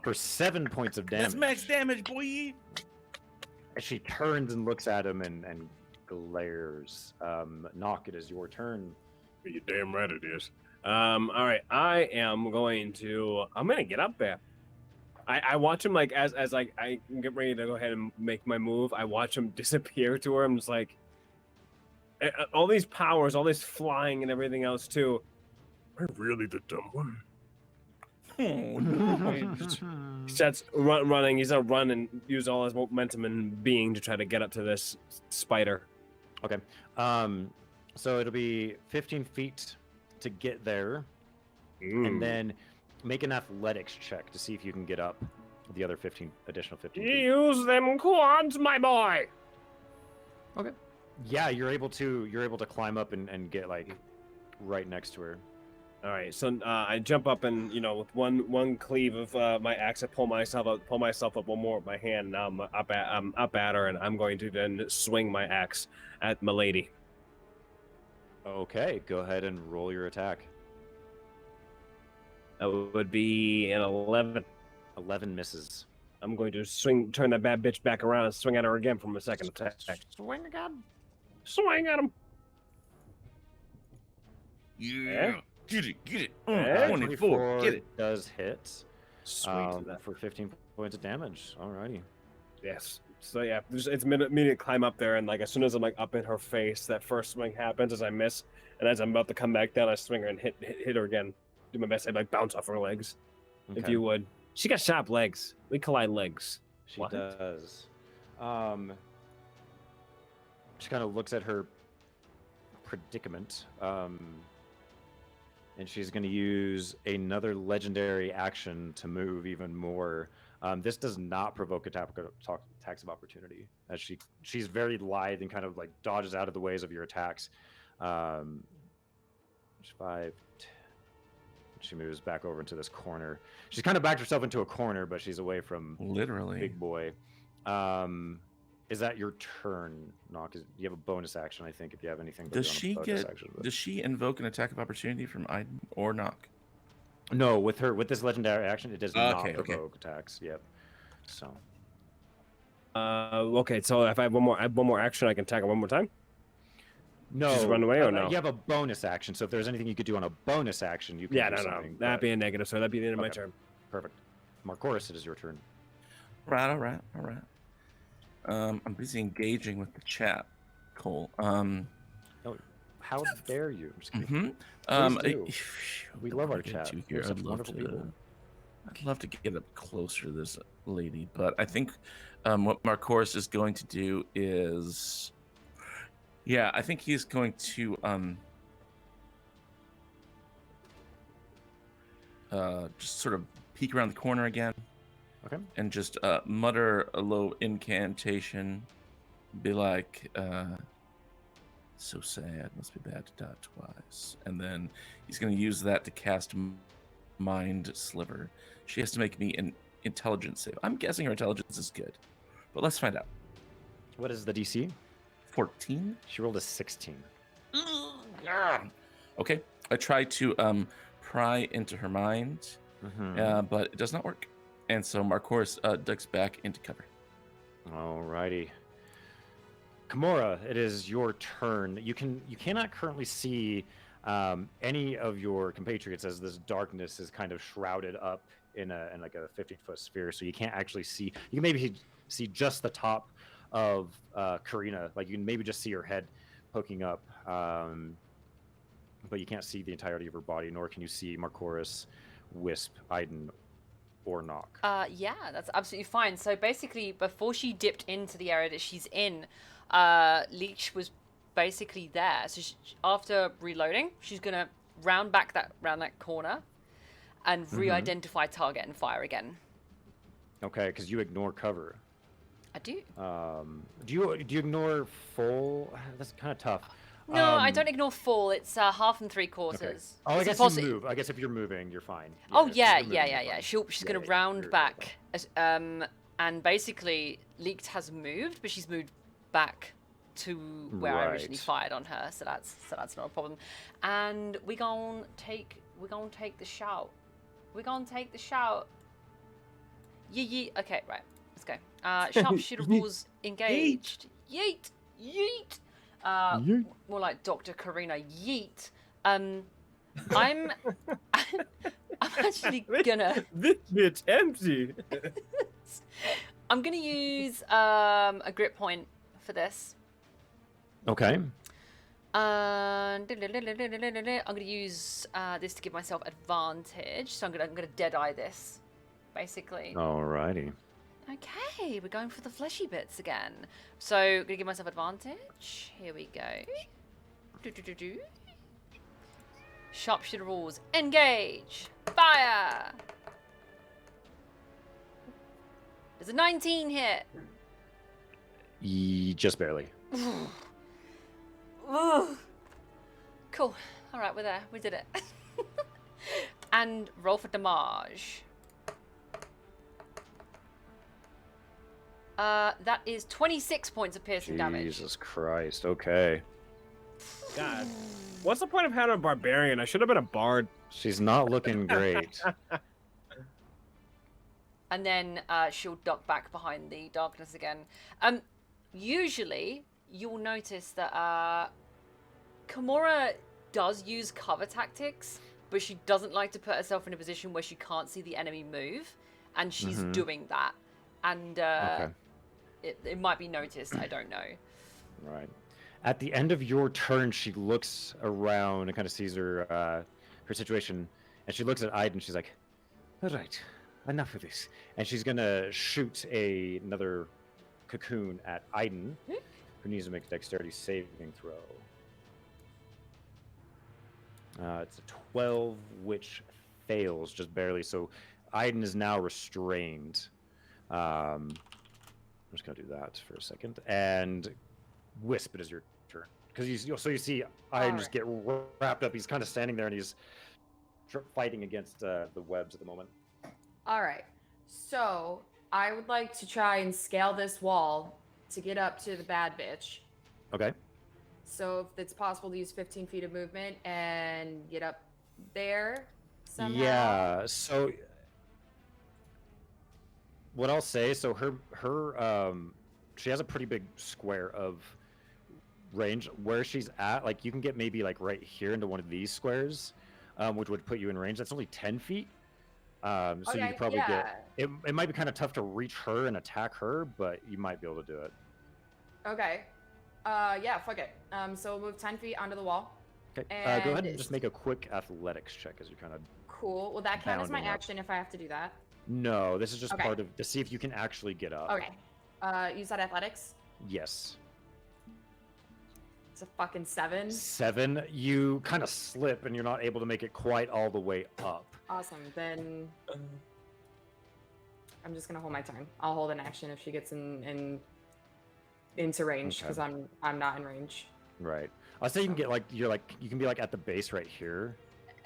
for 7 points of damage. That's max damage, boy. As she turns and looks at him and glares. Knock, it is your turn. You're damn right it is. All right, I'm gonna get up there. I watch him like as like I get ready to go ahead and make my move. I watch him disappear to her. I'm just like, all these powers, all this flying and everything else too. I'm really the dumb one. Oh no! He starts running. He's gonna run and use all his momentum and being to try to get up to this spider. Okay. So it'll be 15 feet to get there, and then make an athletics check to see if you can get up the other additional 15 feet. Use them quads, my boy. Okay. Yeah, you're able to climb up and get like right next to her. All right, so I jump up and with one cleave of my axe, I pull myself up one more with my hand. Now I'm up at her, and I'm going to then swing my axe at Milady. Okay, go ahead and roll your attack. That would be an 11. 11 misses. I'm going to turn that bad bitch back around and swing at her again from a second attack. Swing again. Swing at him. Yeah. Get it. 24 get it. Does hit. Sweet. For 15 points of damage. Alrighty. Yes. So yeah, it's immediate climb up there, and like as soon as I'm like up in her face, that first swing happens as I miss, and as I'm about to come back down, I swing her and hit her again. Do my best. I like bounce off her legs, if you would. She got sharp legs. We collide legs. She does. She kind of looks at her predicament, and she's going to use another legendary action to move even more. This does not provoke attacks of opportunity, as she's very lithe and kind of like dodges out of the ways of your attacks. 5. She moves back over into this corner. She's kind of backed herself into a corner, but she's away from literally Big Boy. Is that your turn, Knock? You have a bonus action, I think, if you have anything. Does she invoke an attack of opportunity from Aiden or Knock? No, with this legendary action, it does not provoke attacks. Yep. So. Okay, so if I have one more action, I can attack her one more time. No, just run away or no? You have a bonus action, so if there's anything you could do on a bonus action, you can do something. That'd be a negative, so that'd be the end of my turn. Perfect. Marcoris, it is your turn. All right. I'm busy engaging with the chat, Cole. Oh, how dare you? I'm just kidding. We love our chat. We're such wonderful people. I'd love to get up closer to this lady, but I think what Marcoris is going to do is, I think he's going to just sort of peek around the corner again. Okay. And just mutter a low incantation, be like, so sad, must be bad to die twice. And then he's going to use that to cast Mind Sliver. She has to make me an intelligence save. I'm guessing her intelligence is good, but let's find out. What is the DC? 14. She rolled a 16. Okay. I try to pry into her mind, but it does not work. And so Marcoris ducks back into cover. Alrighty. Kimura, it is your turn. You cannot currently see any of your compatriots as this darkness is kind of shrouded up in like a 15-foot sphere, so you can't actually see. You can maybe see just the top of Karina, like you can maybe just see her head poking up, but you can't see the entirety of her body, nor can you see Marcoris, Wisp, Aiden, or Knock. Yeah, that's absolutely fine. So basically, before she dipped into the area that she's in, Leech was basically there. So after reloading, she's gonna round that corner and re-identify target and fire again. Okay, because you ignore cover. I do. Do you ignore full? That's kind of tough. No, I don't ignore full. It's 1/2 and 3/4. Okay. Oh, I guess you move. I guess if you're moving, you're fine. Yeah, yeah. She's gonna round back, and basically, Leaked has moved, but she's moved back to where I originally fired on her. So that's not a problem. And we're gonna take the shout. We're gonna take the shout. Yeet. Okay, right. Let's go. Sharpshooter rules engaged. Yeet. More like Dr. Karina. Yeet. I'm actually gonna. This bitch empty. I'm gonna use a grip point for this. Okay. I'm gonna use this to give myself advantage. So I'm gonna deadeye this, basically. Alrighty. Okay, we're going for the fleshy bits again. So, gonna give myself advantage. Here we go. Sharpshooter rules. Engage! Fire! There's a 19 hit. Just barely. Ooh. Cool. Alright, we're there. We did it. And roll for damage. That is 26 points of piercing damage. Jesus Christ. Okay. God. What's the point of having a barbarian? I should have been a bard. She's not looking great. And then she'll duck back behind the darkness again. Usually, you'll notice that Kimura does use cover tactics, but she doesn't like to put herself in a position where she can't see the enemy move, and she's doing that. And it might be noticed, I don't know. Right. At the end of your turn, she looks around and kind of sees her situation, and she looks at Aiden. She's like, "All right, enough of this." And she's gonna shoot another cocoon at Aiden, who needs to make a dexterity saving throw. It's a 12, which fails just barely. So Aiden is now restrained. I'm just gonna do that for a second. And Wisp, it is your turn. Because you see Aiden just get wrapped up. He's kind of standing there and he's fighting against the webs at the moment. All right. So I would like to try and scale this wall to get up to the bad bitch. Okay. So if it's possible to use 15 feet of movement and get up there somehow. Yeah. So what I'll say, so her she has a pretty big square of range where she's at. Like you can get maybe like right here into one of these squares, which would put you in range. That's only 10 feet. So you could probably get it. It might be kind of tough to reach her and attack her, but you might be able to do it. Okay. Yeah, fuck it. So we'll move 10 feet onto the wall. Okay. Go ahead and just make a quick athletics check as you're kind of. Cool. Will that count as my action if I have to do that? No, this is just part of to see if you can actually get up. Okay. You said athletics? Yes. It's a fucking 7. 7. You kind of slip and you're not able to make it quite all the way up. Awesome. Then I'm just gonna hold my turn. I'll hold an action if she gets into range because I'm not in range. Right. I'll say you can get you can be like at the base right here.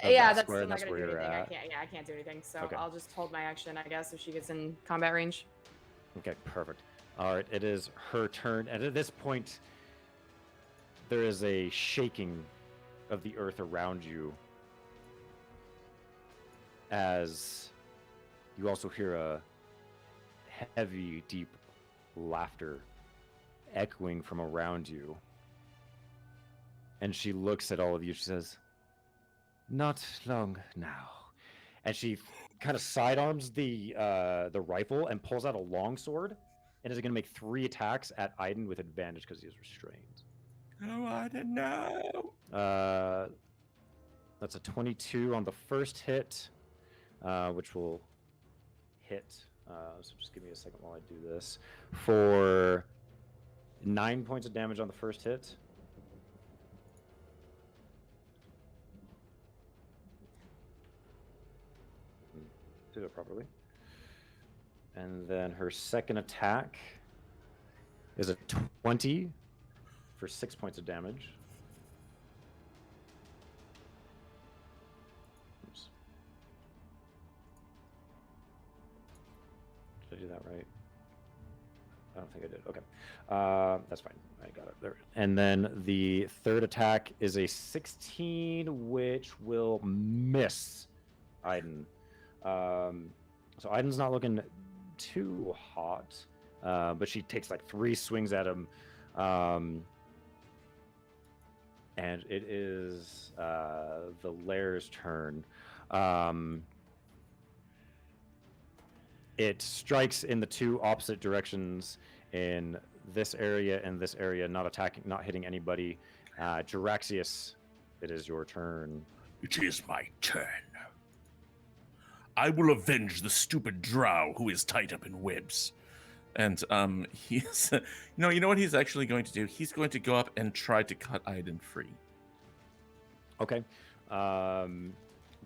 Yeah, that's still not gonna do anything. I can't do anything. So I'll just hold my action, I guess, if she gets in combat range. Okay, perfect. All right, it is her turn, and at this point, there is a shaking of the earth around you as you also hear a heavy, deep laughter echoing from around you. And she looks at all of you. She says, "Not long now." And she kind of sidearms the rifle and pulls out a longsword and is going to make 3 attacks at Aiden with advantage because he is restrained. Oh, I didn't know. That's a 22 on the first hit, which will hit. So just give me a second while I do this. For 9 points of damage on the first hit. Did it properly. And then her second attack is a 20 for 6 points of damage. Oops. Did I do that right? I don't think I did. Okay. That's fine. I got it there. And then the third attack is a 16, which will miss Aiden. So Aiden's not looking too hot, but she takes like 3 swings at him. And it is the Lair's turn. It strikes in the 2 opposite directions in this area and this area, not hitting anybody. Jiraxius, it is your turn. It is my turn. I will avenge the stupid drow who is tied up in webs. And he's, you know what he's actually going to do? He's going to go up and try to cut Aiden free. Okay. Go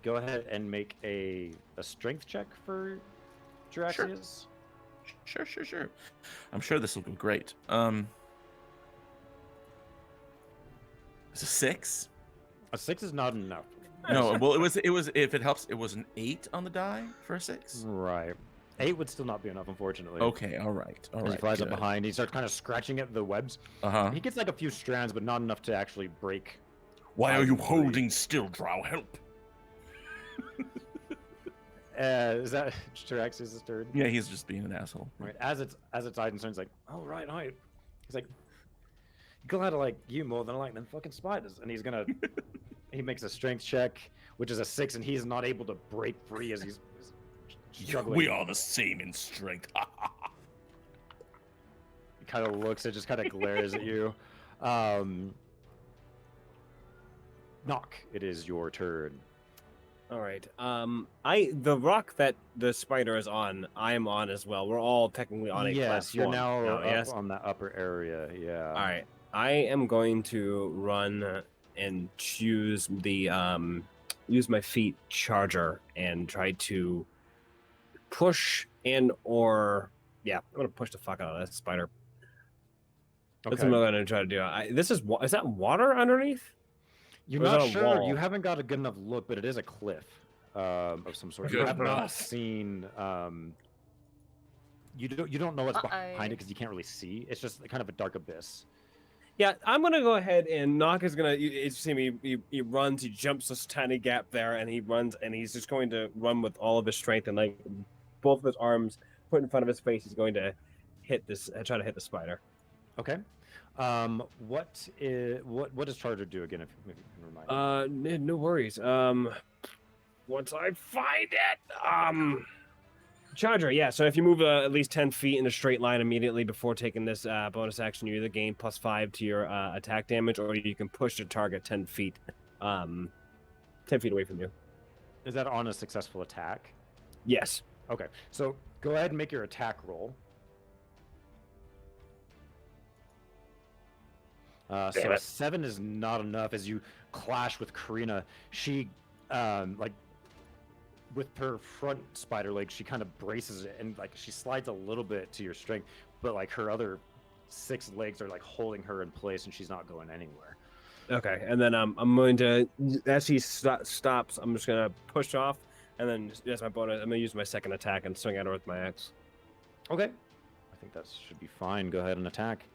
ahead and make a strength check for Jiraxius. Sure. I'm sure this will go great. It's a 6. A 6 is not enough. No, well, it was. If it helps, it was an 8 on the die for a 6. Right. 8 would still not be enough, unfortunately. Okay, all right. He flies up behind. He starts kind of scratching at the webs. He gets like a few strands, but not enough to actually break. Why are you holding still, drow? Help! Is that Jiraxius' turn? Yeah, he's just being an asshole. Right. As it's Aiden's turn, he's like, "Oh right, all right." He's like, "Glad I like you more than I like them fucking spiders." And he's gonna. He makes a strength check, which is a 6, and he's not able to break free as he's struggling. We are the same in strength. He kind of looks, it just kind of glares at you. Knock, it is your turn. All right. The rock that the spider is on, I'm on as well. We're all technically on a platform. Yes, you're now yes? on that upper area. Yeah. All right. I am going to run and choose the use my feet charger and try to push I'm gonna push the fuck out of that spider. That's what I'm gonna try to do. Is that water underneath? You're not sure. You haven't got a good enough look, but it is a cliff of some sort. You have not seen. You don't know what's behind it because you can't really see. It's just kind of a dark abyss. Yeah, I'm gonna go ahead and Knock is gonna. You see me. He runs. He jumps this tiny gap there, and he runs, and he's just going to run with all of his strength and like both of his arms put in front of his face. He's going to hit this. Try to hit the spider. Okay. What does Charger do again? If you can remind me. No worries. Once I find it, Charger. Yeah. So if you move at least 10 feet in a straight line immediately before taking this bonus action, you either gain +5 to your attack damage, or you can push the target 10 feet, 10 feet away from you. Is that on a successful attack? Yes. Okay. So go ahead and make your attack roll. So a 7 is not enough. As you clash with Karina, she, like, with her front spider leg, she kind of braces it, and like she slides a little bit to your strength, but like her other 6 legs are like holding her in place, and she's not going anywhere. Okay, and then I'm going to, as he stops, I'm just gonna push off, and then as my bonus, I'm gonna use my second attack and swing at her with my axe. Okay, I think that should be fine. Go ahead and attack.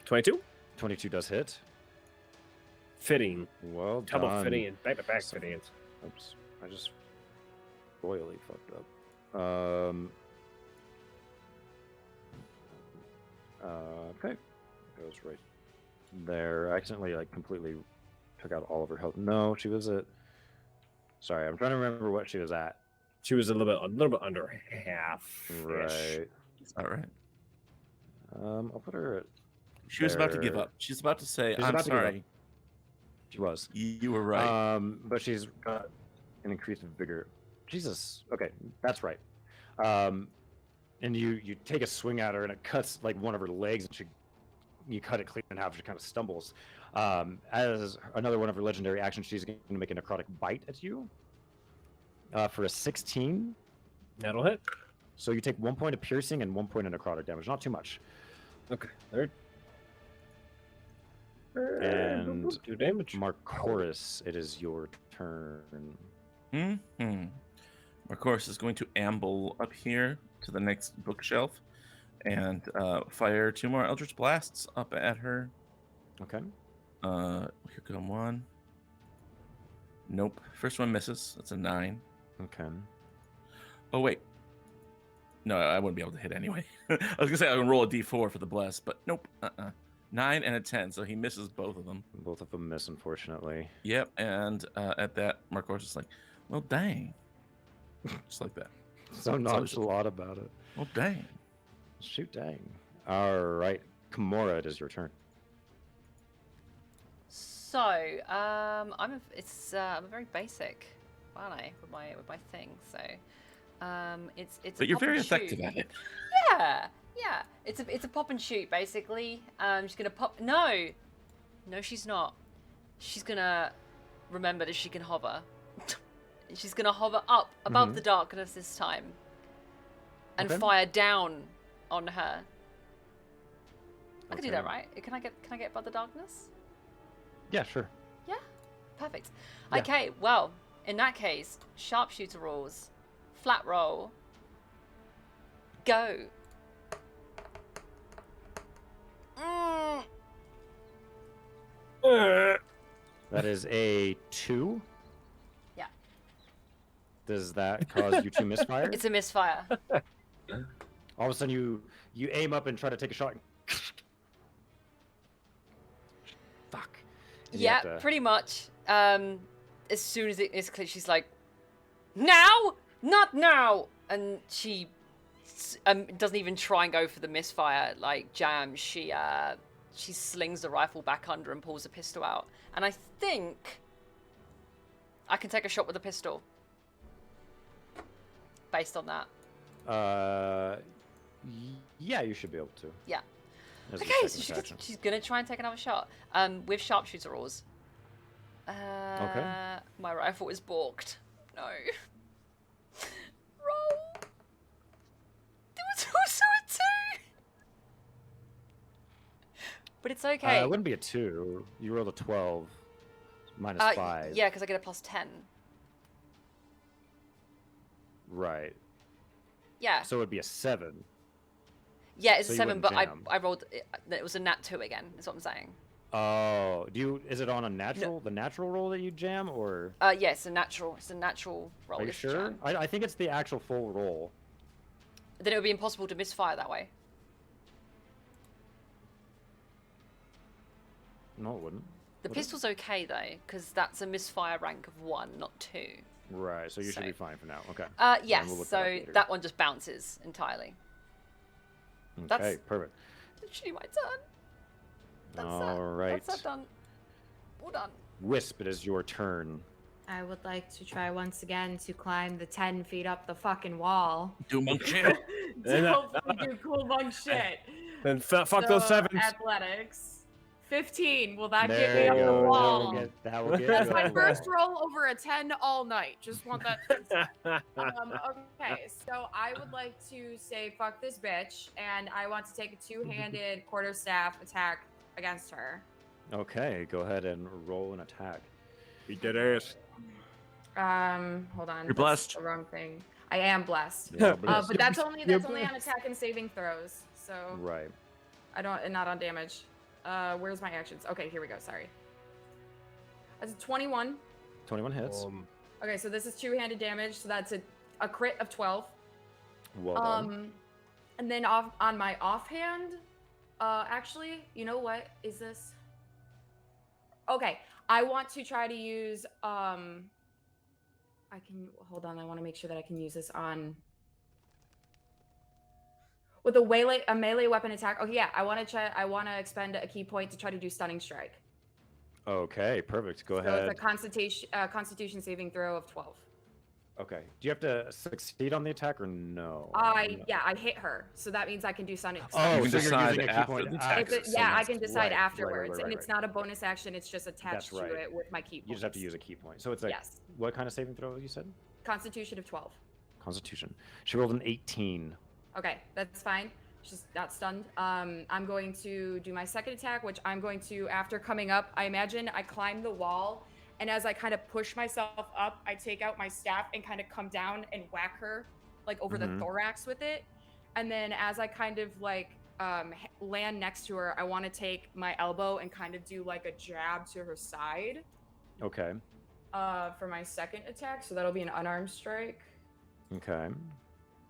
22. 22 does hit. Fitting. Well Double done. fitting and back fitting. Oops, I just royally fucked up. Okay, goes right there. I accidentally like completely took out all of her health. No, she was at. Sorry, I'm trying to remember what she was at. She was a little bit under half. Right. All right. I'll put her at. She was about to give there. up. She's about to say, She's "I'm about to give up. sorry." She was. You were right. But she's got an increased vigor. Jesus. Okay, that's right. And you take a swing at her, and it cuts like one of her legs, and you cut it clean in half. She kind of stumbles. As another one of her legendary actions, she's going to make a necrotic bite at you. For a 16. That'll hit. So you take 1 point of piercing and 1 point of necrotic damage. Not too much. Okay. Third. And 2 damage. Marcoris, it is your turn. Marcoris is going to amble up here to the next bookshelf and fire 2 more Eldritch Blasts up at her. Okay. Here come 1. Nope. First one misses. That's a 9. Okay. Oh, wait. No, I wouldn't be able to hit anyway. I was going to say I would roll a d4 for the bless, but nope. 9 and a 10, so he misses both of them. Both of them miss, unfortunately. Yep, and at that, Marcoris is like, well, dang. Just like that. So nonchalant about it. Well, dang. Shoot, dang. All right. Kimura, it is your turn. So, I'm a very basic, aren't I, with my thing. So, it's. But you're pop and very effective shoot. at it. Yeah. It's a pop and shoot basically. She's gonna pop. No, she's not. She's gonna remember that she can hover. She's gonna hover up above the darkness this time, and fire down on her. I can do that, right? Can I get above the darkness? Yeah, sure. Yeah, perfect. Yeah. Okay, well, in that case, sharpshooter rules, flat roll, go. That is a 2. Yeah. Does that cause you to misfire? It's a misfire. All of a sudden, you aim up and try to take a shot. Fuck. And you Yeah, have to- pretty much. As soon as it is clear, she's like, "Now, not now," and she doesn't even try and go for the misfire. Like jam, she slings the rifle back under and pulls a pistol out. And I think I can take a shot with a pistol based on that. Yeah, you should be able to. Yeah. As a Okay, second so action. she's gonna try and take another shot. With sharpshooter rules. Okay. My rifle is balked. No. Roll. There was also a 2. But it's okay. It wouldn't be a 2. You rolled a 12. Minus 5. Yeah, because I get a plus 10. Right. Yeah. So it would be a 7. Yeah, it's so a you 7, wouldn't but jam. I rolled. It was a nat 2 again. Is what I'm saying. Oh, is it on a natural? The natural roll that you jam, or? Yeah, it's a natural. It's a natural roll. Are you it's sure? jam. I think it's the actual full roll. Then it would be impossible to misfire that way. No, it wouldn't. The Would it? pistol's okay though, because that's a misfire rank of 1, not 2. Right, so you should So- be fine for now. Okay. Yes, we'll look so that up later. that one just bounces entirely. Okay, that's- perfect. Literally my turn. That's All that. right. That's that done. All done. Wisp, it is your turn. I would like to try once again to climb the 10 feet up the fucking wall. Do monk shit. To hopefully do cool monk shit. Then fuck those 7s. Athletics. 15. Will that There get me you up the go. wall? That will get That's you my up the wall. first roll over a 10 all night. Just want that to be said. Okay, so I would like to say fuck this bitch, and I want to take a two-handed quarterstaff attack against her. Okay, go ahead and roll an attack. Beat that ass. Hold on. You're that's blessed. The wrong thing. I am blessed. Yeah, But that's only You're on attack and saving throws. So right. I don't, and not on damage. Where's my actions? Okay, here we go. Sorry. That's a 21. 21 hits. Okay, so this is two-handed damage. So that's a crit of 12. Well done. And then on my offhand, actually, you know what is this? Okay, I want to try to use I can hold on. I want to make sure that I can use this on with a melee weapon attack. Oh yeah, I want to expend a key point to try to do stunning strike. Okay, perfect. Go So ahead. it's a constitution saving throw of 12. Okay. Do you have to succeed on the attack or no? I hit her, so that means I can do stunning. Oh, You can so you're decide using a key after point. the If attack. it, yeah, I can decide Right, afterwards, right, and it's not a bonus action. It's just attached That's right. to it with my key points. You just have to use a key point. So it's like, Yes. what kind of saving throw you said? Constitution of 12. Constitution. She rolled an 18. Okay, that's fine. She's not stunned. I'm going to do my second attack, which I'm going to, after coming up, I imagine I climb the wall, and as I kind of push myself up, I take out my staff and kind of come down and whack her, like over the thorax with it. And then as I kind of like land next to her, I want to take my elbow and kind of do like a jab to her side. Okay. For my second attack, so that'll be an unarmed strike, Okay.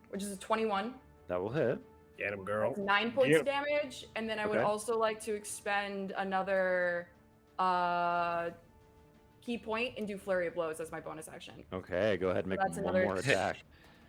which is a 21. That will hit. Get him, girl. That's 9 points of damage, and then I would Okay. also like to expend another key point and do flurry of blows as my bonus action. Okay, go ahead and make that's one another more attack.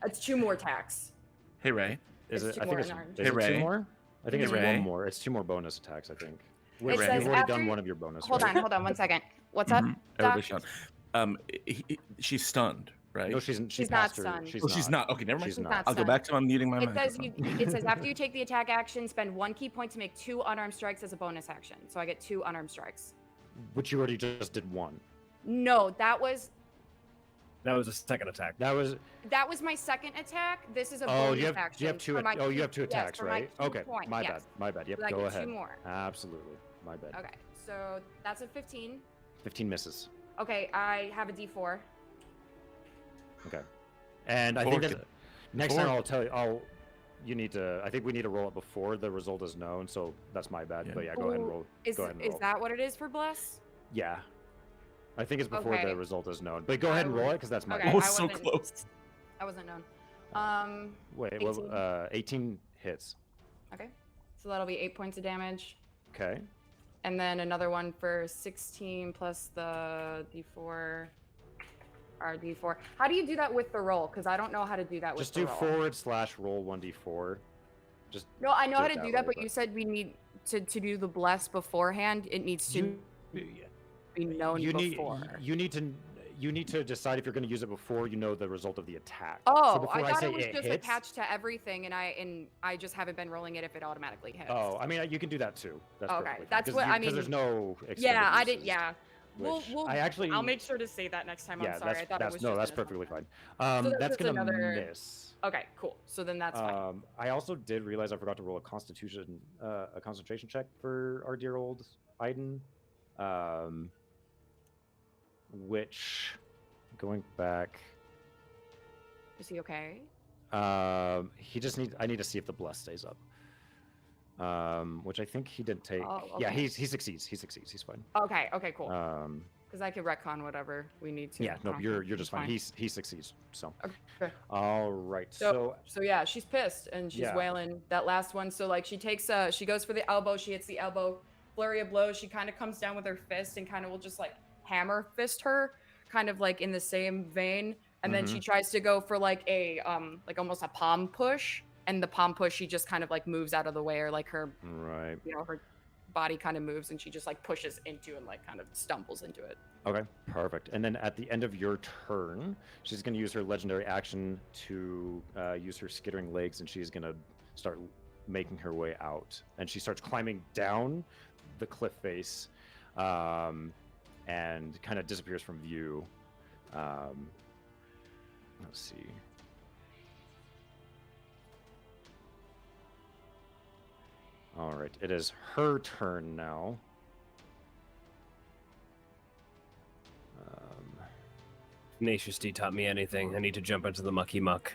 That's 2 more attacks. Hey, Ray. Is It's it? two I think more it's. unarmed. Is Hey, it Ray. 2 more? I think Hey, it's Ray. 1 more. It's 2 more bonus attacks. I think. It Wait, says you've already after done you- one of your bonus. Hold right? on 1 second. What's up, Everybody Doc? shut. She's stunned, right? No, she's She's passed not her. stunned. She's not. Okay, never mind. She's She's not. not I'll go stunned. back to unmuting my It says microphone. it says after you take the attack action, spend 1 key point to make 2 unarmed strikes as a bonus action. So I get 2 unarmed strikes. Which you already just did 1. No, that was a second attack. That was. my second attack. This is a Oh, bonus you have. action. Do you have 2? for my You key- have 2 yes, attacks, for my right? key Okay. point, My yes. bad. My bad. Yep. So I Go get ahead. 2 more. Absolutely. My bad. Okay, so that's a 15. 15 misses. Okay, I have a D4. Okay. And I Four think to- that next time four. I'll tell you. You need to. I think we need to roll it before the result is known. So that's my bad. Yeah. But yeah, go ahead and Ooh, roll. Is Go ahead and roll. that what it is for Bless? Yeah. I think it's before Okay. the result is known. But go ahead and I roll it would- because that's my okay, bad. Oh, I so wasn't- close. I wasn't known. Wait, 18. well, 18 hits. Okay, so that'll be 8 points of damage, Okay. and then another one for 16 plus the D4. Or D4. How do you do that with the roll? Because I don't know how to do that with Just the do roll. /roll 1d4. Just No, I know do how it to do that that, way, but you said we need to do the bless beforehand. It needs to be known you before. you need to decide if you're going to use it before you know the result of the attack. Oh, so before I thought say it was just hits, attached to everything, and I just haven't been rolling it if it automatically hits. Oh, I mean, you can do that too. That's Okay, perfectly fine, that's 'cause what I because there's mean. no. Yeah, I extended didn't. uses, Yeah, which we'll. I actually. I'll make sure to say that next time. Yeah, I'm sorry. I thought it was no, just that's an perfectly assumption. fine. So that's That's just gonna another- miss. Okay, cool. So then that's fine. I also did realize I forgot to roll a concentration check for our dear old Aiden, which, going back, Is he okay? he just I need to see if the bless stays up. Which I think he did take. Oh, Yeah, okay. he succeeds. He's fine. Okay. Okay. Cool. Um, Because I could retcon whatever we need to. yeah, no, Okay, you're just fine. fine. He succeeds. So. Okay. All right. So yeah, she's pissed and she's Yeah. wailing that last one. So like she takes she goes for the elbow, she hits the elbow flurry of blows, she kind of comes down with her fist and kind of will just like hammer fist her, kind of like in the same vein. And then she tries to go for like a like almost a palm push, and the palm push she just kind of like moves out of the way, or like her her body kind of moves and she just like pushes into and like kind of stumbles into it. Okay, perfect. And then at the end of your turn, she's going to use her legendary action to use her skittering legs, and she's going to start making her way out. And she starts climbing down the cliff face and kind of disappears from view. Let's see. All right, it is her turn now. Tenacious D taught me anything. I need to jump into the mucky muck.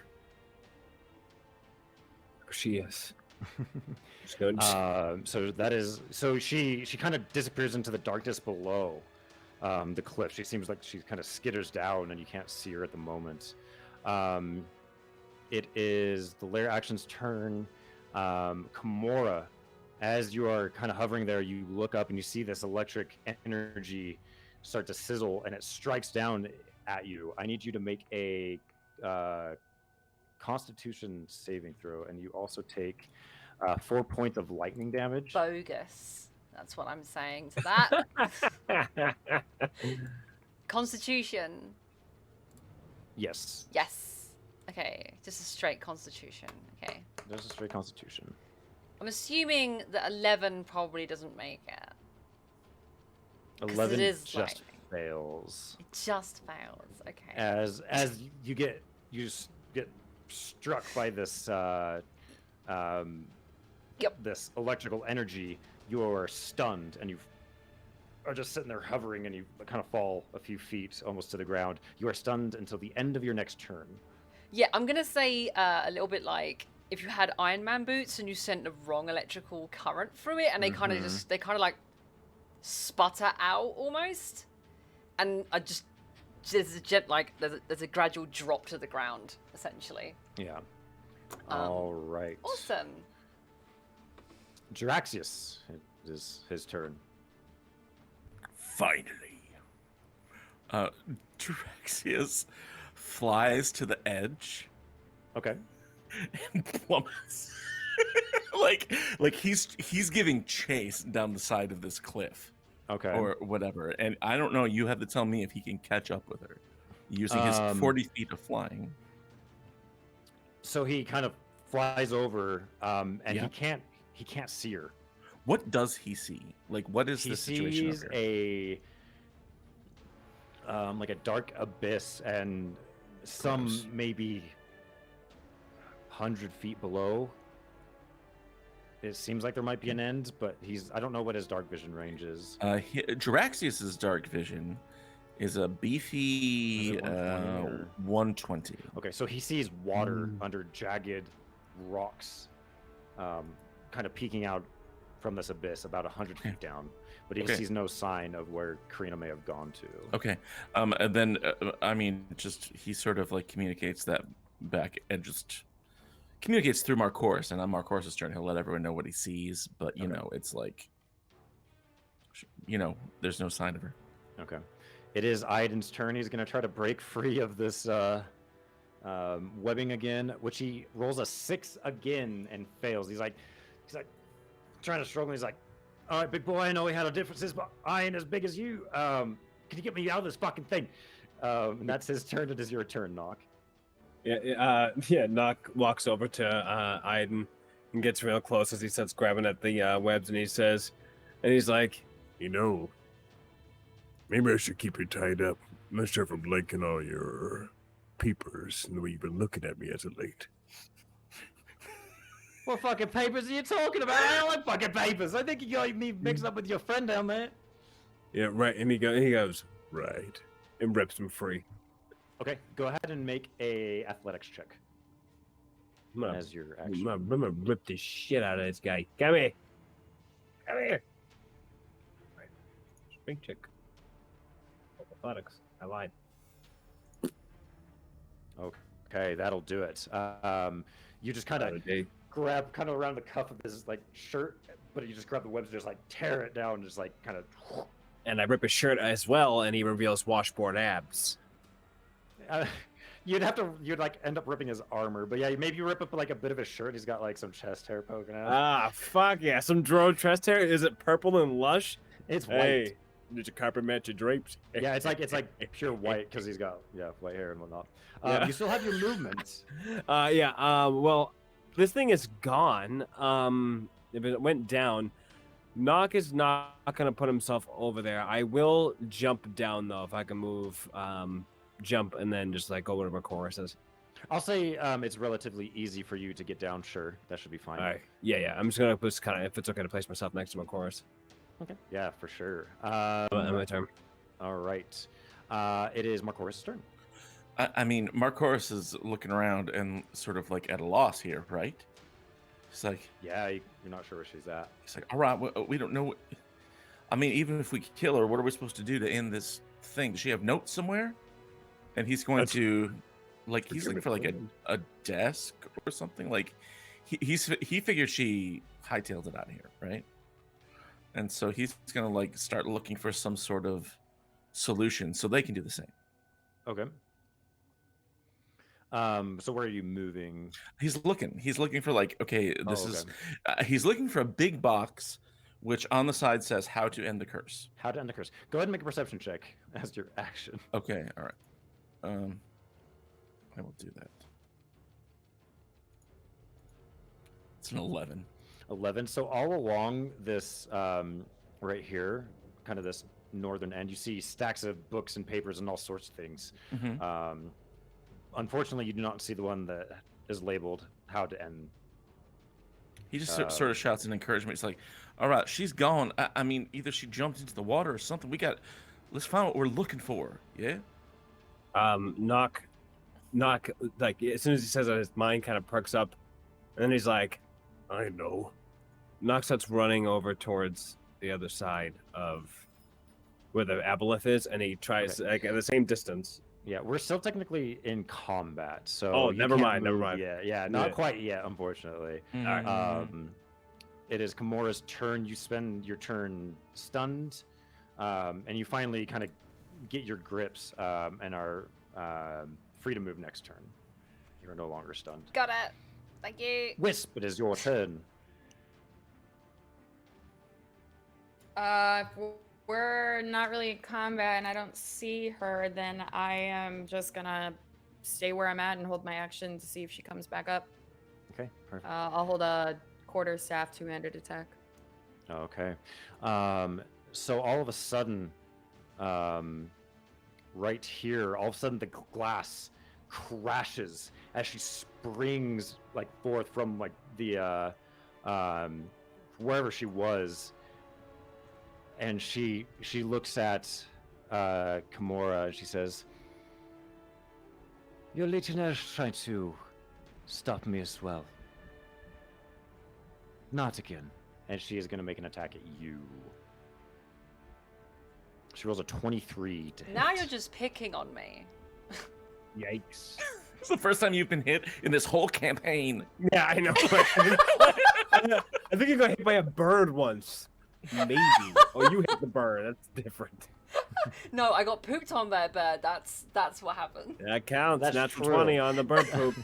There she is. So that is she kind of disappears into the darkness below the cliff. She seems like she kind of skitters down, and you can't see her at the moment. It is the lair action's turn. Kimura, as you are kind of hovering there, you look up and you see this electric energy start to sizzle, and it strikes down at you. I need you to make a Constitution saving throw, and you also take 4 points of lightning damage. Bogus. That's what I'm saying to that. Constitution. Yes. Yes. Okay, just a straight Constitution. Okay. Just a straight Constitution. I'm assuming that 11 probably doesn't make it. 11 is just lightning. fails. It just fails. Okay. As you get struck by this this electrical energy, you are stunned, and you are just sitting there hovering, and you kind of fall a few feet almost to the ground. You are stunned until the end of your next turn. Yeah, I'm gonna say a little bit like if you had Iron Man boots and you sent the wrong electrical current through it, and they kind of like sputter out almost, and I just there's a gradual drop to the ground essentially. Yeah. All right. Awesome. Jiraxius, it is his turn. Finally. Jiraxius flies to the edge. Okay. And plummets. like he's giving chase down the side of this cliff. Okay. Or whatever. And I don't know, you have to tell me if he can catch up with her using his 40 feet of flying. So he kind of flies over, and he can't see her. What does he see? Like, what is the situation? He sees a like a dark abyss, and some maybe 100 feet below. It seems like there might be an end, but I don't know what his dark vision range is. Jiraxius's dark vision is a beefy 120. Okay, so he sees water under jagged rocks, kind of peeking out from this abyss about 100 feet down, but he sees no sign of where Karina may have gone to. Okay, and then I mean, just he sort of like communicates that back and just communicates through Marcoris, and on Marcoris' turn, he'll let everyone know what he sees, but you know, it's like, you know, there's no sign of her. Okay. It is Aiden's turn. He's going to try to break free of this webbing again, which he rolls a 6 again and fails. He's like trying to struggle. He's like, all right, big boy, I know we had our differences, but I ain't as big as you. Can you get me out of this fucking thing? And that's his turn. It is your turn, Nock. Yeah, Nock walks over to Aiden and gets real close as he starts grabbing at the webs, and he's like, you know, maybe I should keep you tied up. I'm not sure if I'm liking all your peepers and the way you've been looking at me as of late. What fucking papers are you talking about? I don't like fucking papers. I think you got me mixed up with your friend down there. Yeah, right. And he goes, right, and rips him free. Okay, go ahead and make a athletics check. As your action. I'm gonna rip the shit out of this guy. Come here. Come here. Right. Spring check. Athletics. I lied. Okay, that'll do it. You just kind of grab around the cuff of his like shirt, but you just grab the webs, just like tear it down, just like kind of. And I rip his shirt as well, and he reveals washboard abs. You'd like end up ripping his armor, but yeah, maybe you rip up like a bit of his shirt. He's got like some chest hair poking out. Ah, fuck yeah, some drone chest hair. Is it purple and lush? It's white. Hey, did your carpet match your drapes? Yeah, it's like pure white because he's got white hair and whatnot. Yeah. You still have your movement. Well, this thing is gone. If it went down, Nock is not gonna put himself over there. I will jump down though if I can move. Jump and then just like go whatever chorus is. I'll say it's relatively easy for you to get down. Sure, that should be fine. All right. Yeah. I'm just gonna just kind of, if it's okay to place myself next to my chorus. Okay. Yeah, for sure. My turn. All right. It is Marcoris' turn. I mean, Marcoris is looking around and sort of like at a loss here, right? He's like, yeah, you're not sure where she's at. He's like, all right, we don't know. I mean, even if we kill her, what are we supposed to do to end this thing? Does she have notes somewhere? And he's going to, like, he's looking for like a desk or something. Like, he figured she hightailed it out of here, right? And so he's gonna like start looking for some sort of solution so they can do the same. Okay. So where are you moving? He's looking for like, okay, this okay. is he's looking for a big box which on the side says how to end the curse. How to end the curse. Go ahead and make a perception check as your action. Okay, all right. I will do that. It's an 11. 11. So all along this right here, kind of this northern end, you see stacks of books and papers and all sorts of things. Mm-hmm. Unfortunately, you do not see the one that is labeled how to end. He just sort of shouts an encouragement. He's like, all right, she's gone. I mean, either she jumped into the water or something. Let's find what we're looking for. Yeah? Nock, like, as soon as he says that, his mind kind of perks up. And then he's like, I know. Nock starts running over towards the other side of where the aboleth is, and he tries, like, at the same distance. Yeah, we're still technically in combat, so oh, you never can't mind. move yet. Yeah, not quite yet, unfortunately. Mm-hmm. It is Kamora's turn. You spend your turn stunned, and you finally kind of get your grips and are free to move next turn. You're no longer stunned. Got it. Thank you. Wisp, it is your turn. If we're not really in combat and I don't see her, then I am just gonna stay where I'm at and hold my action to see if she comes back up. Okay, perfect. I'll hold a quarterstaff two-handed attack. Okay. So all of a sudden, right here, all of a sudden the glass crashes as she springs like forth from like the wherever she was, and she looks at Kimura and she says, "Your legionnaires trying to stop me as well. Not again." And she is going to make an attack at you. She rolls a 23 to hit. Now you're just picking on me. Yikes. It's the first time you've been hit in this whole campaign. Yeah, I know. I think you got hit by a bird once. Maybe. Oh, you hit the bird. That's different. No, I got pooped on by a bird. That's what happened. That counts. That's Natural true. 20 on the bird poop.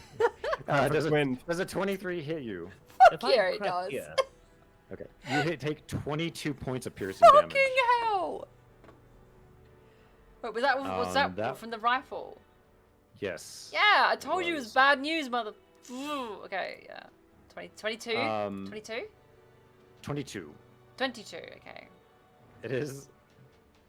Does a 23 hit you? Fuck yeah, it does. Yeah. Okay. You take 22 points of piercing damage. Fucking hell! Wait, was that from the rifle? Yes. Yeah, I told you it was bad news, mother. Okay, yeah. 22? 22? 22. 22, okay. It is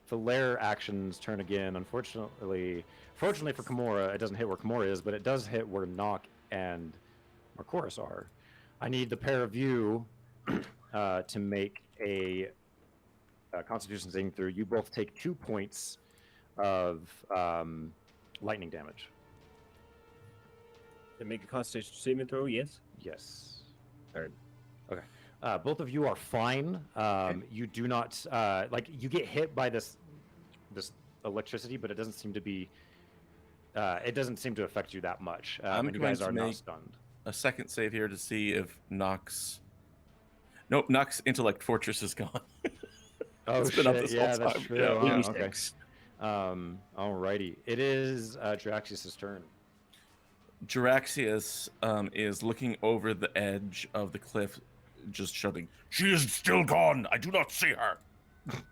the lair action's turn again. Fortunately for Kimura, it doesn't hit where Kimura is, but it does hit where Nock and Marcoris are. I need the pair of you to make a Constitution saving throw. You both take 2 points of lightning damage. To make a Constitution saving throw, yes? Yes. Third. Okay. Both of you are fine. You do not you get hit by this electricity, but it doesn't seem to be. It doesn't seem to affect you that much. I'm and you going guys to are make not stunned. a second save here to see if Nox Nope, Nox Intellect Fortress is gone. Oh, It's been up shit. this Yeah, whole that's time. true. Yeah. Wow, 86. okay. Alrighty. It is Draxius' turn. Jaraxius is looking over the edge of the cliff, just shouting, She is still gone. I do not see her.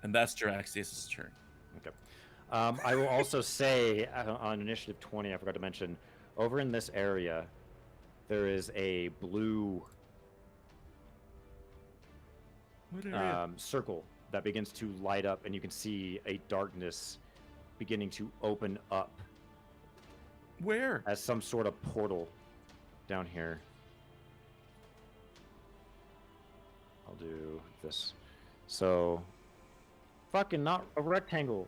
and that's Jaraxius' turn. Okay. I will also say on initiative 20, I forgot to mention, over in this area, there is a blue circle that begins to light up, and you can see a darkness beginning to open up Where? as some sort of portal down here. I'll do this. So, fucking not a rectangle.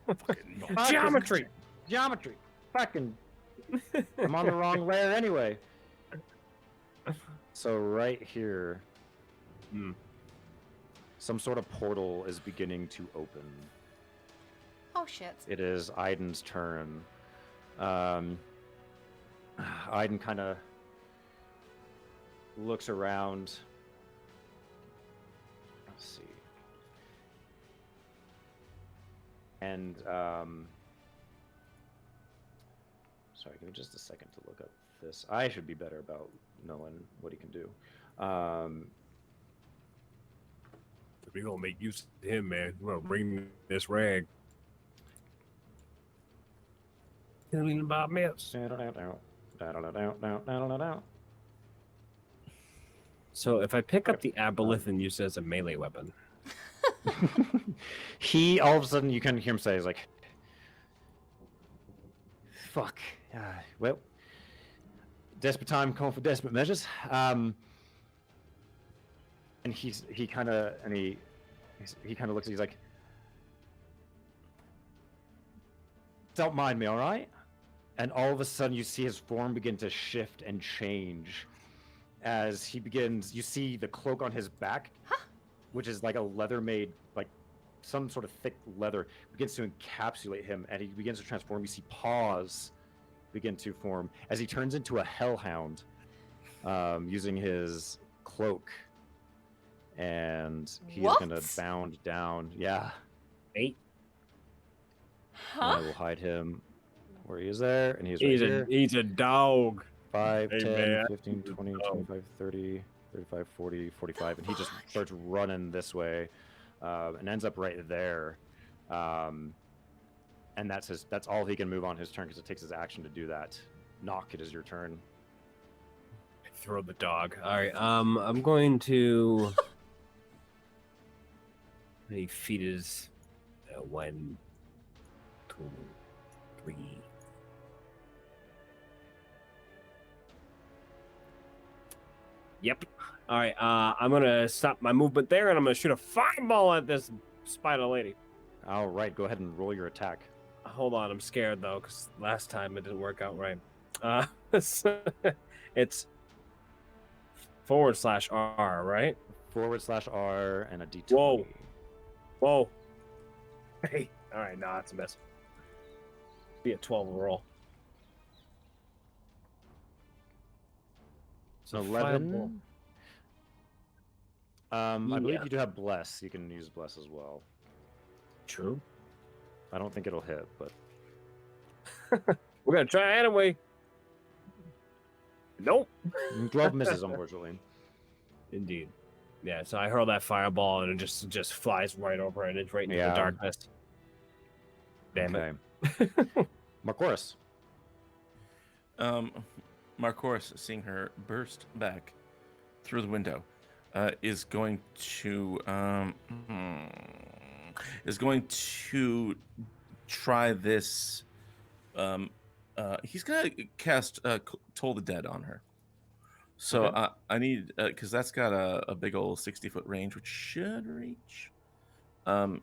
Fucking Fucking Geometry. Geometry. Fucking. I'm on the wrong layer anyway. So right here, some sort of portal is beginning to open. Oh shit. It is Aiden's turn. Aiden kind of looks around. Let's see. And sorry, give me just a second to look up this. I should be better about knowing what he can do. We gonna make use of him, man. We're gonna bring this rag. Telling about mess. So if I pick up the aboleth and use it as a melee weapon, He all of a sudden you can hear him say, "He's like, fuck, well, desperate time calling for desperate measures." And he kind of looks. He's like, "Don't mind me, all right?" And all of a sudden, you see his form begin to shift and change as he begins. You see the cloak on his back, which is like a leather made, like some sort of thick leather, begins to encapsulate him, and he begins to transform. You see paws begin to form as he turns into a hellhound, using his cloak, and he's gonna bound down. Yeah. 8. And I will hide him where he is there, and he's right here. He's a dog. 5, Hey, 10, man. 15, 20, 25, 30, 35, 40, 45, and he just starts running this way, and ends up right there. And that's all he can move on his turn, because it takes his action to do that. Knock, it is your turn. Throw the dog. All right. I'm going to. How many feet is 1, 2, 3. Yep. All right. I'm gonna stop my movement there, and I'm gonna shoot a fireball at this spider lady. All right, go ahead and roll your attack. Hold on, I'm scared though, because last time it didn't work out right. It's /R, right? /R and a D20. Whoa. Whoa. Hey. All right, nah, it's a miss. Be a 12 roll. So 11. I believe you do have bless. You can use bless as well. True. I don't think it'll hit, but We're gonna try anyway. Nope. 12 misses, unfortunately. Indeed. Yeah, so I hurl that fireball and it just flies right over and it's right into the Yeah. darkness. Damn Okay. it. Marcoris. Marcoris, seeing her burst back through the window, is going to try this. He's gonna cast Toll the Dead on her. So Okay. I need, because that's got a big old 60-foot range, which should reach. And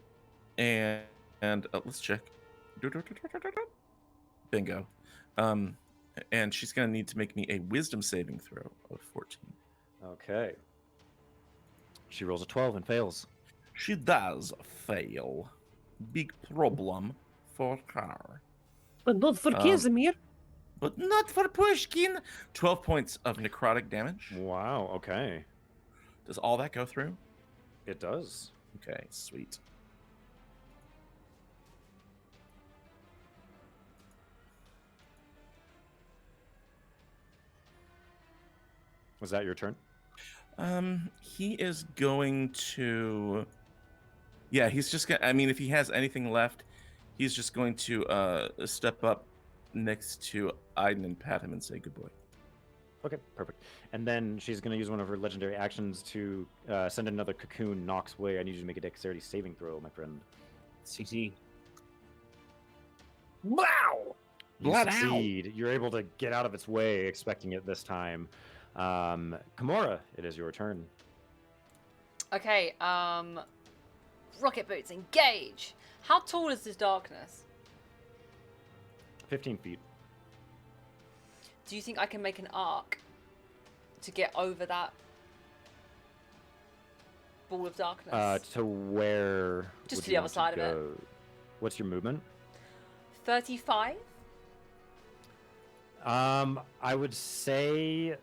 let's check. Bingo. And she's gonna need to make me a Wisdom saving throw of 14. Okay. She rolls a 12 and fails. She does fail. Big problem for her. But not for Casimir. But not for Pushkin. 12 points of necrotic damage. Wow, okay. Does all that go through? It does. Okay, sweet. Was that your turn? He is going to. Yeah, he's just gonna. I mean, if he has anything left, he's just going to step up next to Aiden and pat him and say good boy. Okay, perfect. And then she's going to use one of her legendary actions to send another cocoon Nox way. I need you to make a dexterity saving throw, my friend. CC. Wow! You Blood succeed. You're able to get out of its way, expecting it this time. Kimura, it is your turn. Okay, rocket boots, engage! How tall is this darkness? 15 feet. Do you think I can make an arc to get over that ball of darkness? To where? Just would to you the other want side of it. go? What's your movement? 35? I would say,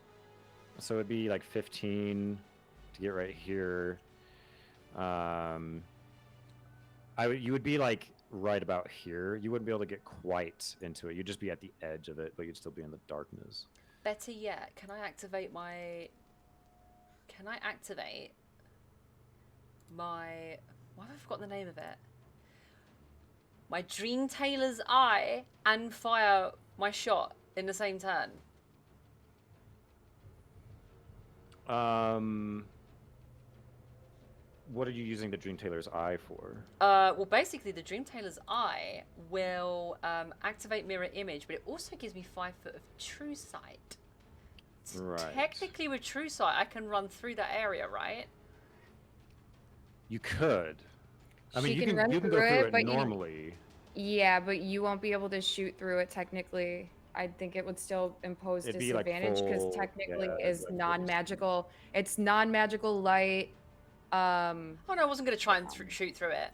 so it'd be like 15 to get right here. You would be like right about here. You wouldn't be able to get quite into it. You'd just be at the edge of it, but you'd still be in the darkness. Better yet, can I activate my... Why have I forgotten the name of it? My Dream Tailor's Eye and fire my shot in the same turn. What are you using the Dream Tailor's Eye for? Well, basically, the Dream Tailor's Eye will activate Mirror Image, but it also gives me 5 foot of True Sight. So Right. technically, with True Sight, I can run through that area, right? You could. I mean, She you can can run go through through it, it but normally. Yeah, but you won't be able to shoot through it technically. I think it would still impose It'd be, like, disadvantage because full- technically yeah, is exactly. non-magical. It's non-magical light. Oh no, I wasn't going to try and shoot through it.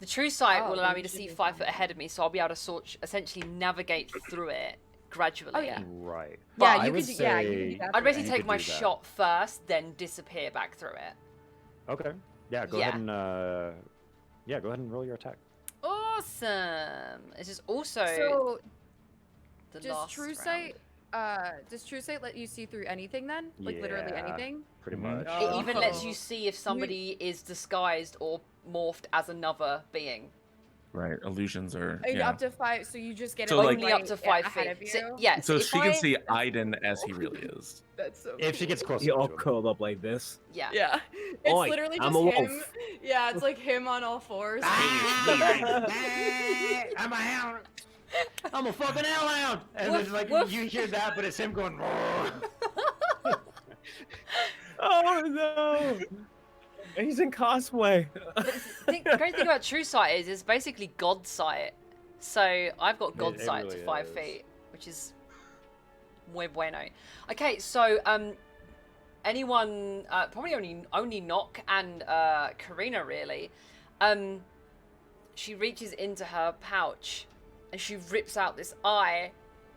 The True Sight Oh, will allow then me you to should see be 5 fine foot ahead of me, so I'll be able to essentially navigate through it gradually. Oh, yeah. Right. Yeah, I you would could. Yeah, you could do say- that. I'd for basically it. You take could my do that. shot first, then disappear back through it. Okay. Yeah, go ahead and go ahead and roll your attack. Awesome. This is also So the does last True round. Sight? Does True Sight let you see through anything then? Like literally Yeah. anything? Pretty Mhm. much. It even lets Oh. you see if somebody is disguised or morphed as another being. Right, illusions are. And Yeah. up to 5, so you just get So, it like- Only up to 5 ahead feet. of So, you? yeah, So if she I, can see Aiden as he really is. That's so If she gets close You all to him. curled up like this. Yeah. Yeah. It's Oi, literally I'm just a him. wolf. Yeah, it's like him on all fours. I'm a hound. I'm a fucking hellhound. And Woof, it's like woof. you hear that, but it's him going. "Roar." Oh no! He's in cosplay. The great thing about True Sight is it's basically God Sight. So I've got God It Sight really to 5 is. feet, which is muy bueno. Okay, so anyone, probably only Nock and Karina really. She reaches into her pouch and she rips out this eye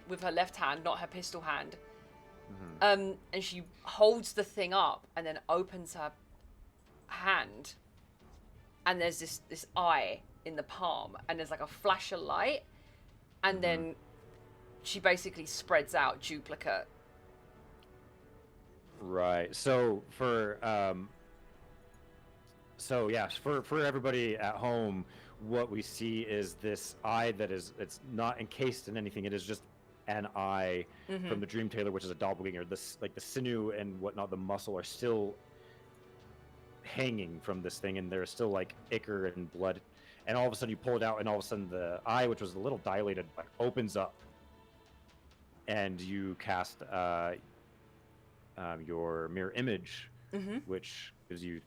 with her left hand, not her pistol hand. And she holds the thing up and then opens her hand, and there's this eye in the palm, and there's like a flash of light, and then she basically spreads out duplicate. Right. So for for everybody at home, what we see is this eye that it's not encased in anything. It is just an eye from the Dream Tailor, which is a doppelganger. This, like, the sinew and whatnot, the muscle are still hanging from this thing, and there's still like ichor and blood. And all of a sudden you pull it out, and all of a sudden the eye, which was a little dilated, like, opens up, and you cast your mirror image, which gives you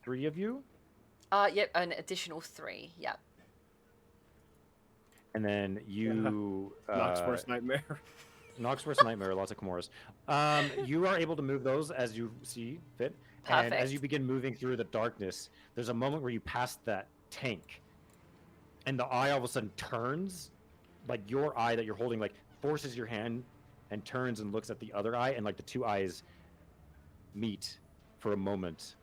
3 of you. Yep, an additional 3. Yep. And then you Nox worst nightmare. Nox worst nightmare, lots of Kimuras. You are able to move those as you see fit. And Perfect. as you begin moving through the darkness, there's a moment where you pass that tank, and the eye all of a sudden turns, like your eye that you're holding, like, forces your hand and turns and looks at the other eye, and like the 2 eyes meet for a moment.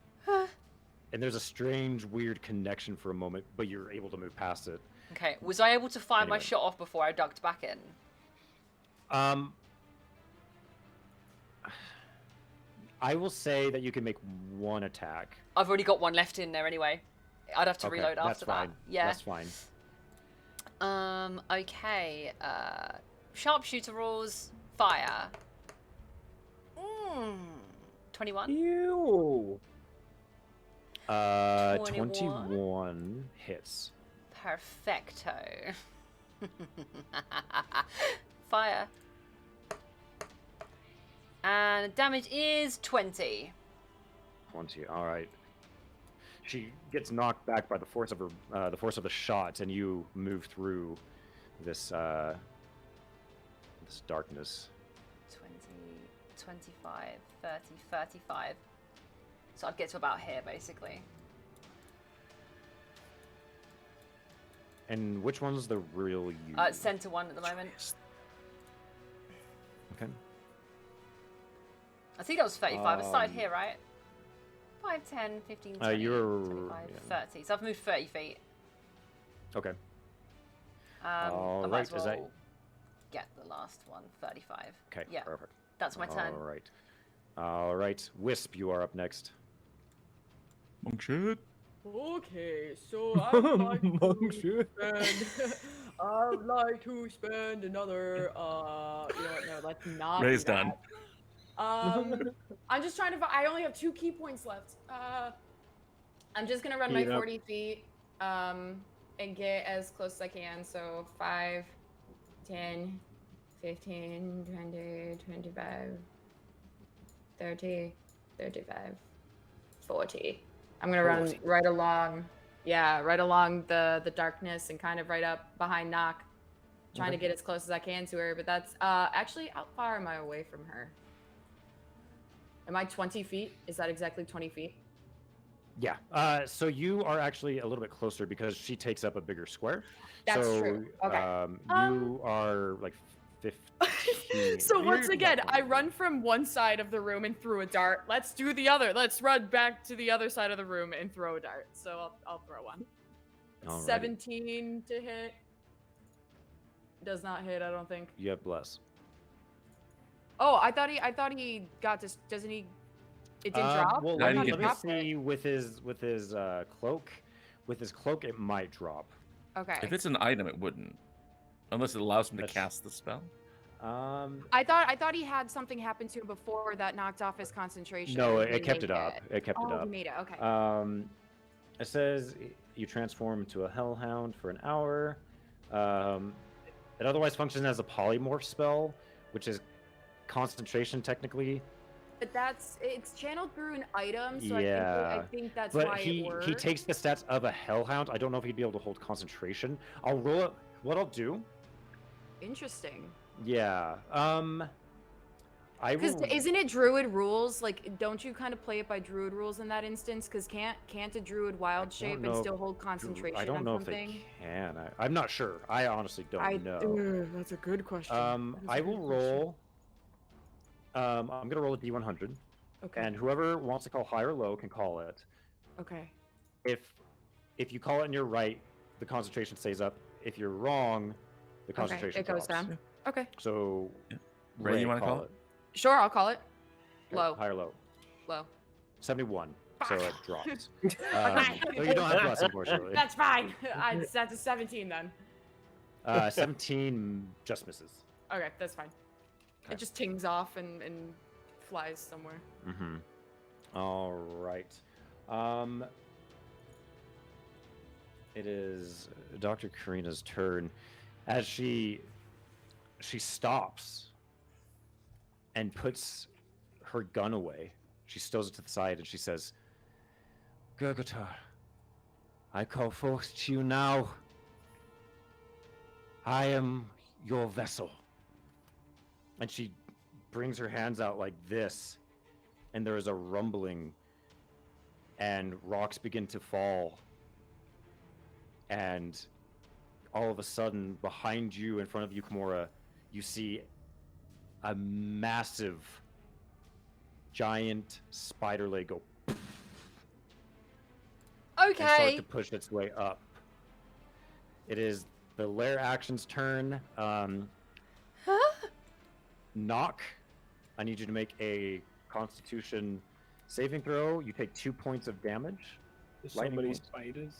And there's a strange, weird connection for a moment, but you're able to move past it. Okay. Was I able to fire my Anyway. shot off before I ducked back in? I will say that you can make one attack. I've already got one left in there anyway. I'd have to reload after that. Fine. Yeah. That's fine. Okay. Sharpshooter rules. Fire. 21. Ew. 21 hits. Perfecto. Fire. And damage is 20. 20. All right. She gets knocked back by the force of her, the force of the shot, and you move through this this darkness. 20, 25, 30, 35. So I'd get to about here, basically. And which one's the real you? Center one at the moment. Okay. I think that was 35. I started here, right? 5, 10, 15, 20, you're 25, 30. So I've moved 30 feet. Okay. I All might right. as well Is that get the last one, 35. okay? Yeah, Perfect. that's my turn. All right. All right. Wisp, you are up next. Monk shit. Okay, so I'd like to spend, I'd like to spend another, you know what, no, let's not Ray's do done. that. I'm just trying to, I only have 2 key points left. I'm just gonna run my Heat up. 40 feet, and get as close as I can, so 5, 10, 15, 20, 25, 30, 35, 40. I'm gonna run right along, right along the darkness and kind of right up behind Nock, trying to get as close as I can to her. But that's actually, how far am I away from her? Am I 20 feet? Is that exactly 20 feet? Yeah. So you are actually a little bit closer because she takes up a bigger square. That's so, true. Okay. You are like 15. So You're once about again, 20. I run from one side of the room and threw a dart. Let's do the other. Let's run back to the other side of the room and throw a dart. So I'll throw one. Alrighty. 17 to hit. Does not hit, I don't think. You have bless. Oh, I thought he got this. Doesn't he? It didn't drop. Well, No, let he me didn't drop. see with his cloak. With his cloak, it might drop. Okay. If it's an item, it wouldn't, unless it allows him to That's- cast the spell. I thought he had something happen to him before that knocked off his concentration. No, and it kept it made up. It kept it Oh, up. he made it. Okay. It says you transform into a hellhound for an hour. It otherwise functions as a polymorph spell, which is concentration technically. But it's channeled through an item, so Yeah. I think that's But why it works. he takes the stats of a hellhound. I don't know if he'd be able to hold concentration. I'll roll it. What I'll do. Interesting. Yeah. I Because will. isn't it druid rules? Like, don't you kind of play it by druid rules in that instance? Because can't a druid wild shape and know still if hold concentration I don't on know something? if they can. I'm not sure. I honestly don't know. That's a good question. I will roll. I'm gonna roll a d100, Okay. and whoever wants to call high or low can call it. Okay. If you call it and you're right, the concentration stays up. If you're wrong, the concentration it goes drops. down. Okay. So, Ray, you want to call it? Sure, I'll call it. Okay, Low. high or low? Low. 71. So it drops. Okay. So you don't have plus, unfortunately. That's fine. That's a 17 then. 17 just misses. Okay, that's fine. Okay. It just tings off and flies somewhere. Mm-hmm. All right. It is Dr. Karina's turn as she stops and puts her gun away. She stows it to the side and she says, Gurgatar, I call forth to you now. I am your vessel. And she brings her hands out like this, and there is a rumbling, and rocks begin to fall. And all of a sudden, behind you, in front of you, Kimura, you see a massive, giant spider leg go and start Okay. to push its way up. It is the lair action's turn. Huh? Knock. I need you to make a Constitution saving throw. You take 2 points of damage. There's so Lightning many points. spiders.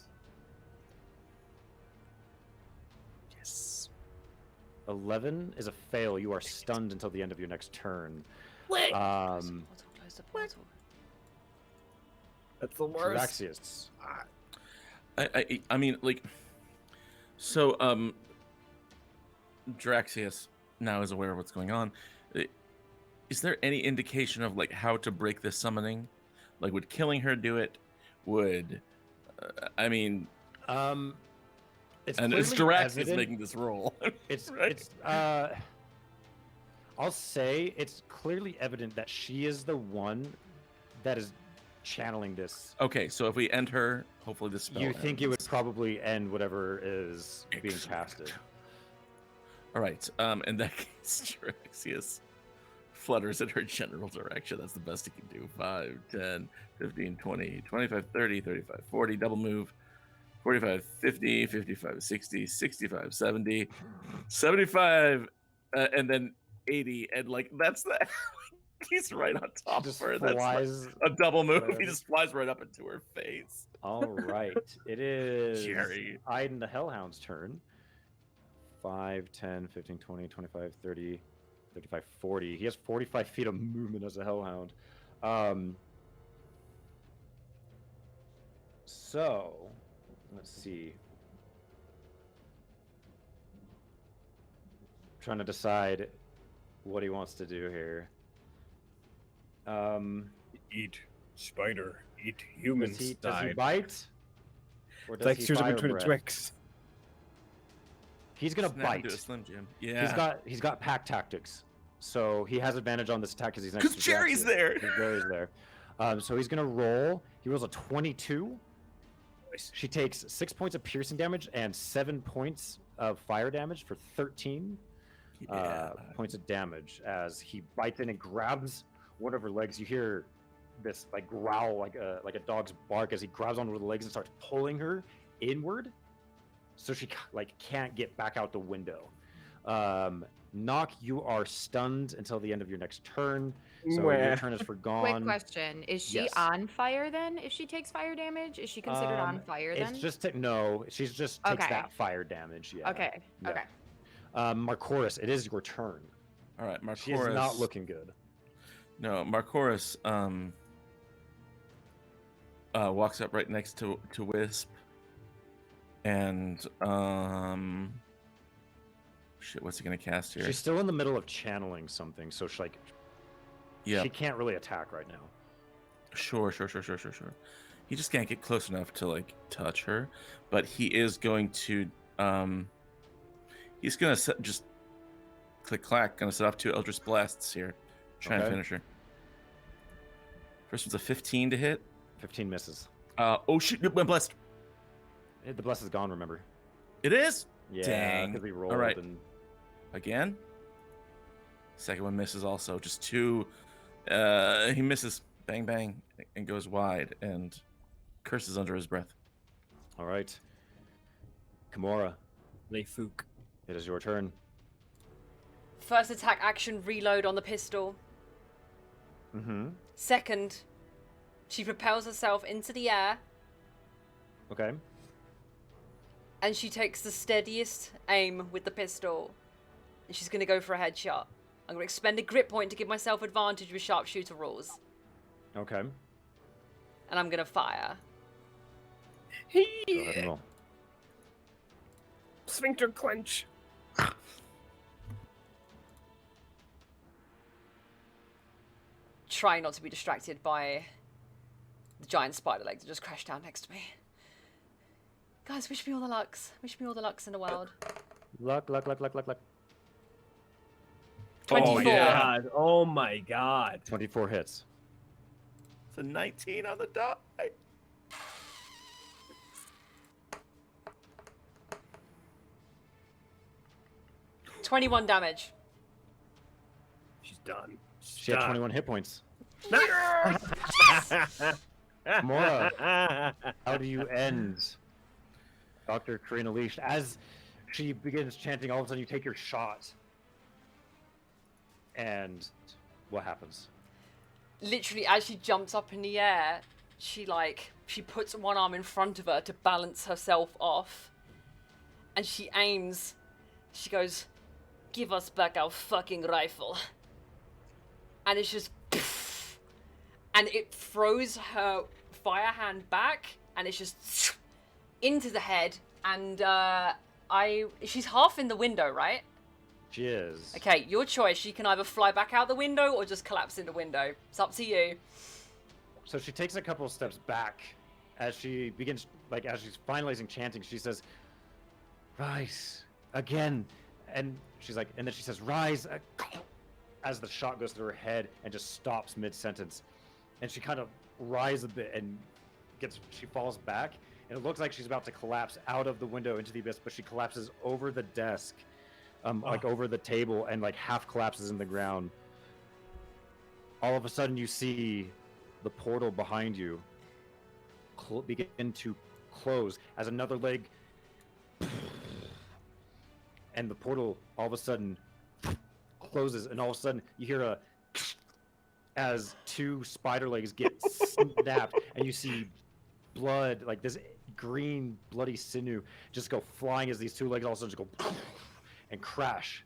Yes. 11 is a fail. You are stunned until the end of your next turn. Close the portal. That's the worst. Draxius. I mean, like, so Draxius now is aware of what's going on. Is there any indication of like how to break this summoning? Like, would killing her do it? Would I mean? It's And it's clearly Draxius evident- making this roll. It's right? it's I'll say it's clearly evident that she is the one that is channeling this. Okay, so if we end her, hopefully the spell. You think it ends. would probably end whatever is being casted. All right. In that case, Draxius flutters in her general direction. That's the best he can do. 5, 10, 15, 20, 25, 30, 35, 40. Double move. 45, 50, 55, 60, 65, 70, 75, and then 80. And, like, that's the... He's right on top of her. That's like flies a double move. right He just flies right up into her face. All right. It is Jerry. Iden the Hellhound's turn. 5, 10, 15, 20, 25, 30, 35, 40. He has 45 feet of movement as a Hellhound. So, let's see. Trying to decide what he wants to do here. Eat spider. Eat humans. Does he died. bite? Or It's does like he choosing fire between breath? Twix. He's gonna Snap into bite. a Slim Jim. Yeah. He's got pack tactics, so he has advantage on this attack because he's next Because to Jerry's Draxius. there. Because Jerry's there. So he's gonna roll. He rolls a 22. Nice. She takes 6 points of piercing damage and 7 points of fire damage for 13 points of damage as he bites in and grabs one of her legs. You hear this like growl, like a dog's bark as he grabs onto her legs and starts pulling her inward, so she like can't get back out the window. Knock, you are stunned until the end of your next turn. So your Mwah. turn is forgone. Quick question: is she Yes. on fire then? If she takes fire damage, is she considered on fire then? It's just no. She's just takes Okay. that fire damage. Yeah. Okay. Yeah. Okay. Marcoris, it is your turn. All right, Marcoris. She is not looking good. No, Marcoris walks up right next to Wisp, and shit, what's he gonna cast here? She's still in the middle of channeling something, so she Yeah, she can't really attack right now. sure. He just can't get close enough to like touch her, but he is going to he's gonna just click clack, gonna set off 2 Eldritch Blasts here, try and Okay. finish her. First one's a 15 to hit. 15 misses. Oh shit, I'm blessed. The bless is gone. Remember? It is. Yeah, Dang. because we rolled. All right. And Again. Second one misses also. Just 2. He misses. Bang, bang. And goes wide and curses under his breath. all right. Kimura, Leifuk. it is your turn. First attack action, reload on the pistol. Mm-hmm. Second, she propels herself into the air Okay. and she takes the steadiest aim with the pistol. And she's going to go for a headshot. I'm going to expend a grip point to give myself advantage with sharpshooter rules. Okay. And I'm going to fire. Go ahead and roll. Sphincter clench. Try not to be distracted by the giant spider leg that just crashed down next to me. Guys, wish me all the lucks. Wish me all the lucks in the world. Luck. 24. God. Oh my god. 24 hits. It's a 19 on the die. 21 damage. She's done. She had 21 hit points. Mora, how do you end Dr. Karina Leash? As she begins chanting, all of a sudden you take your shot. And what happens? Literally, as she jumps up in the air, she puts one arm in front of her to balance herself off. And she aims. She goes, "Give us back our fucking rifle." And it's just... And it throws her fire hand back, and it's just into the head. And she's half in the window, right? She is. Okay, your choice. She can either fly back out the window or just collapse in the window. It's up to you. So she takes a couple of steps back as she begins, as she's finalizing chanting, she says, "Rise again." And she's like, and then she says, "Rise," as the shot goes through her head and just stops mid-sentence. And she kind of rises a bit and she falls back. And it looks like she's about to collapse out of the window into the abyss, but she collapses over the desk. Over the table, and half collapses in the ground. All of a sudden you see the portal behind you begin to close as another leg, and the portal all of a sudden closes, and all of a sudden you hear as two spider legs get snapped, and you see blood, this green bloody sinew just go flying as these two legs all of a sudden just go and crash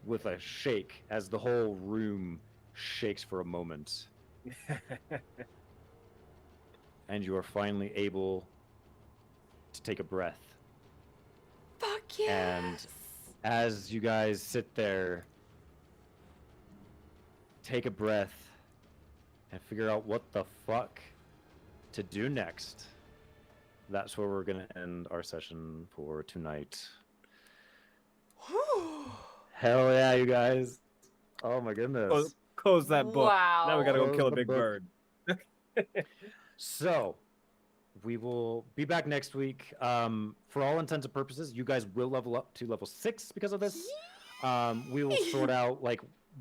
with a shake as the whole room shakes for a moment. And you are finally able to take a breath. Fuck yes! And as you guys sit there, take a breath and figure out what the fuck to do next, that's where we're going to end our session for tonight. Hell yeah, you guys. Oh my goodness. Close that book. Wow. Now we gotta go Close kill a the big book. bird. So, we will be back next week. For all intents and purposes, you guys will level up to level 6 because of this. We will sort out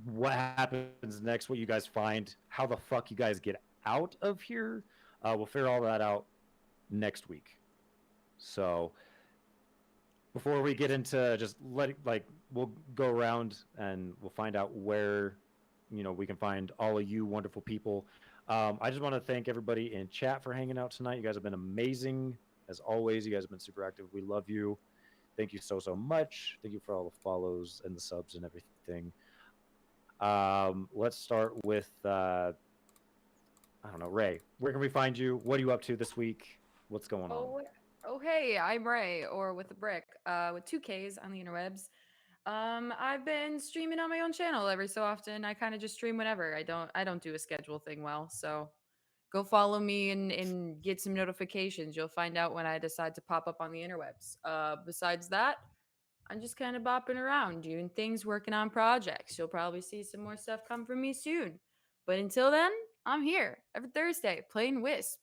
what happens next, what you guys find, how the fuck you guys get out of here. We'll figure all that out next week. So, before we get into we'll go around and we'll find out where, we can find all of you wonderful people. I just want to thank everybody in chat for hanging out tonight. You guys have been amazing. As always, you guys have been super active. We love you. Thank you so much. Thank you for all the follows and the subs and everything. Let's start with, I don't know, Ray. Where can we find you? What are you up to this week? What's going on? Oh, hey, I'm Ray, or with a brick, with 2 Ks on the interwebs. I've been streaming on my own channel every so often. I kind of just stream whenever. I don't do a schedule thing well, so go follow me and get some notifications. You'll find out when I decide to pop up on the interwebs. Besides that, I'm just kind of bopping around, doing things, working on projects. You'll probably see some more stuff come from me soon. But until then, I'm here every Thursday playing Wisp.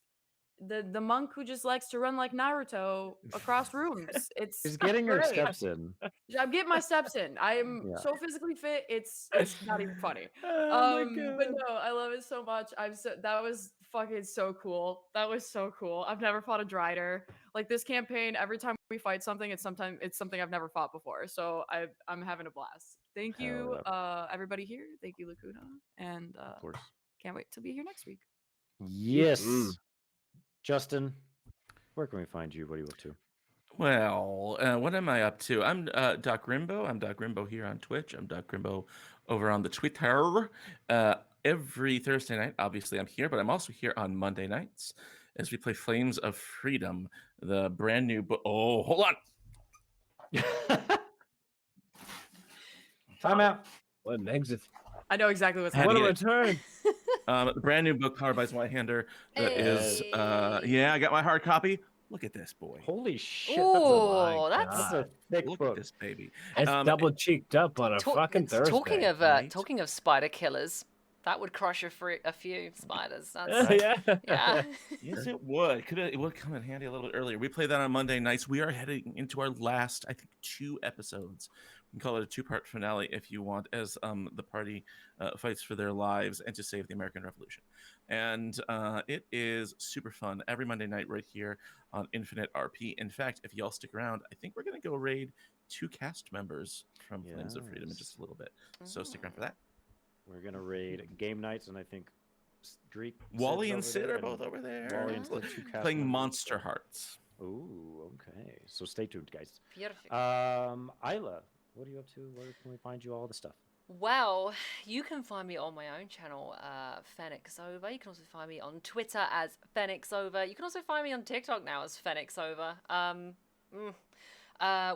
The monk who just likes to run like Naruto across rooms. She's getting her great. steps in. I'm getting my steps in. I am Yeah. so physically fit. It's not even funny. Oh my But God. no, I love it so much. That was fucking so cool. That was so cool. I've never fought a Drider. This campaign, every time we fight something, it's something I've never fought before. So I'm having a blast. Thank you, everybody here. Thank you, Lacuna, and Of course. can't wait to be here next week. Yes. Justin, where can we find you? What are you up to? Well, what am I up to? I'm Doc Rimbo. I'm Doc Rimbo here on Twitch. I'm Doc Rimbo over on the Twitter. Every Thursday night, obviously, I'm here, but I'm also here on Monday nights as we play Flames of Freedom, the brand new book. Oh, hold on. Time out. What an exit. I know exactly what's Had to What a happening. get return. The brand new book powered by Zweihander that is, Hey. I got my hard copy. Look at this, boy. Holy shit. Oh, That's that's a thick Look book. at this baby. It's double cheeked up on a fucking Thursday. Talking of spider killers, that would crush a few spiders. That's, Yeah. yeah. Yes, it would. It would come in handy a little bit earlier. We play that on Monday nights. We are heading into our last, I think, 2 episodes can call it a two-part finale if you want, as the party fights for their lives and to save the American Revolution. And it is super fun every Monday night right here on InfiniteRP. In fact, if y'all stick around, I think we're going to go raid 2 cast members from Flames of Freedom in just a little bit. So stick around for that. We're going to raid Game Nights, and I think Dreek, Wally and Sid are both over there. Wally and Sid, 2 cast playing members. Monster Hearts. Ooh, okay. So stay tuned, guys. Beautiful. Isla, what are you up to? Where can we find you all the stuff? Well, you can find me on my own channel, FenixOver. You can also find me on Twitter as FenixOver. You can also find me on TikTok now as FenixOver,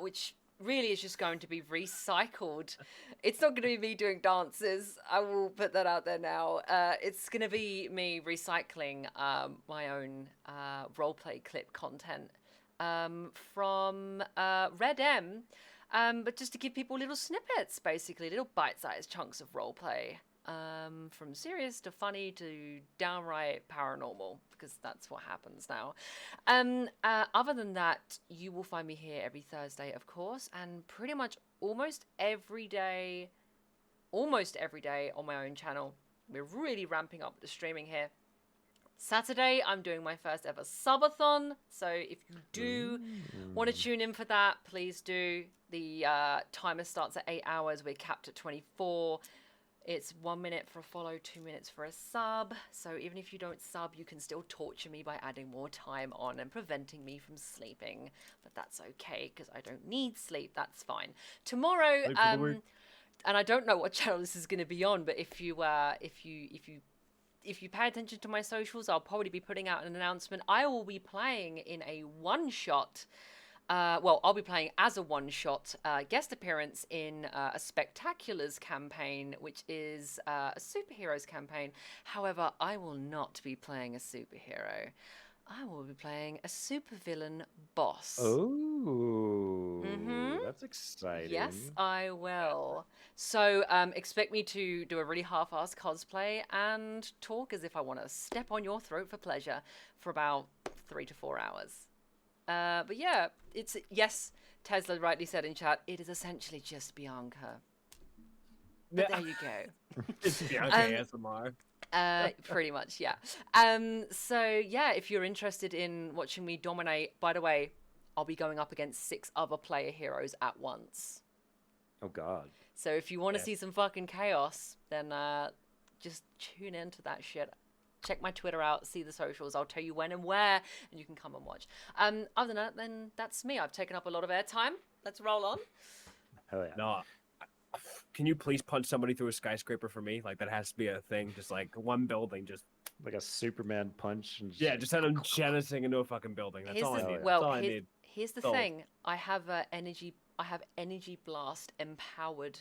which really is just going to be recycled. It's not going to be me doing dances. I will put that out there now. It's going to be me recycling my own roleplay clip content from Red M. But just to give people little snippets, basically, little bite-sized chunks of roleplay. From serious to funny to downright paranormal, because that's what happens now. Other than that, you will find me here every Thursday, of course, and pretty much almost every day on my own channel. We're really ramping up the streaming here. Saturday, I'm doing my first ever subathon, so if you do want to tune in for that, please do. The timer starts at 8 hours. We're capped at 24. It's 1 minute for a follow, 2 minutes for a sub. So even if you don't sub, you can still torture me by adding more time on and preventing me from sleeping. But that's okay, because I don't need sleep. That's fine. Tomorrow, and I don't know what channel this is going to be on, but if you pay attention to my socials, I'll probably be putting out an announcement. I will be playing in a one-shot. I'll be playing as a one-shot guest appearance in a Spectaculars campaign, which is a superheroes campaign. However, I will not be playing a superhero. I will be playing a supervillain boss. Oh, that's exciting. Yes, I will. So expect me to do a really half-assed cosplay and talk as if I want to step on your throat for pleasure for about 3 to 4 hours. But yeah, yes, Tesla rightly said in chat, it is essentially just Bianca. But there you go. It's Bianca ASMR. Pretty much, yeah. So yeah, if you're interested in watching me dominate, by the way, I'll be going up against 6 other player heroes at once. Oh God. So if you want to see some fucking chaos, then just tune into that shit. Check my Twitter out, see the socials. I'll tell you when and where, and you can come and watch. Other than that, then that's me. I've taken up a lot of airtime. Let's roll on. Hell yeah. No. Can you please punch somebody through a skyscraper for me? Like, that has to be a thing. Just like one building, just like a Superman punch. And just have them jettisoning into a fucking building. That's all I need. Well, That's all I need. Here's the thing. I have energy blast empowered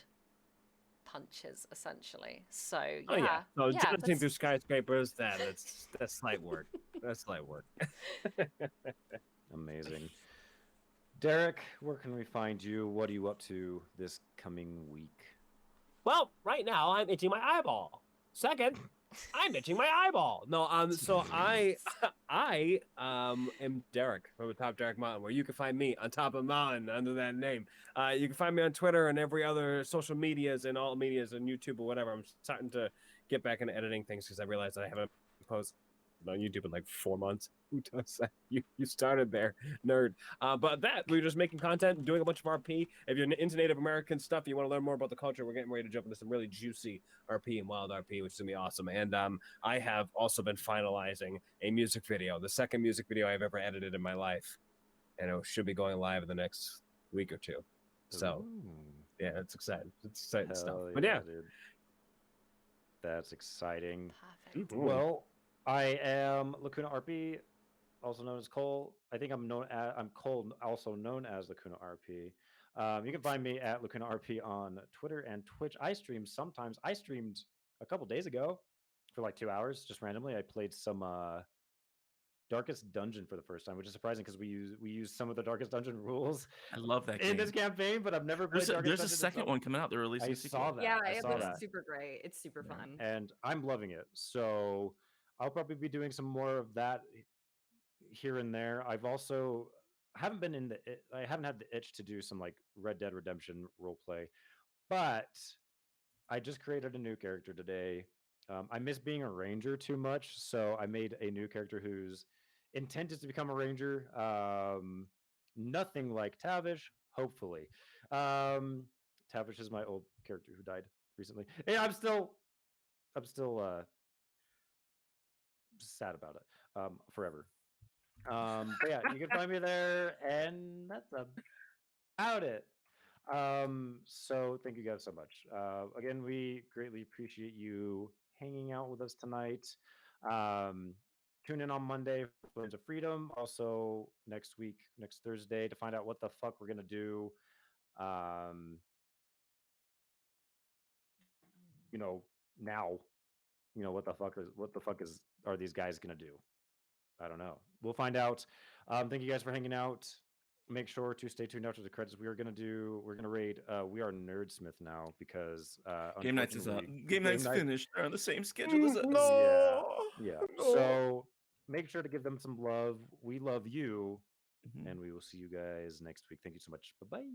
punches, essentially. So yeah. No, jettisoning through skyscrapers, that's slight work. That's slight work. Amazing. Derek, where can we find you? What are you up to this coming week? Well, right now I'm itching my eyeball. Second, I'm itching my eyeball. No, so I am Derek from atop Derek Mountain, where you can find me on top of a mountain under that name. You can find me on Twitter and every other social medias and all medias and YouTube or whatever. I'm starting to get back into editing things because I realized that I haven't posted on YouTube in like 4 months. Who does that? You started there, nerd. But we're just making content, doing a bunch of RP. If you're into Native American stuff, you want to learn more about the culture, we're getting ready to jump into some really juicy RP and wild RP, which is gonna be awesome. And I have also been finalizing a music video, the second music video I've ever edited in my life, and it should be going live in the next week or two. So yeah, it's exciting. It's exciting stuff. But yeah, dude. That's exciting. Perfect. Well, I am Lacuna RP, also known as Cole. I think I'm Cole, also known as Lacuna RP. You can find me at Lacuna RP on Twitter and Twitch. I stream sometimes. I streamed a couple days ago for like 2 hours, just randomly. I played some Darkest Dungeon for the first time, which is surprising because we use some of the Darkest Dungeon rules. I love that game. In this campaign, but I've never played Darkest Dungeon. There's a second one coming out. They're releasing. I saw that. Yeah, I saw looks that. super great. It's super fun, and I'm loving it. So I'll probably be doing some more of that here and there. I've also haven't been in the I haven't had the itch to do some like Red Dead Redemption role play, but I just created a new character today. I miss being a ranger too much, so I made a new character whose intent is to become a ranger. Nothing like Tavish, hopefully. Tavish is my old character who died recently. Hey, I'm still sad about it. Forever. But yeah, you can find me there, and that's about it. So thank you guys so much. Again, we greatly appreciate you hanging out with us tonight. Um, Tune in on Monday for Flames of Freedom. Also next week, next Thursday, to find out what the fuck we're gonna do. Um, you know, now, what the fuck is are these guys gonna do? I don't know. We'll find out. Thank you guys for hanging out. Make sure to stay tuned after the credits. We're gonna raid. We are Nerdsmith now because Game Nights is up. unfortunately Game Night's Night. finished. They're on the same schedule as us. Yeah, No. yeah. No. So make sure to give them some love. We love you, Mhm. and we will see you guys next week. Thank you so much. Bye bye.